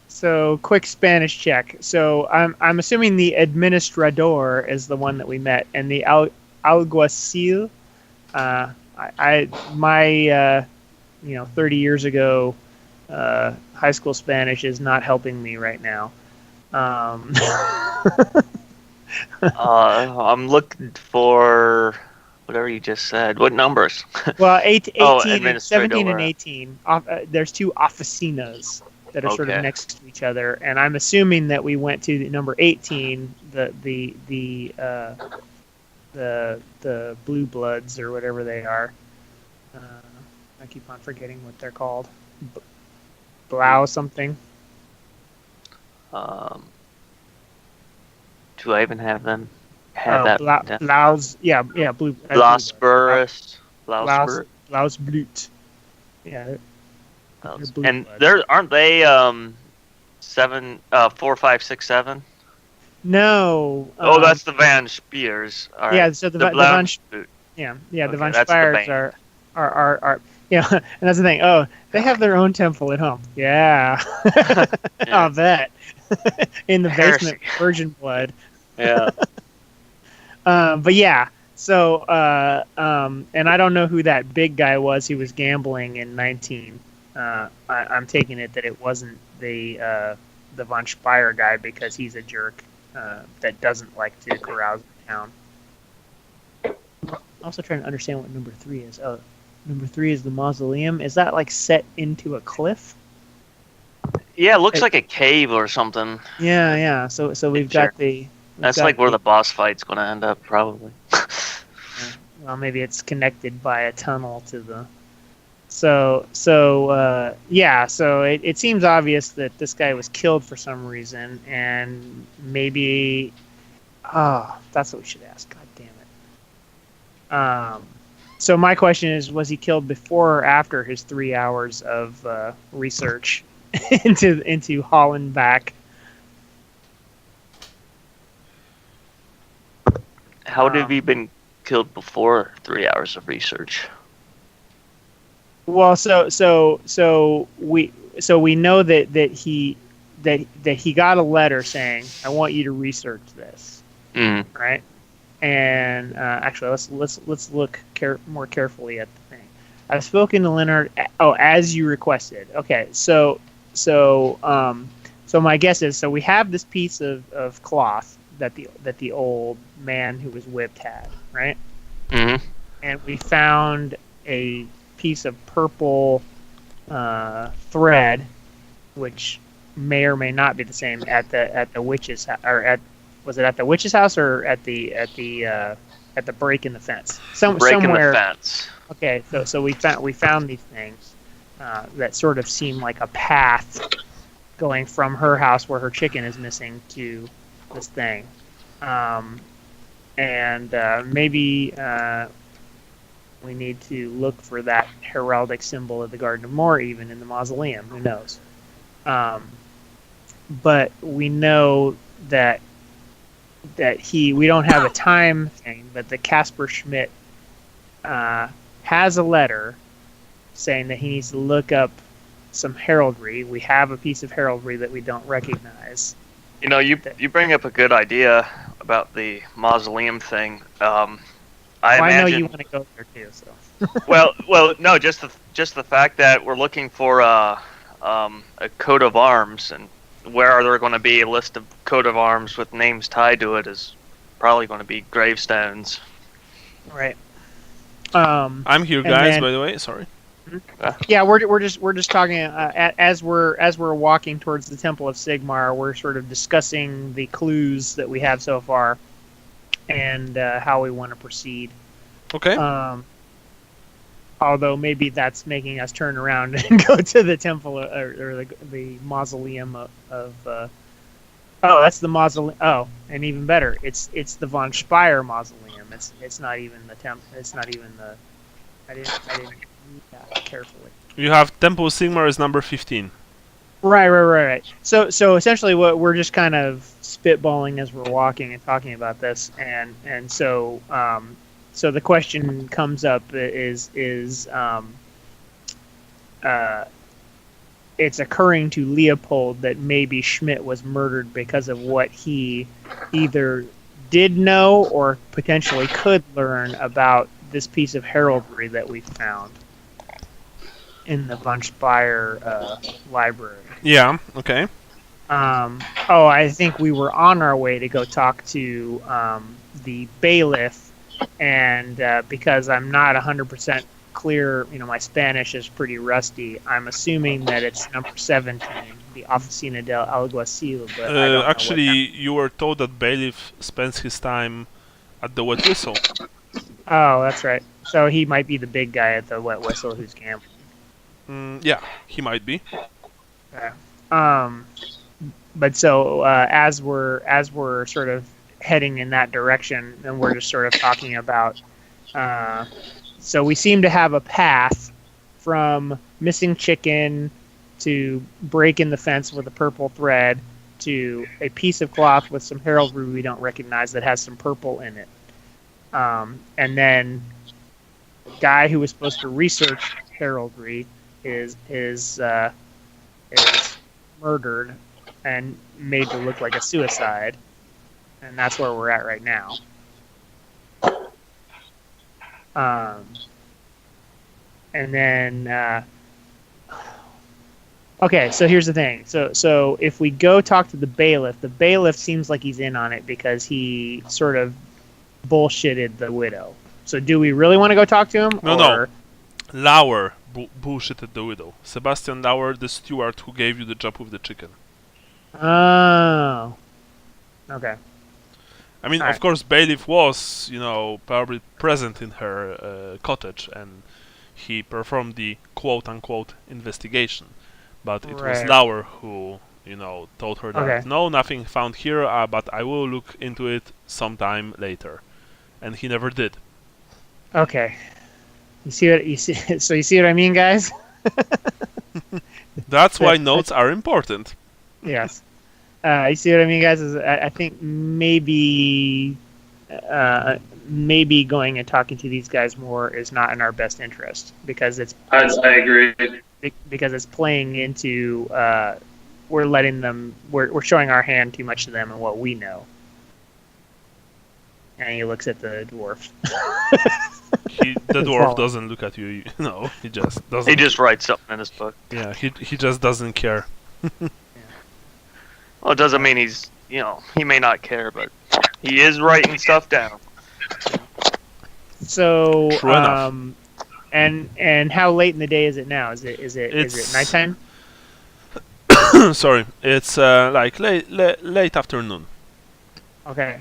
So quick Spanish check. So I'm assuming the administrador is the one that we met, and the alguacil. My 30 years ago high school Spanish is not helping me right now. I'm looking for whatever you just said. What numbers? Well, 18, Oh, 17 and administrador. 18. There's two oficinas that are sort of Okay. next to each other, and I'm assuming that we went to number 18, the blue bloods or whatever they are. I keep on forgetting what they're called. Blau something. Do I even have them? Have that? Blaus. Yeah, blue. Las Burris. Blaus Blut. Yeah. They're blue And bloods. there aren't they 4, 5, 6, 7? No. Oh, that's the Van Spears. All right. Yeah, so the Van Blount- Yeah, Okay, the Von that's the Spires band. are and that's the thing. Oh, they have their own temple at home. Yeah, I'll bet. In the basement, Heresy. virgin blood. Yeah. But yeah, so and I don't know who that big guy was who was gambling in 19. I'm taking it that it wasn't the Von Speyer guy because he's a jerk that doesn't like to carouse in town. I'm also trying to understand what number 3 is. Oh, number 3 is the mausoleum. Is that like set into a cliff? Yeah, it looks like a cave or something. Yeah. So we've Sure. got the. That's like where the boss fight's going to end up, probably. Well, maybe it's connected by a tunnel to the. So it seems obvious that this guy was killed for some reason, and maybe. Oh, that's what we should ask. God damn it. So my question is, was he killed before or after his 3 hours of research into Holland back? How would have he been killed before 3 hours of research? Well, so we know that he got a letter saying, "I want you to research this," Mm. right? And actually, let's look more carefully at the thing. I've spoken to Leonard. Oh, as you requested. Okay, so my guess is, so we have this piece of cloth that the old man who was whipped had, right? Hmm. And we found a piece of purple thread, which may or may not be the same at the witch's was it at the witch's house or at the break in the fence? Breaking Somewhere. the fence. Okay, so we found these things that sort of seem like a path going from her house where her chicken is missing to this thing, and maybe we need to look for that heraldic symbol of the Garden of Moor, even in the mausoleum. Who knows? But we know that we don't have a time thing, but the Casper Schmidt has a letter saying that he needs to look up some heraldry. We have a piece of heraldry that we don't recognize. You know, you bring up a good idea about the mausoleum thing. I know imagine, you want to go there too. So well, no, just the fact that we're looking for a coat of arms, and where are there going to be a list of coat of arms with names tied to it is probably going to be gravestones. right. I'm here, And guys. then- By the way, sorry. Yeah, we're just talking as we're walking towards the Temple of Sigmar. We're sort of discussing the clues that we have so far and how we want to proceed. Okay. Although maybe that's making us turn around and go to the temple or the mausoleum of oh, that's the mausoleum. Oh, and even better, it's the Von Speyer mausoleum. It's not even the temple. It's not even the. I didn't read that carefully. You have Temple Sigmar is number 15. Right. So essentially, what we're just kind of spitballing as we're walking and talking about this, and so so the question comes up is it's occurring to Leopold that maybe Schmidt was murdered because of what he either did know or potentially could learn about this piece of heraldry that we found in the von Speyer library. Yeah. Okay. I think we were on our way to go talk to the bailiff, and because I'm not 100% clear, my Spanish is pretty rusty. I'm assuming that it's number 17, the Oficina del Alguacil. But I don't know Actually, what you were told that bailiff spends his time at the Wet Whistle. Oh, that's right. So he might be the big guy at the Wet Whistle who's gambling. Yeah, he might be. But so as we're sort of heading in that direction, and we're just sort of talking about. So we seem to have a path from missing chicken to breaking the fence with a purple thread to a piece of cloth with some heraldry we don't recognize that has some purple in it. And then the guy who was supposed to research heraldry is murdered and made to look like a suicide, and that's where we're at right now. And then okay, so here's the thing. So if we go talk to the bailiff seems like he's in on it because he sort of bullshitted the widow. So do we really want to go talk to him? No. Lauer bullshitted the widow. Sebastian Lauer, the steward who gave you the job with the chicken. Oh. Okay. I mean, All of right. course, bailiff was, probably present in her cottage, and he performed the quote-unquote investigation. But it was Right. Lauer who, told her that, Okay. no, nothing found here, but I will look into it sometime later. And he never did. Okay. You see what you see? So you see what I mean, guys? That's why notes are important. Yes. You see what I mean, guys? Is I think maybe going and talking to these guys more is not in our best interest because I agree. because it's playing into we're showing our hand too much to them and what we know. And he looks at the dwarf. The dwarf doesn't look at you, he just doesn't. He just writes something in his book. Yeah, he just doesn't care. Well, it doesn't mean he's, he may not care, but he is writing stuff down. So, True enough. and how late in the day is it now? Is it nighttime? Sorry, it's like late afternoon. Okay.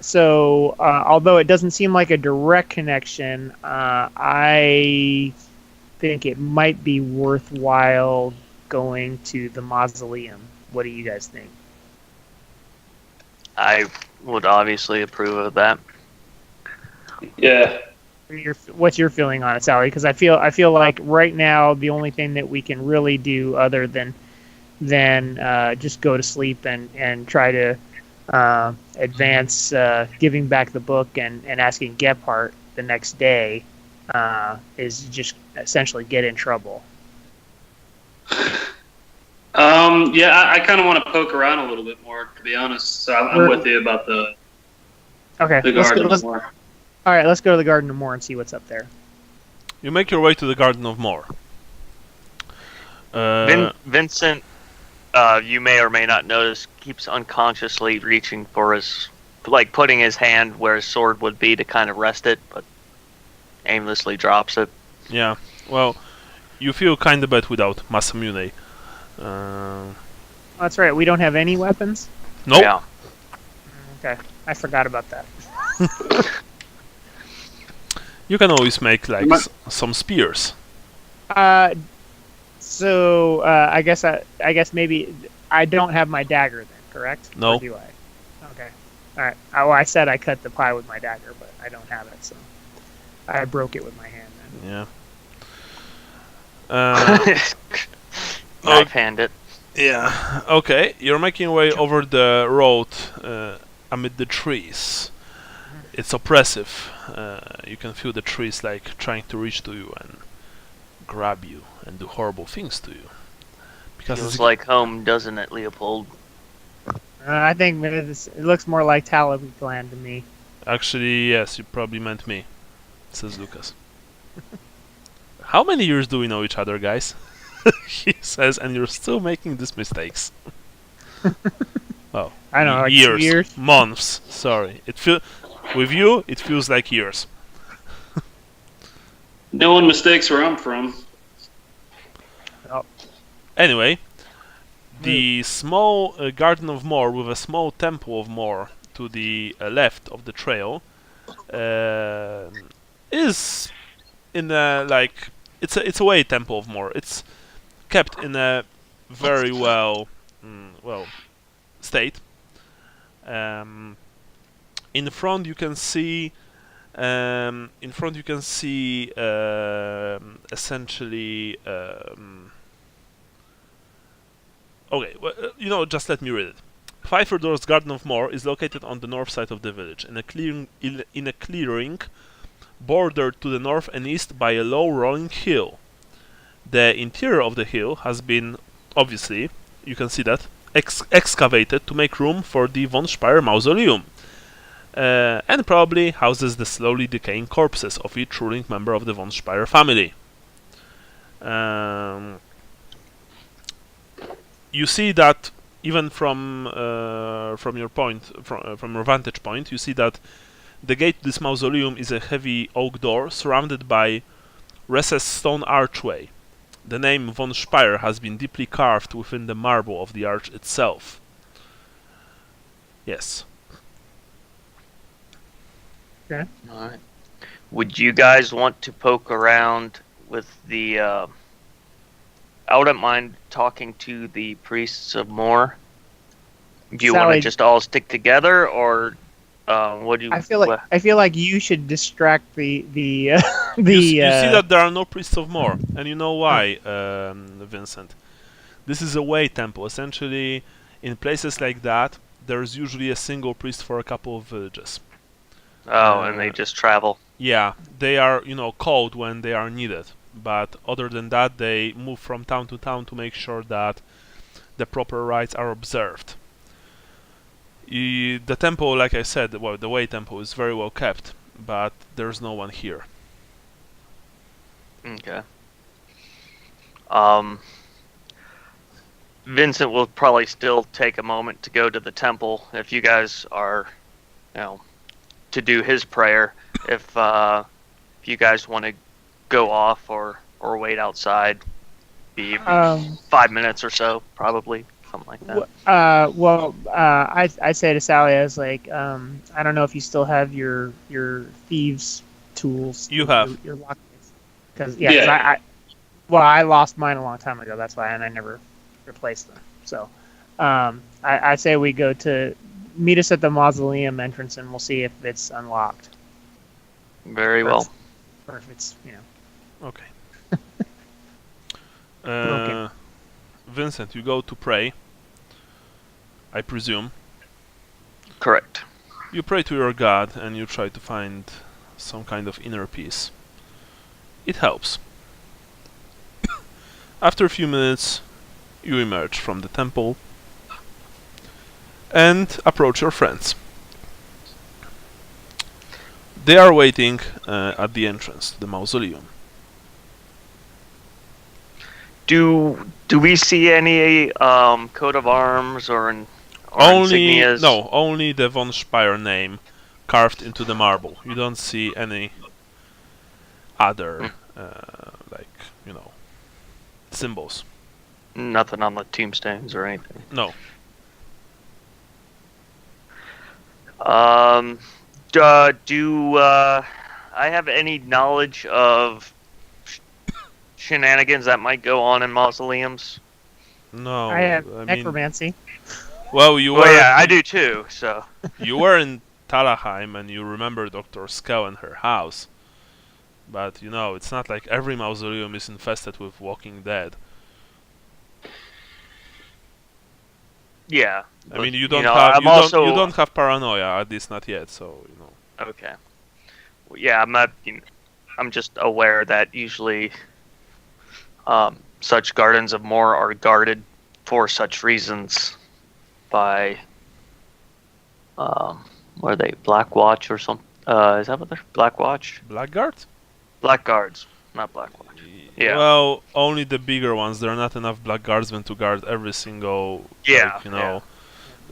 So, although it doesn't seem like a direct connection, I think it might be worthwhile going to the mausoleum. What do you guys think? I would obviously approve of that. Yeah. What's your feeling on it, Sally? Because I feel like right now the only thing that we can really do other than just go to sleep and try to advance giving back the book and asking Gephardt the next day is just essentially get in trouble. Yeah, I kind of want to poke around a little bit more, to be honest. So I'm with you about the Okay. garden more. All right, let's go to the Garden of Moor and see what's up there. You make your way to the Garden of Moor. Vincent, you may or may not notice, keeps unconsciously reaching for putting his hand where his sword would be to kind of rest it, but aimlessly drops it. Yeah, well, you feel kind of bad without Masamune. That's right. We don't have any weapons. Nope. Yeah. Okay, I forgot about that. You can always make some spears. So I guess maybe I don't have my dagger then, correct? No. Or do I? Okay. All right. Well, I said I cut the pie with my dagger, but I don't have it, so I broke it with my hand then. Yeah. knife-hand it. Yeah. Okay. You're making your way over the road amid the trees. It's oppressive. You can feel the trees like trying to reach to you and grab you and do horrible things to you. Because Feels it's like home, doesn't it, Leopold? I think it looks more like Talaband to me. actually, yes, you probably meant me, says Lucas. How many years do we know each other, guys? He says, and you're still making these mistakes. Oh, I don't know, like 2 years, years? months. Sorry, with you, it feels like years. No one mistakes where I'm from. Anyway, the small Garden of Moor with a small Temple of Moor to the left of the trail is in a it's a way Temple of Moor. It's kept in a very well state. In front you can see essentially. Okay, well, just let me read it. Pfeifeldorf's Garden of Moor is located on the north side of the village, in a clearing bordered to the north and east by a low rolling hill. The interior of the hill has been, obviously, you can see that, excavated to make room for the von Speyer mausoleum, and probably houses the slowly decaying corpses of each ruling member of the von Speyer family. You see that even from your vantage point, you see that the gate to this mausoleum is a heavy oak door surrounded by recessed stone archway. The name von Speyer has been deeply carved within the marble of the arch itself. Yes. Okay. Alright. Would you guys want to poke around with the... I wouldn't mind talking to the priests of Moor. Do you want to Sally- just all stick together, or what do you... I feel like you should distract the You see that there are no priests of Moor, and you know why, Vincent. This is a way temple. Essentially, in places like that, there's usually a single priest for a couple of villages. Oh, and they just travel. Yeah, they are, called when they are needed. But other than that, they move from town to town to make sure that the proper rites are observed. The temple, like I said, the way temple is very well kept, but there's no one here. Okay. Vincent will probably still take a moment to go to the temple if you guys are, to do his prayer. If you guys want to go off or wait outside, be 5 minutes or so, probably something like that. I say to Sally, I was like, I don't know if you still have your thieves tools. You have your lockpicks, because I lost mine a long time ago. That's why, and I never replaced them. So, I say we go to meet us at the mausoleum entrance, and we'll see if it's unlocked. Very well. Or if it's Okay. Okay. Vincent, you go to pray, I presume. Correct. You pray to your god and you try to find some kind of inner peace. It helps. After a few minutes, you emerge from the temple and approach your friends. They are waiting at the entrance to the mausoleum. Do we see any coat of arms or insignias? No, only the von Speyer name carved into the marble. You don't see any other symbols. Nothing on the tombstones or anything. No. Do I have any knowledge of shenanigans that might go on in mausoleums? No. I have necromancy. Yeah, I do too. So you were in Talheim and you remember Dr. Skell and her house, but it's not like every mausoleum is infested with walking dead. Yeah. I mean, you you don't know, have I'm you also don't you don't have paranoia, at least not yet. So you know. okay. Well, yeah, I'm not. I'm just aware that usually, such gardens of more are guarded for such reasons by, what are they? Black Watch or something? Is that what they're? Black Watch? Blackguard? Black Guards, not Black Watch. Yeah. Well, only the bigger ones. There are not enough black guardsmen to guard every single, Yeah, like, you know,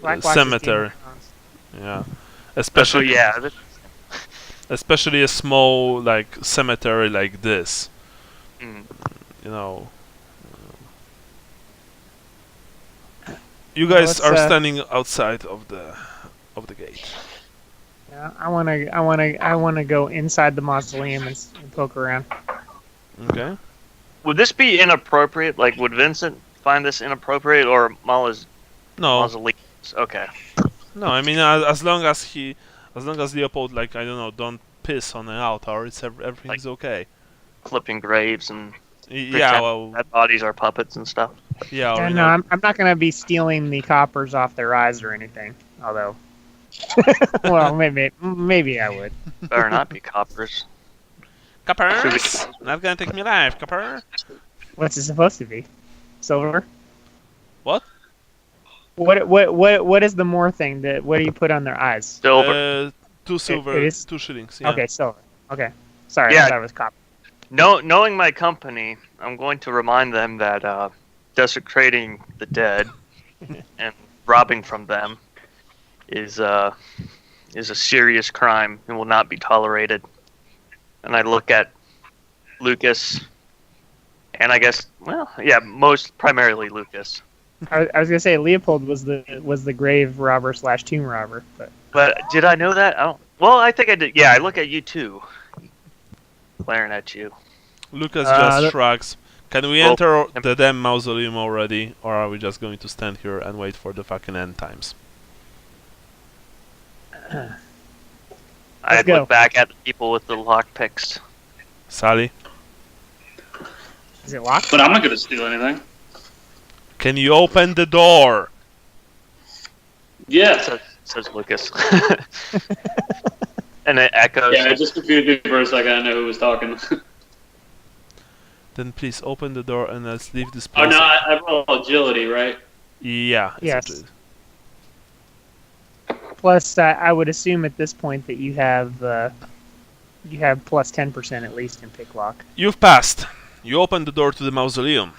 Black Watch is Game of cemetery. Thrones. Yeah, That's what, especially yeah. especially a small like cemetery like this. Mm. You know. You guys let's, are standing outside of the gate. Yeah, I wanna go inside the mausoleum and poke around. Okay. Would this be inappropriate? Like, would Vincent find this inappropriate, or No, mausoleums? Okay. no. I mean, as long as Leopold, like, I don't know, don't piss on an altar, everything's okay. Clipping graves and Yeah, pretend well, that bodies are puppets and stuff. yeah. Or, Yeah, you no, know, I'm not gonna be stealing the coppers off their eyes or anything. Although, well, maybe I would. Better not be coppers. Coppers, not gonna take me alive, copper. What's it supposed to be? Silver? What? What is the more thing? What do you put on their eyes? Silver. 2 silver, it is- 2 shillings. Yeah. Okay, silver. Okay, sorry, Yeah. I thought it was copper. Knowing my company, I'm going to remind them that desecrating the dead and robbing from them is a serious crime and will not be tolerated. And I look at Lucas, and I guess, well, yeah, primarily Lucas. I was gonna say Leopold was the grave robber / tomb robber, But did I know that? I don't. Well, I think I did. Yeah, I look at you too. Glaring at you. Lucas just look- shrugs. Can we Well, enter the damn mausoleum already, or are we just going to stand here and wait for the fucking end times? I go. look back at the people with the lockpicks. Sally, is it locked? But I'm not gonna steal anything. can you open the door? Yeah. Says Lucas. And it echoes. Yeah, it just confused me for a second. I know who was talking. Then please open the door and let's leave this Oh place. no, I roll agility, right? Yeah. it's Yes. a- Plus, I would assume at this point that you have plus 10% at least in pick lock. You've passed. You open the door to the mausoleum.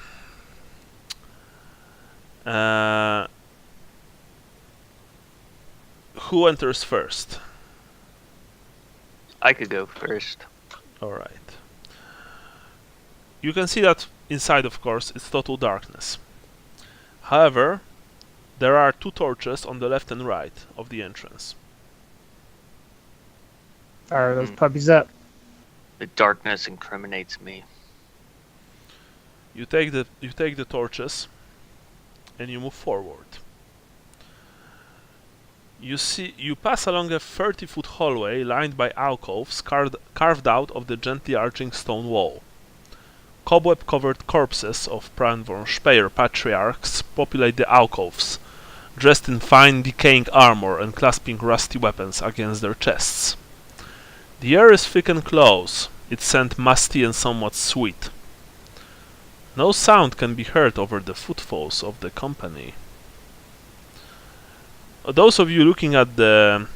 Who enters first? I could go first. Alright. You can see that inside, of course, it's total darkness. However, there are 2 torches on the left and right of the entrance. Fire those puppies up. The darkness incriminates me. You take the torches and you move forward. You pass along a 30-foot hallway lined by alcoves carved out of the gently arching stone wall. Cobweb-covered corpses of Pran von Speyer patriarchs populate the alcoves, dressed in fine decaying armor and clasping rusty weapons against their chests. The air is thick and close, its scent musty and somewhat sweet. No sound can be heard over the footfalls of the company. Those of you looking at the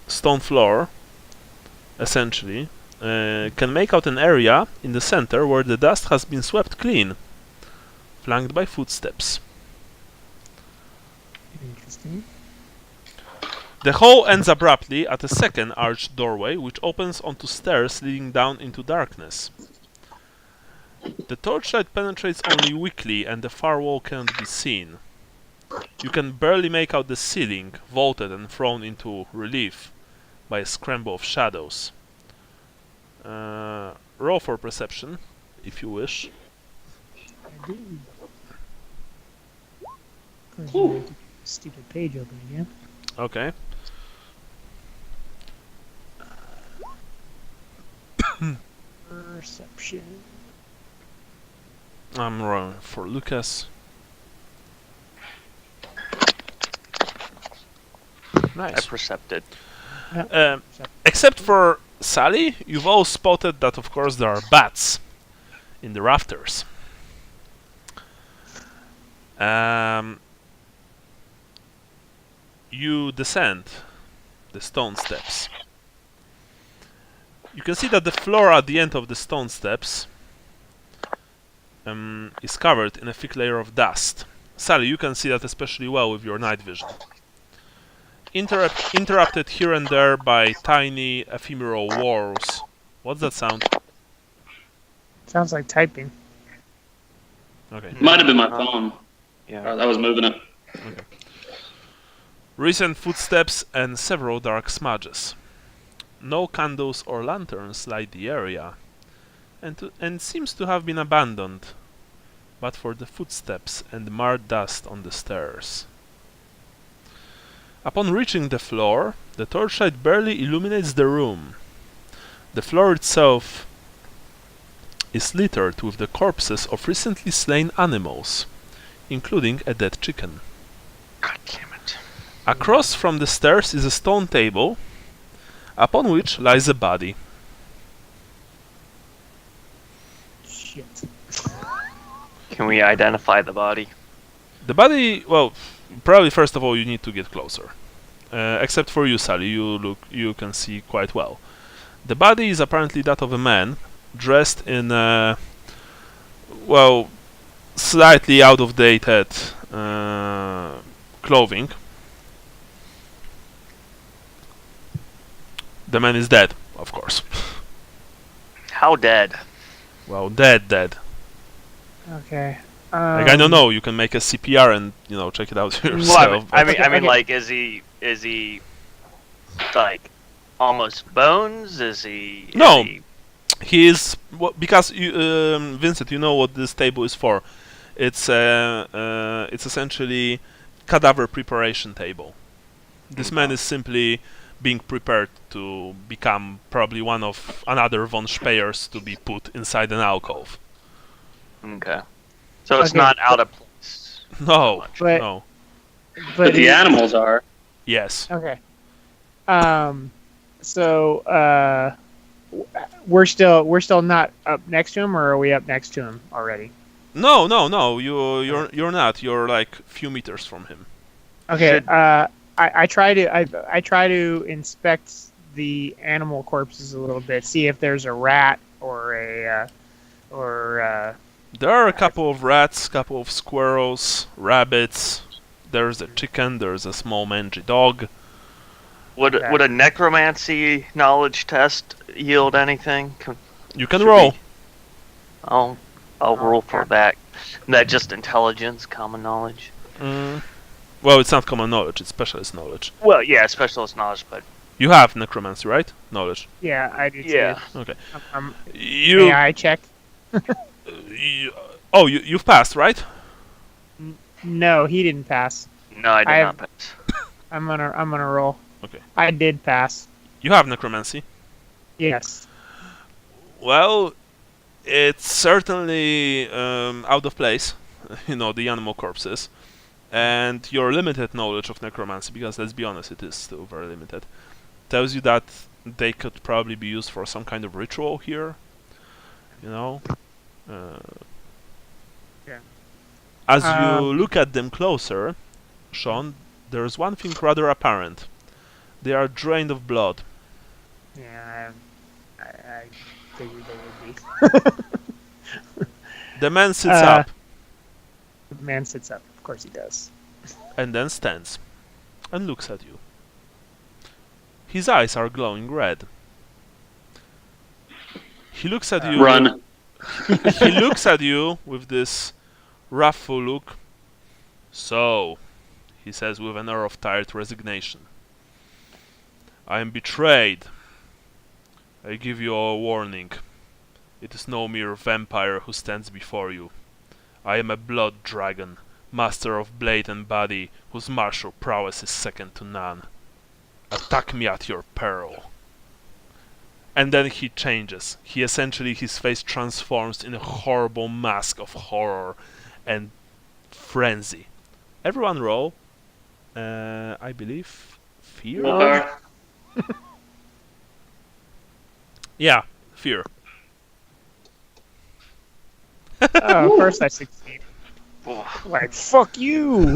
stone floor, essentially, can make out an area in the center where the dust has been swept clean, flanked by footsteps. Interesting. The hall ends abruptly at a second arched doorway which opens onto stairs leading down into darkness. The torchlight penetrates only weakly and the far wall cannot be seen. You can barely make out the ceiling, vaulted and thrown into relief by a scramble of shadows. Roll for perception, if you wish. I do. Of course, you have to- stupid page open again. Okay. Perception. I'm rolling for Lucas. Nice. I percepted. Except for Sally, you've all spotted that, of course, there are bats in the rafters. You descend the stone steps. You can see that the floor at the end of the stone steps is covered in a thick layer of dust. Sally, you can see that especially well with your night vision. Interrupted here and there by tiny ephemeral whorls. What's that sound? Sounds like typing. Okay. Might have been my phone. Yeah. I was moving it. Okay. Recent footsteps and several dark smudges. No candles or lanterns light the area, and seems to have been abandoned, but for the footsteps and marred dust on the stairs. Upon reaching the floor, the torchlight barely illuminates the room. The floor itself is littered with the corpses of recently slain animals, including a dead chicken. God damn it. Across from the stairs is a stone table, upon which lies a body. Shit. Can we identify the body? The body, well, probably first of all you need to get closer. Except for you, Sally, you can see quite well. The body is apparently that of a man, dressed in well, slightly out of dated clothing. The man is dead, of course. How dead? Well, dead. Okay. Like, I don't know, you can make a CPR and, check it out yourself. I mean, Okay. like, is he like almost bones? Is he? No. He is, because Vincent, you know what this table is for. It's essentially cadaver preparation table. This man is simply being prepared to become probably one of another von Speyers to be put inside an alcove. Okay. So it's Okay. not out of place. No, But- no. But the animals are. Yes. Okay. So we're still not up next to him, or are we up next to him already? No. You're not. You're like a few meters from him. Okay. Should- I try to inspect the animal corpses a little bit, see if there's a rat or There are a couple of rats, couple of squirrels, rabbits. There's a chicken. There's a small mangy dog. Would a necromancy knowledge test yield anything? You can Should roll. I'll roll for that. That just intelligence, common knowledge. Well, it's not common knowledge. It's specialist knowledge. Well, yeah, specialist knowledge, but You have necromancy, right? Knowledge. yeah, I do too. yeah. Okay. I'm, You. may I check? You've passed, right? No, he didn't pass. No, I did I not have- pass. I'm gonna roll. Okay. I did pass. You have necromancy. Yes. Well, it's certainly out of place. The animal corpses, and your limited knowledge of necromancy, because let's be honest, it is still very limited, tells you that they could probably be used for some kind of ritual here. Yeah. As you look at them closer, Sean, there's one thing rather apparent. They are drained of blood. Yeah. I figured they would be. The man sits up The man sits up. Of course he does. and then stands and looks at you. His eyes are glowing red. He looks at you. Run. He looks at you with this wrathful look. So, he says with an air of tired resignation, I am betrayed. I give you a warning. It is no mere vampire who stands before you. I am a blood dragon, master of blade and body, whose martial prowess is second to none. Attack me at your peril. And then he changes. His face transforms in a horrible mask of horror and frenzy. Everyone roll, I believe, Fear? Willpower. Yeah, fear. Oh, of course I succeed. Oh, Like, fuck you!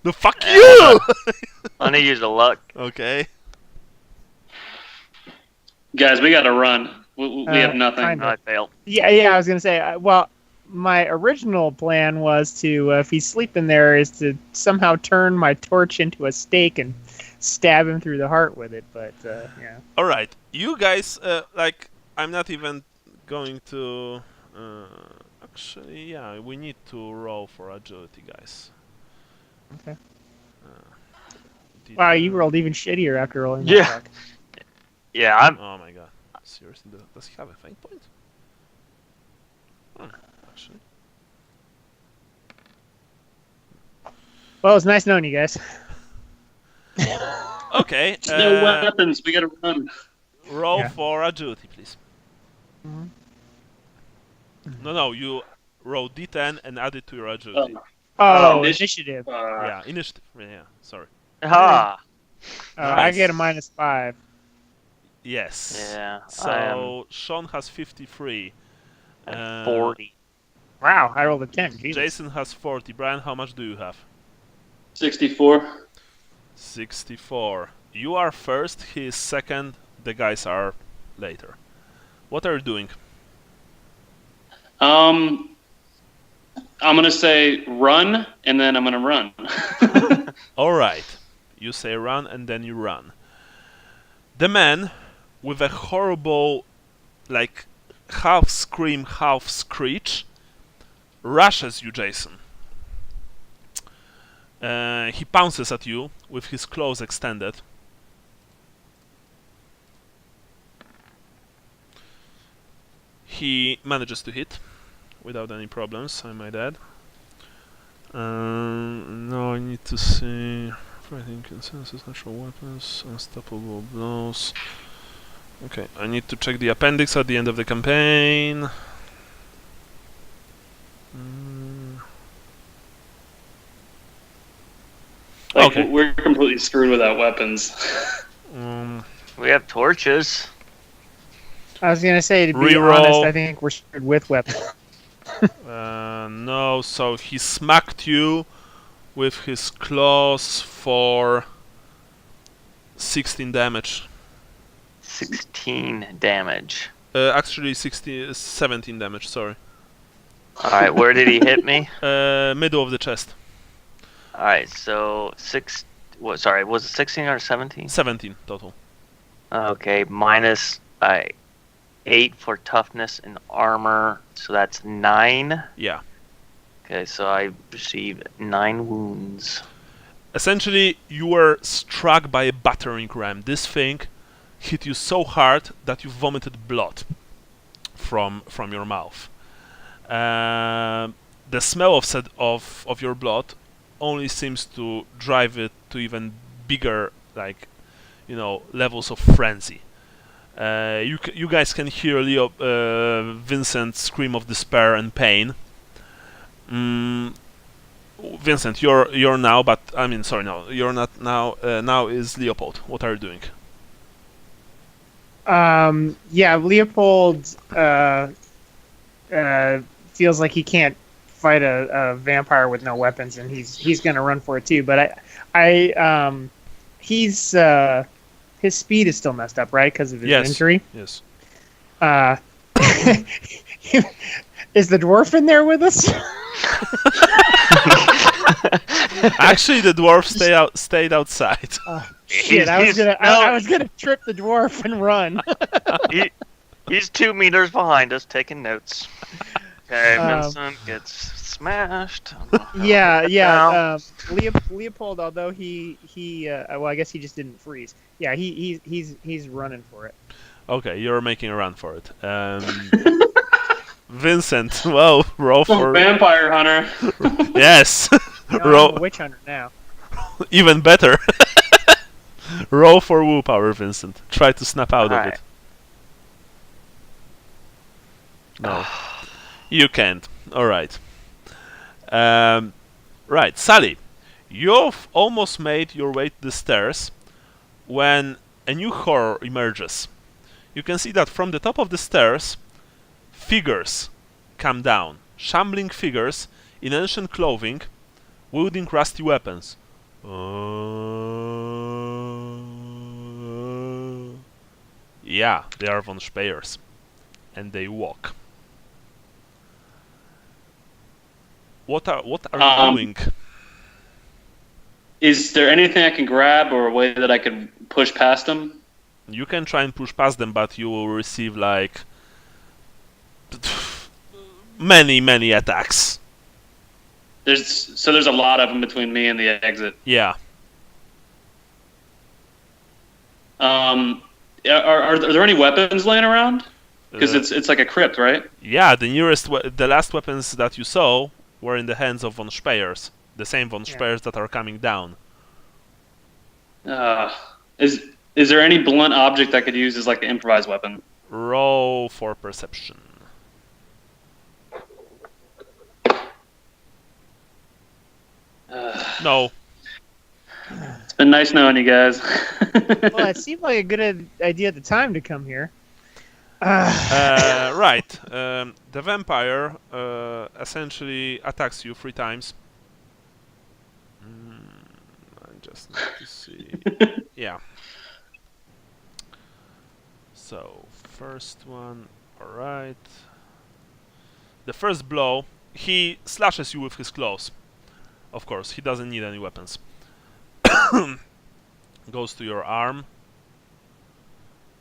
The fuck you! I need to use the luck. Okay. Guys, we got to run. We have nothing. kind I failed. Yeah, I was gonna say. Well, my original plan was to, if he's sleeping there, is to somehow turn my torch into a stake and stab him through the heart with it. But yeah. All right, you guys. Like, I'm not even going to. Actually, yeah, we need to roll for agility, guys. Okay. Did Wow, you- you rolled even shittier after rolling that Yeah. fuck. Yeah, I'm. Oh my god. Seriously, does he have a fate point? Actually. Well, it's nice knowing you guys. Okay. No weapons. We got to run. Roll Yeah. for agility, please. Mhm. No, you roll d10 and add it to your agility. Oh, initi- initiative. Yeah, initiative. Yeah, sorry. Ah. I get a Nice. -5. Yes. Yeah. So Sean has 53. I am 40. Wow, I rolled a 10. Jesus. Jason has 40. Brian, how much do you have? 64. 64. You are first, he is second, the guys are later. What are you doing? I'm gonna say run, and then I'm gonna run. Alright. You say run and then you run. The man with a horrible, like, half scream, half screech rushes you, Jason. He pounces at you with his claws extended. He manages to hit without any problems, I might add. Now I need to see fighting consensus, natural weapons, unstoppable blows. Okay, I need to check the appendix at the end of the campaign. Like, Okay. we're completely screwed without weapons. We have torches. I was gonna say, to be Reroll. honest, I think we're screwed with weapons. No, so he smacked you with his claws for 16 damage. 16 damage. Actually, 17 damage, sorry. Alright, where did he hit me? Middle of the chest. Alright, so was it 16 or 17? 17 total. Okay, minus 8 for toughness and armor, so that's 9. Yeah. Okay, so I received 9 wounds. Essentially, you were struck by a battering ram. This thing hit you so hard that you vomited blood from your mouth. The smell of your blood only seems to drive it to even bigger, like, levels of frenzy. You guys can hear Vincent scream of despair and pain. Vincent, you're now, but I mean, sorry, no, you're not now. Now is Leopold. What are you doing? Yeah, Leopold feels like he can't fight a vampire with no weapons, and he's gonna run for it too. But he's his speed is still messed up, right? Because of his injury. Yes. Is the dwarf in there with us? Actually, the dwarf stayed outside. Shit, I was gonna trip the dwarf and run. He's 2 meters behind us taking notes. Okay, Um, Vincent gets smashed. Yeah. Leopold, although he well, I guess he just didn't freeze. Yeah, he's running for it. Okay, you're making a run for it. Vincent, well, roll for Vampire hunter. yes. No, Roll I'm a witch hunter now. even better. Roll for willpower, Vincent. Try to snap out of Alright. it. No, you can't. All right. Right, Sally. You've almost made your way to the stairs when a new horror emerges. You can see that from the top of the stairs, figures come down. Shambling figures in ancient clothing, wielding rusty weapons. Yeah, they are von Speyers. And they walk. What are you doing? Is there anything I can grab or a way that I can push past them? You can try and push past them, but you will receive like many attacks. There's a lot of them between me and the exit. Yeah. Are there any weapons laying around? Because it's like a crypt, right? Yeah, the last weapons that you saw were in the hands of von Speyers, the same von Speyers that are coming down. Is there any blunt object I could use as like an improvised weapon? Roll for perception. No. It's been nice knowing you guys. Well, it seemed like a good idea at the time to come here. Right. The vampire essentially attacks you 3 times. I just need to see. Yeah. So, first one, alright. The first blow, he slashes you with his claws. Of course, he doesn't need any weapons. Goes to your arm.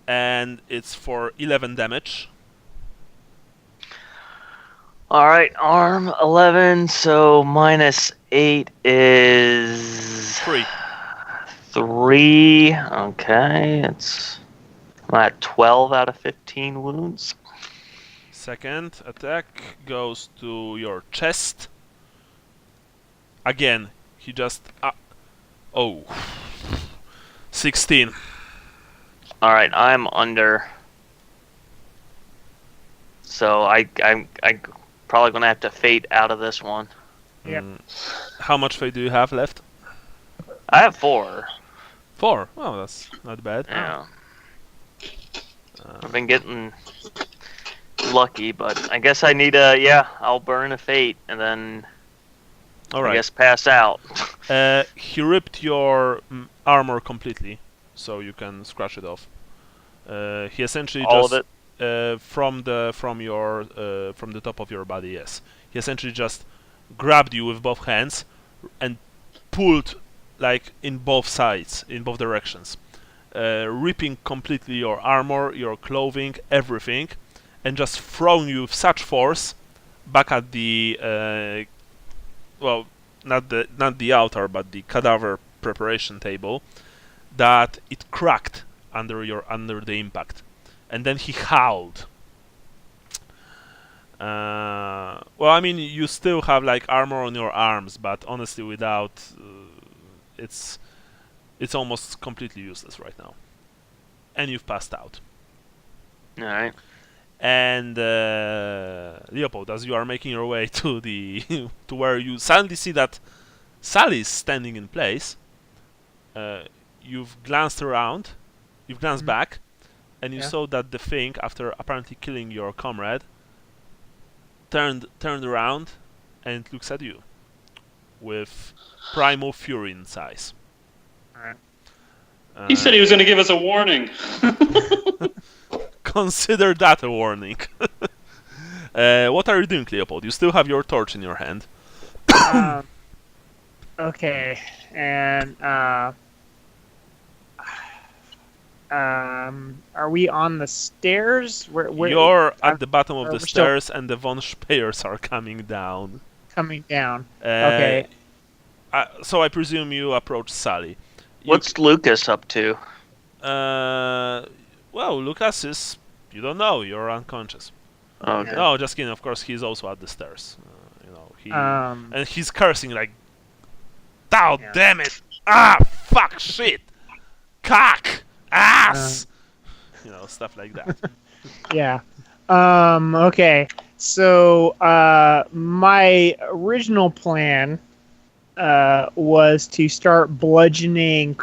And it's for 11 damage. Alright, arm 11, so minus 8 is... 3. 3, okay, I'm at 12 out of 15 wounds. Second attack goes to your chest. Again, he just... 16. Alright, I'm under. So I'm probably going to have to fate out of this one. Yep. How much fate do you have left? I have 4. 4. Oh, that's not bad. Yeah. I've been getting lucky, but I guess I need I'll burn a fate and then I guess pass out. He ripped your armor completely, so you can scratch it off. He essentially all just of it? from the top of your body. Yes, he essentially just grabbed you with both hands and pulled like in both sides, in both directions, ripping completely your armor, your clothing, everything, and just throwing you with such force back at the well, not the altar, but the cadaver preparation table, that it cracked under the impact, and then he howled. Well, I mean, you still have like armor on your arms, but honestly, without, it's almost completely useless right now, and you've passed out. All right. And Leopold, as you are making your way to the to where you suddenly see that Sally is standing in place, you've glanced around, you've glanced back, and you saw that the thing, after apparently killing your comrade, turned around and looks at you with primal fury in its eyes. He said he was going to give us a warning. Consider that a warning. What are you doing, Leopold? You still have your torch in your hand. Okay, and are we on the stairs? Where You're at the bottom of the stairs, and the von Speyers are coming down. Coming down. Okay. So I presume you approach Sally. What's Lucas up to? Well, Lucas is... You don't know. You're unconscious. Okay. No, just kidding. Of course, he's also at the stairs. And he's cursing like, "Oh, damn it! Ah, fuck, shit, cock, ass," stuff like that. Yeah. Okay. So my original plan was to start bludgeoning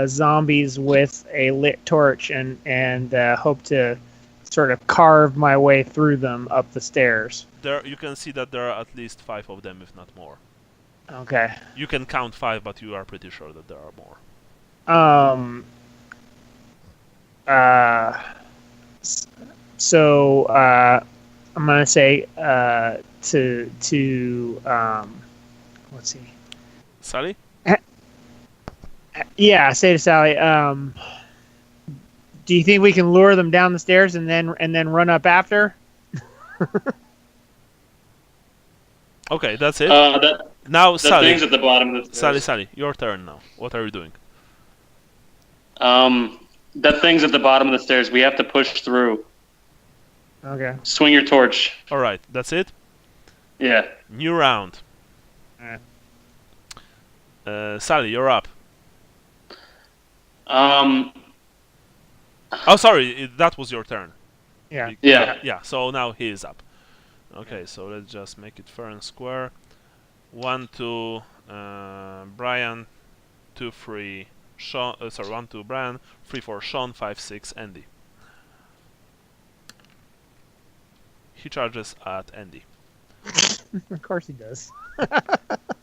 zombies with a lit torch and hope to sort of carve my way through them up the stairs. There, you can see that there are at least 5 of them, if not more. Okay. You can count 5, but you are pretty sure that there are more. So I'm gonna say to let's see. Sally? Yeah, say to Sally. Do you think we can lure them down the stairs and then run up after? Okay, that's it. Now, The Sally. thing's at the bottom of the stairs. Sally, your turn now. What are you doing? That thing's at the bottom of the stairs. We have to push through. Okay. Swing your torch. All right, that's it. Yeah. New round. Sally, you're up. Oh, sorry, that was your turn. Yeah. Yeah. Yeah, so now he is up. Okay, so let's just make it fair and square. 1, 2, Brian. 2, 3, Sean. 1, 2, Brian. 3, 4, Sean. 5, 6, Andy. He charges at Andy. Of course he does.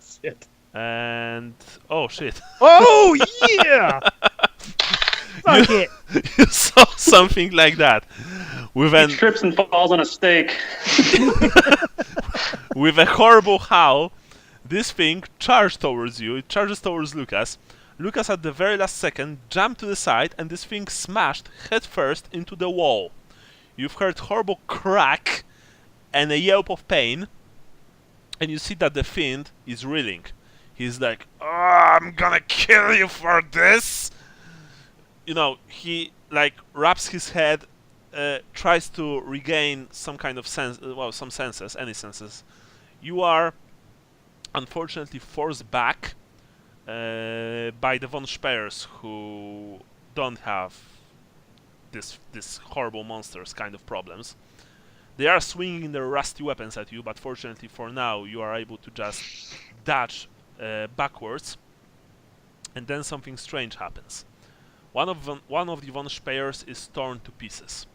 Shit. And oh shit! Oh yeah! Fuck it! You saw something like that. With He trips and falls on a stake. with a horrible howl, this thing charged towards you. It charges towards Lucas. Lucas at the very last second jumped to the side, and this thing smashed headfirst into the wall. You've heard horrible crack and a yelp of pain, and you see that the fiend is reeling. He's like, "Oh, I'm gonna kill you for this!" You know, he like wraps his head, tries to regain some kind of sense, some senses, any senses. You are unfortunately forced back by the von Speers, who don't have this horrible monsters kind of problems. They are swinging their rusty weapons at you, but fortunately for now, you are able to just dodge backwards, and then something strange happens. One of the von Speers is torn to pieces.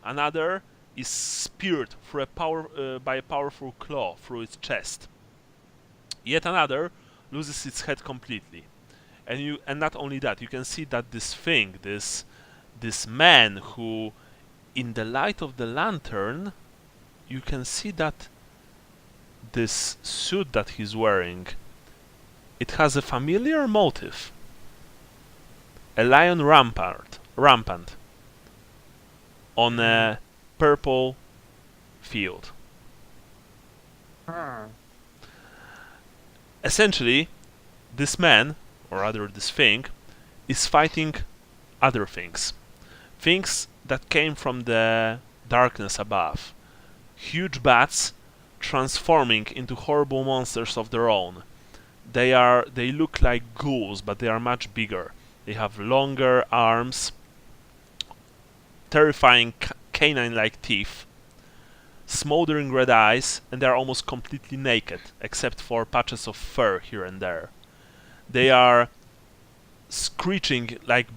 Another is speared through by a powerful claw through its chest. Yet another loses its head completely. And not only that, you can see that this thing, this man who, in the light of the lantern, you can see that this suit that he's wearing, it has a familiar motif. A lion rampant on a purple field. Essentially, this man, or rather this thing, is fighting other things. Things that came from the darkness above. Huge bats transforming into horrible monsters of their own. They look like ghouls, but they are much bigger. They have longer arms, terrifying canine-like teeth, smoldering red eyes, and they are almost completely naked, except for patches of fur here and there. They are screeching like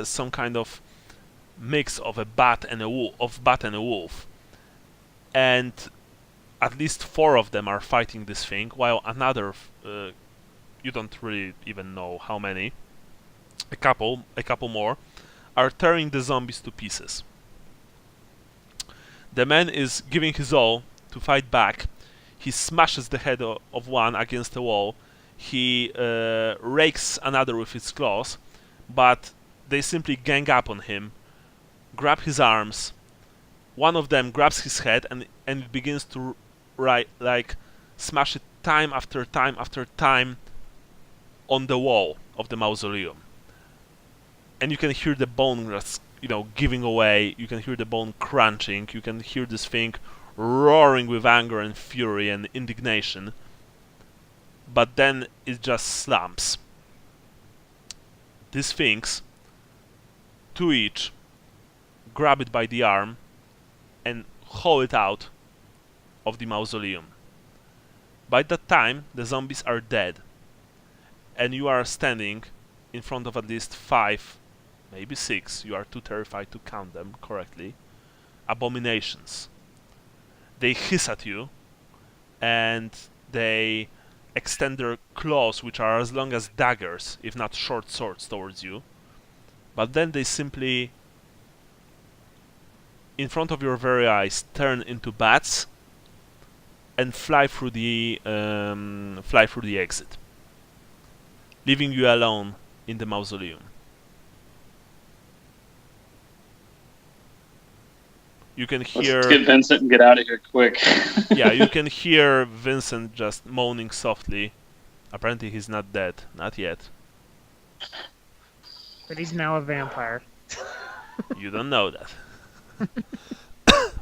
some kind of mix of a bat and a wolf, and at least 4 of them are fighting this thing, while another, you don't really even know how many, a couple more, are tearing the zombies to pieces. The man is giving his all to fight back. He smashes the head of one against the wall. He rakes another with his claws, but they simply gang up on him, grab his arms. One of them grabs his head and it begins to smash it time after time after time on the wall of the mausoleum. And you can hear the bone, giving away. You can hear the bone crunching. You can hear this thing roaring with anger and fury and indignation. But then it just slumps. These things, 2 each, grab it by the arm and haul it out of the mausoleum. By that time, the zombies are dead, and you are standing in front of at least 5, maybe 6, you are too terrified to count them correctly, abominations. They hiss at you, and they extend their claws, which are as long as daggers, if not short swords, towards you. But then they simply, in front of your very eyes, turn into bats and fly through the exit, leaving you alone in the mausoleum. You can hear. Let's get Vincent and get out of here quick. Yeah, you can hear Vincent just moaning softly. Apparently, he's not dead, not yet. But he's now a vampire. You don't know that.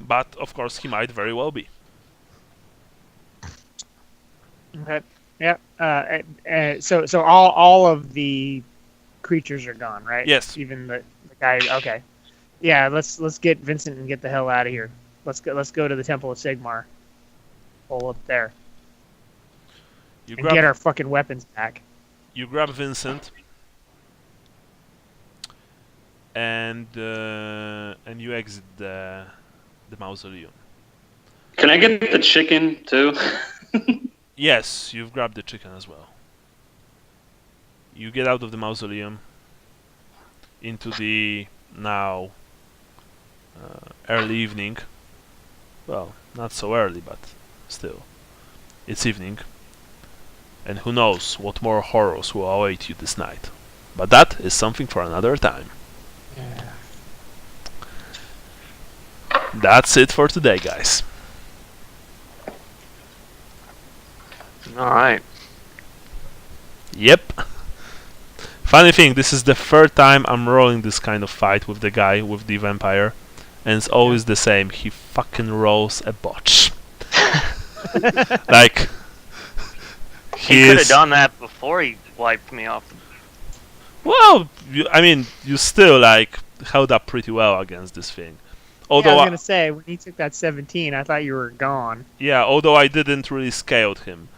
But of course, he might very well be. Okay. Yeah. So all of the creatures are gone, right? Yes. Even the guy. Okay. Yeah. Let's get Vincent and get the hell out of here. Let's go to the Temple of Sigmar. Pull up there and get our fucking weapons back. You grab Vincent, and you exit the mausoleum. Can I get the chicken too? Yes, you've grabbed the chicken as well. You get out of the mausoleum into the now early evening. Well, not so early, but still. It's evening. And who knows what more horrors will await you this night. But that is something for another time. Yeah. That's it for today, guys. Alright. Yep. Funny thing, this is the third time I'm rolling this kind of fight with the guy, with the vampire. And it's always the same. He fucking rolls a botch. Like... He could have done that before he wiped me off. Well, you still, like, held up pretty well against this thing. Although I was gonna say, when he took that 17, I thought you were gone. Yeah, although I didn't really scaled him.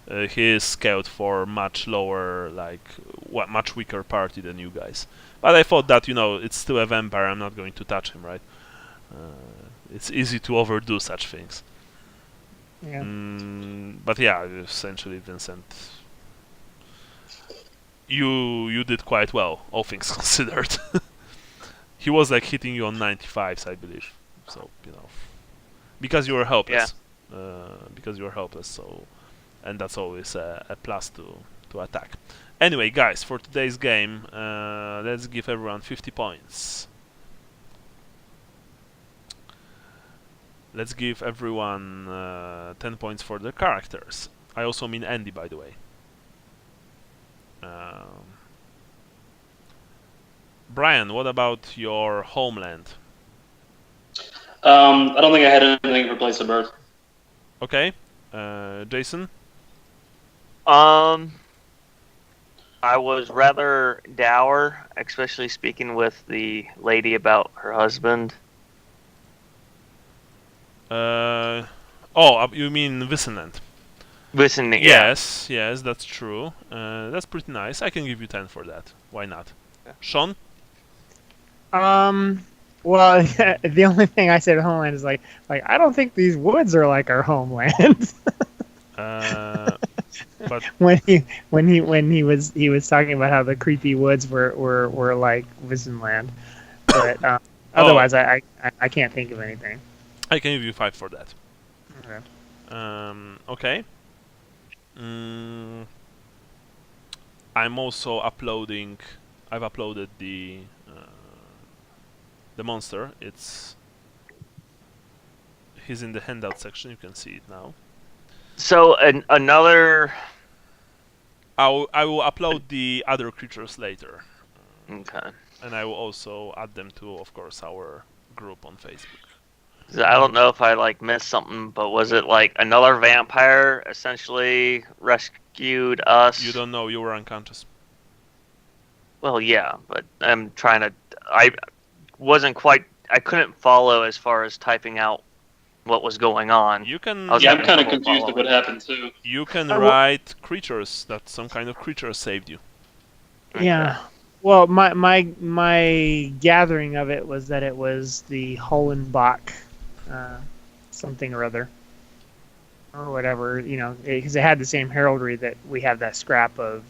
He is scaled for much lower, like, much weaker party than you guys. But I thought that, it's still a vampire, I'm not going to touch him, right? It's easy to overdo such things. Yeah. But yeah, essentially, Vincent, you did quite well, all things considered. He was like hitting you on 95s, I believe. So because you were helpless. Because you were helpless. So, and that's always a plus to attack. Anyway, guys, for today's game, let's give everyone 50 points. Let's give everyone 10 points for their characters. I also mean Andy, by the way. Brian, what about your homeland? I don't think I had anything for place of birth. Okay. Jason? I was rather dour, especially speaking with the lady about her husband. You mean Vicinant? Vicinant, yeah. Yes, that's true. That's pretty nice. I can give you 10 for that. Why not? Yeah. Sean? Well, the only thing I said at homeland is like I don't think these woods are like our homeland. But when he was talking about how the creepy woods were like Visenland, but otherwise I can't think of anything. I can give you 5 for that. Okay. Okay. I'm also uploading. I've uploaded the monster. He's in the handout section. You can see it now. So another. I will upload the other creatures later. Okay. And I will also add them to, of course, our group on Facebook. I don't know if I missed something, but was it another vampire essentially rescued us? You don't know. You were unconscious. Well, yeah, but I'm trying to. I wasn't quite. I couldn't follow as far as typing out what was going on. You can. I was Yeah, I'm having kind of trouble confused at what following. happened too. You can will- write creatures that some kind of creature saved you. Yeah. Well, my gathering of it was that it was the Hollenbach, something or other, or whatever, because it had the same heraldry that we have that scrap of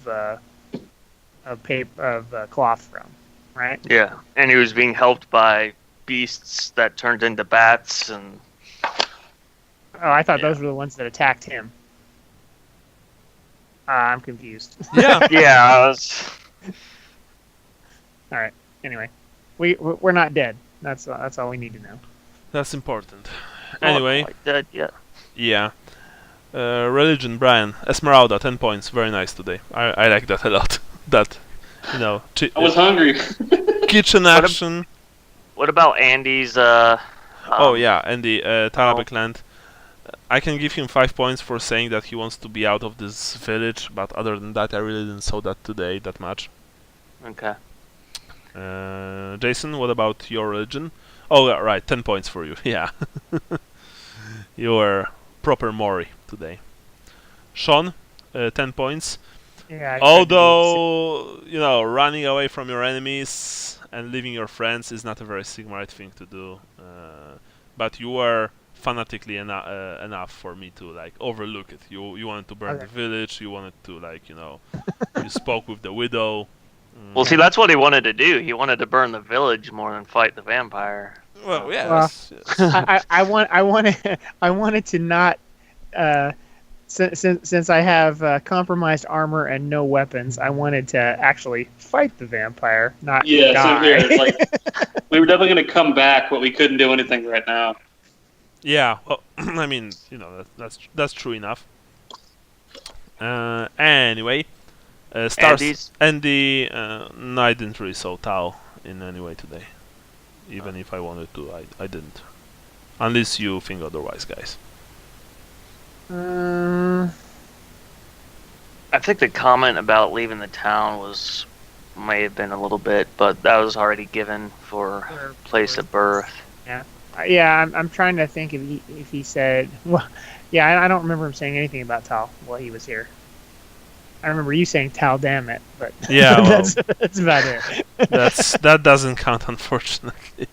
paper of cloth from, right? Yeah, and he was being helped by beasts that turned into bats, and Oh, I thought Yeah. those were the ones that attacked him. I'm confused. Yeah. yeah, I was. All right. Anyway, we're not dead. That's all we need to know. That's important. Not Anyway, quite dead yet. yeah. Religion, Brian. Esmeralda, 10 points. Very nice today. I like that a lot. That, I was hungry. kitchen action. What about Andy's? Oh yeah, and the Talabek land. I can give him 5 points for saying that he wants to be out of this village, but other than that, I really didn't saw that today that much. Okay. Jason, what about your religion? Oh, yeah, right, 10 points for you. Yeah, you were proper Mori today. Sean, 10 points. Yeah. Although, running away from your enemies and leaving your friends is not a very Sigmarite thing to do. But you were fanatically enough for me to overlook it. You wanted to burn Okay. the village. You wanted to you spoke with the widow. Well, see, that's what he wanted to do. He wanted to burn the village more than fight the vampire. Well, yes. I wanted to not. Since I have compromised armor and no weapons, I wanted to actually fight the vampire, not Yeah, die. same here. It's like we were definitely going to come back, but we couldn't do anything right now. Yeah, well, I mean, that's true enough. Anyway, stars. Andy's? Andy, no, I didn't really saw Tao in any way today. Even if I wanted to, I didn't. Unless you think otherwise, guys. I think the comment about leaving the town may have been a little bit, but that was already given for place of birth. Yeah, I'm trying to think if he said. Well, yeah, I don't remember him saying anything about Tal while he was here. I remember you saying Tal, damn it, but Yeah, well, that's about it. that doesn't count, unfortunately.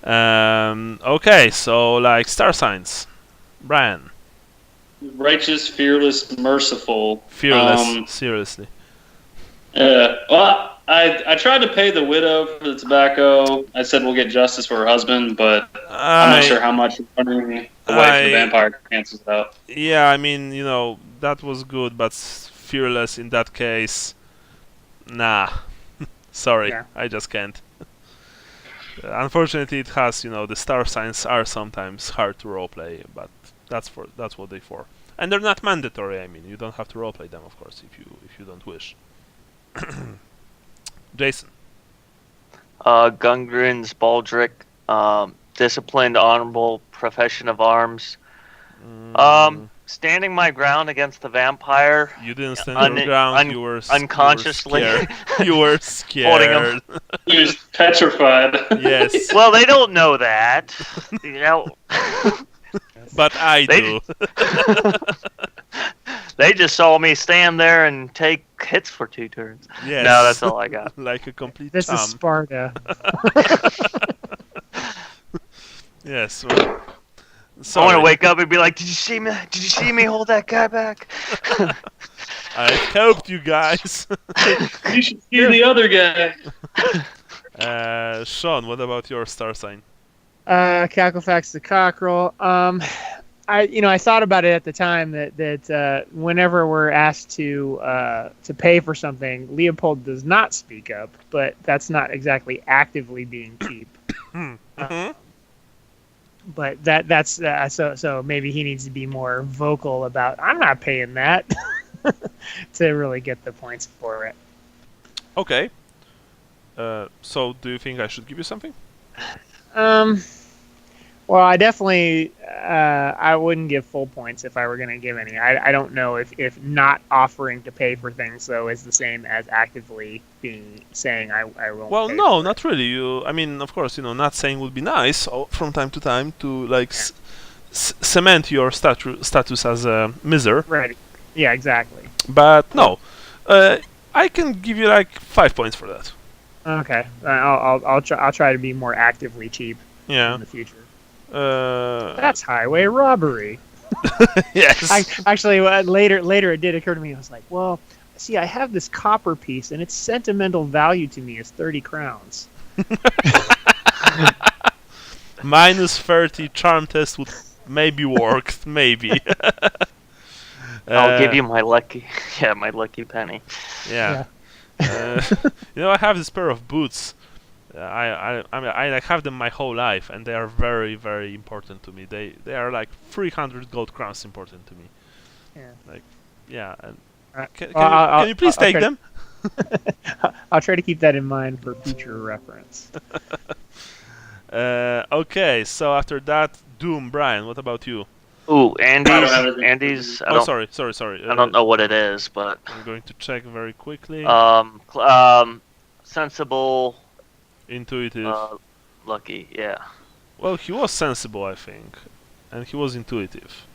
Okay, so star signs, Brian. Righteous, fearless, merciful. Fearless, seriously. Well, I tried to pay the widow for the tobacco. I said we'll get justice for her husband, but I'm not sure how much running away from the vampire cancels it out. Yeah, I mean, that was good, but fearless in that case, nah. Sorry, Yeah. I just can't. Unfortunately, it has, the star signs are sometimes hard to roleplay, but that's what they're for. And they're not mandatory. I mean, you don't have to roleplay them, of course, if you don't wish. Jason. Gungren's Baldric, disciplined, honorable, profession of arms. Standing my ground against the vampire. You didn't stand your ground. You were unconsciously. You were scared. Holding him. He was petrified. Yes. Well, they don't know that. But I do. They just saw me stand there and take hits for 2 turns. Yes. No, that's all I got. Like a complete This chum. is Sparta. Yes. Well, I want to wake up and be like, "Did you see me? Did you see me hold that guy back?" I helped you guys. You should see the other guy. Sean, what about your star sign? Cacklefax the cockerel. I thought about it at the time that whenever we're asked to pay for something, Leopold does not speak up, but that's not exactly actively being cheap. But that's so maybe he needs to be more vocal about I'm not paying that to really get the points for it. Okay. So do you think I should give you something? Well, Well, I definitely I wouldn't give full points if I were going to give any. I don't know if not offering to pay for things though is the same as actively saying I won't. Well, pay no, for not really. I mean, of course, not saying would be nice from time to time to like cement your status as a miser. Right. Yeah, exactly. But no, I can give you like 5 points for that. Okay, I'll try to be more actively cheap Yeah. in the future. Uh, That's highway robbery. yes. Actually, later it did occur to me. I was like, well, see, I have this copper piece, and its sentimental value to me is 30 crowns. Minus 30 charm test would maybe work, maybe. I'll give you my lucky, my lucky penny. Yeah. I have this pair of boots. I like have them my whole life, and they are very, very important to me. They are like 300 gold crowns important to me. Yeah. Like, yeah. And Can you please take them? I'll try to keep that in mind for future reference. Okay, so after that, Doom, Brian, what about you? Ooh, I don't have anything. Andy's. Sorry. I don't know what it is, but I'm going to check very quickly. Sensible. Intuitive. Lucky, yeah. Well, he was sensible, I think, and he was intuitive.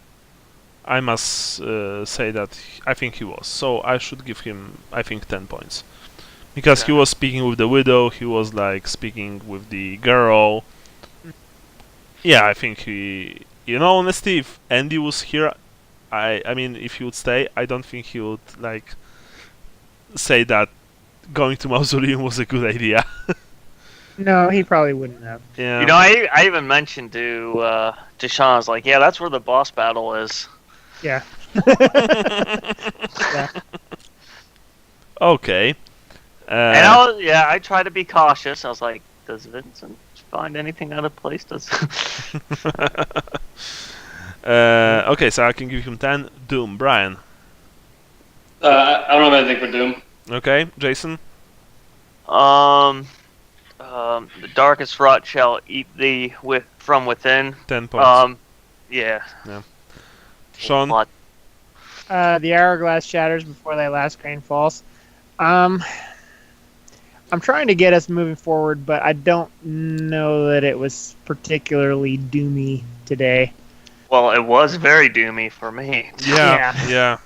I must say that I think he was. So I should give him, I think, 10 points. Because he was speaking with the widow, he was like speaking with the girl. Yeah, I think he... honestly, if Andy was here, I mean, if he would stay, I don't think he would, like, say that going to Mausoleum was a good idea. No, he probably wouldn't have. Yeah. I even mentioned to Sean, I was like, yeah, that's where the boss battle is. Yeah. Yeah. Okay. And I try to be cautious. I was like, does Vincent find anything out of place? Okay, so I can give him 10. Doom, Brian. I don't have anything for Doom. Okay, Jason. The darkest rot shall eat thee from within. 10 points. Yeah. Sean. What? The hourglass shatters before thy last grain falls. I'm trying to get us moving forward, but I don't know that it was particularly doomy today. Well, it was very doomy for me. Yeah.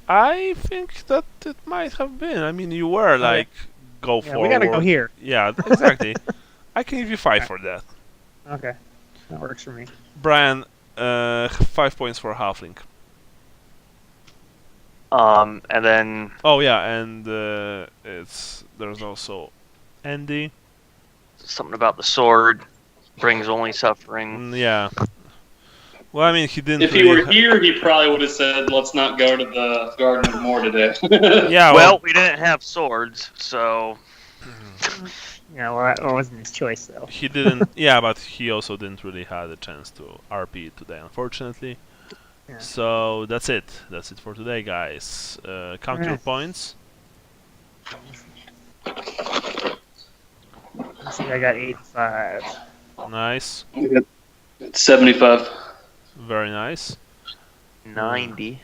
I think that it might have been. I mean, you were like, go forward. We gotta go here. Yeah, exactly. I can give you 5 for that. Okay, that works for me. Brian, 5 points for Halfling. And then. Oh yeah, and there's also Andy. Something about the sword brings only suffering. Yeah. Well, I mean, he didn't. If he were here, he probably would have said, "Let's not go to the Garden of Moor today." Yeah. Well, we didn't have swords, so. Yeah, well, that wasn't his choice, though. He didn't. Yeah, but he also didn't really have a chance to RP today, unfortunately. Yeah. So that's it. That's it for today, guys. Count your points. Let's see, I got 85. Nice. 75. Very nice. 90.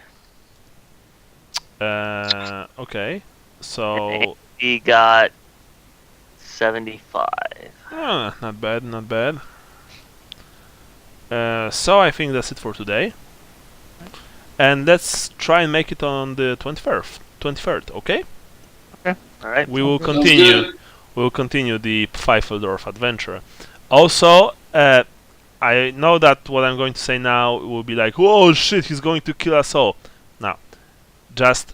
Okay. So. He got 75. Not bad, not bad. So I think that's it for today. And let's try and make it on the 23rd, okay? Okay. All right. We will continue. We will continue the Pfeifeldorf adventure. Also, I know that what I'm going to say now will be like, "Oh shit, he's going to kill us all." Now, just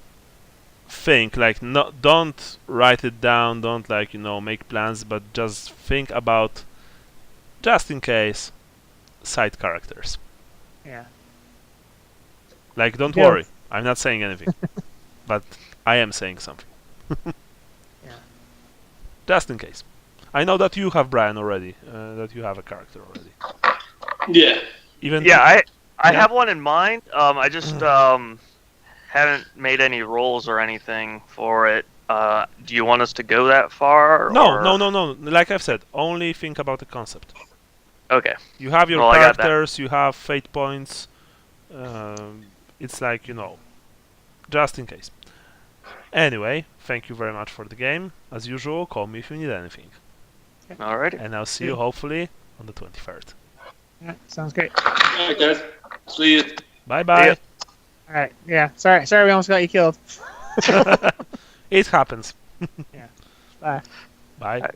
think, like, no, don't write it down. Don't make plans, but just think about, just in case, side characters. Yeah. Like, don't worry. I'm not saying anything, but I am saying something. Yeah. Just in case. I know that you have Brian already. That you have a character already. Yeah. I have one in mind. I just haven't made any rolls or anything for it. Do you want us to go that far? No. Like I've said, only think about the concept. Okay. You have your Well, I got that. characters, you have fate points. It's like, just in case. Anyway, thank you very much for the game. As usual, call me if you need anything. Alrighty. And I'll see you hopefully on the 23rd. Yeah, sounds great. All right, guys. See you. Bye-bye. Yeah. All right. Yeah. Sorry we almost got you killed. It happens. Bye. Bye. Alright.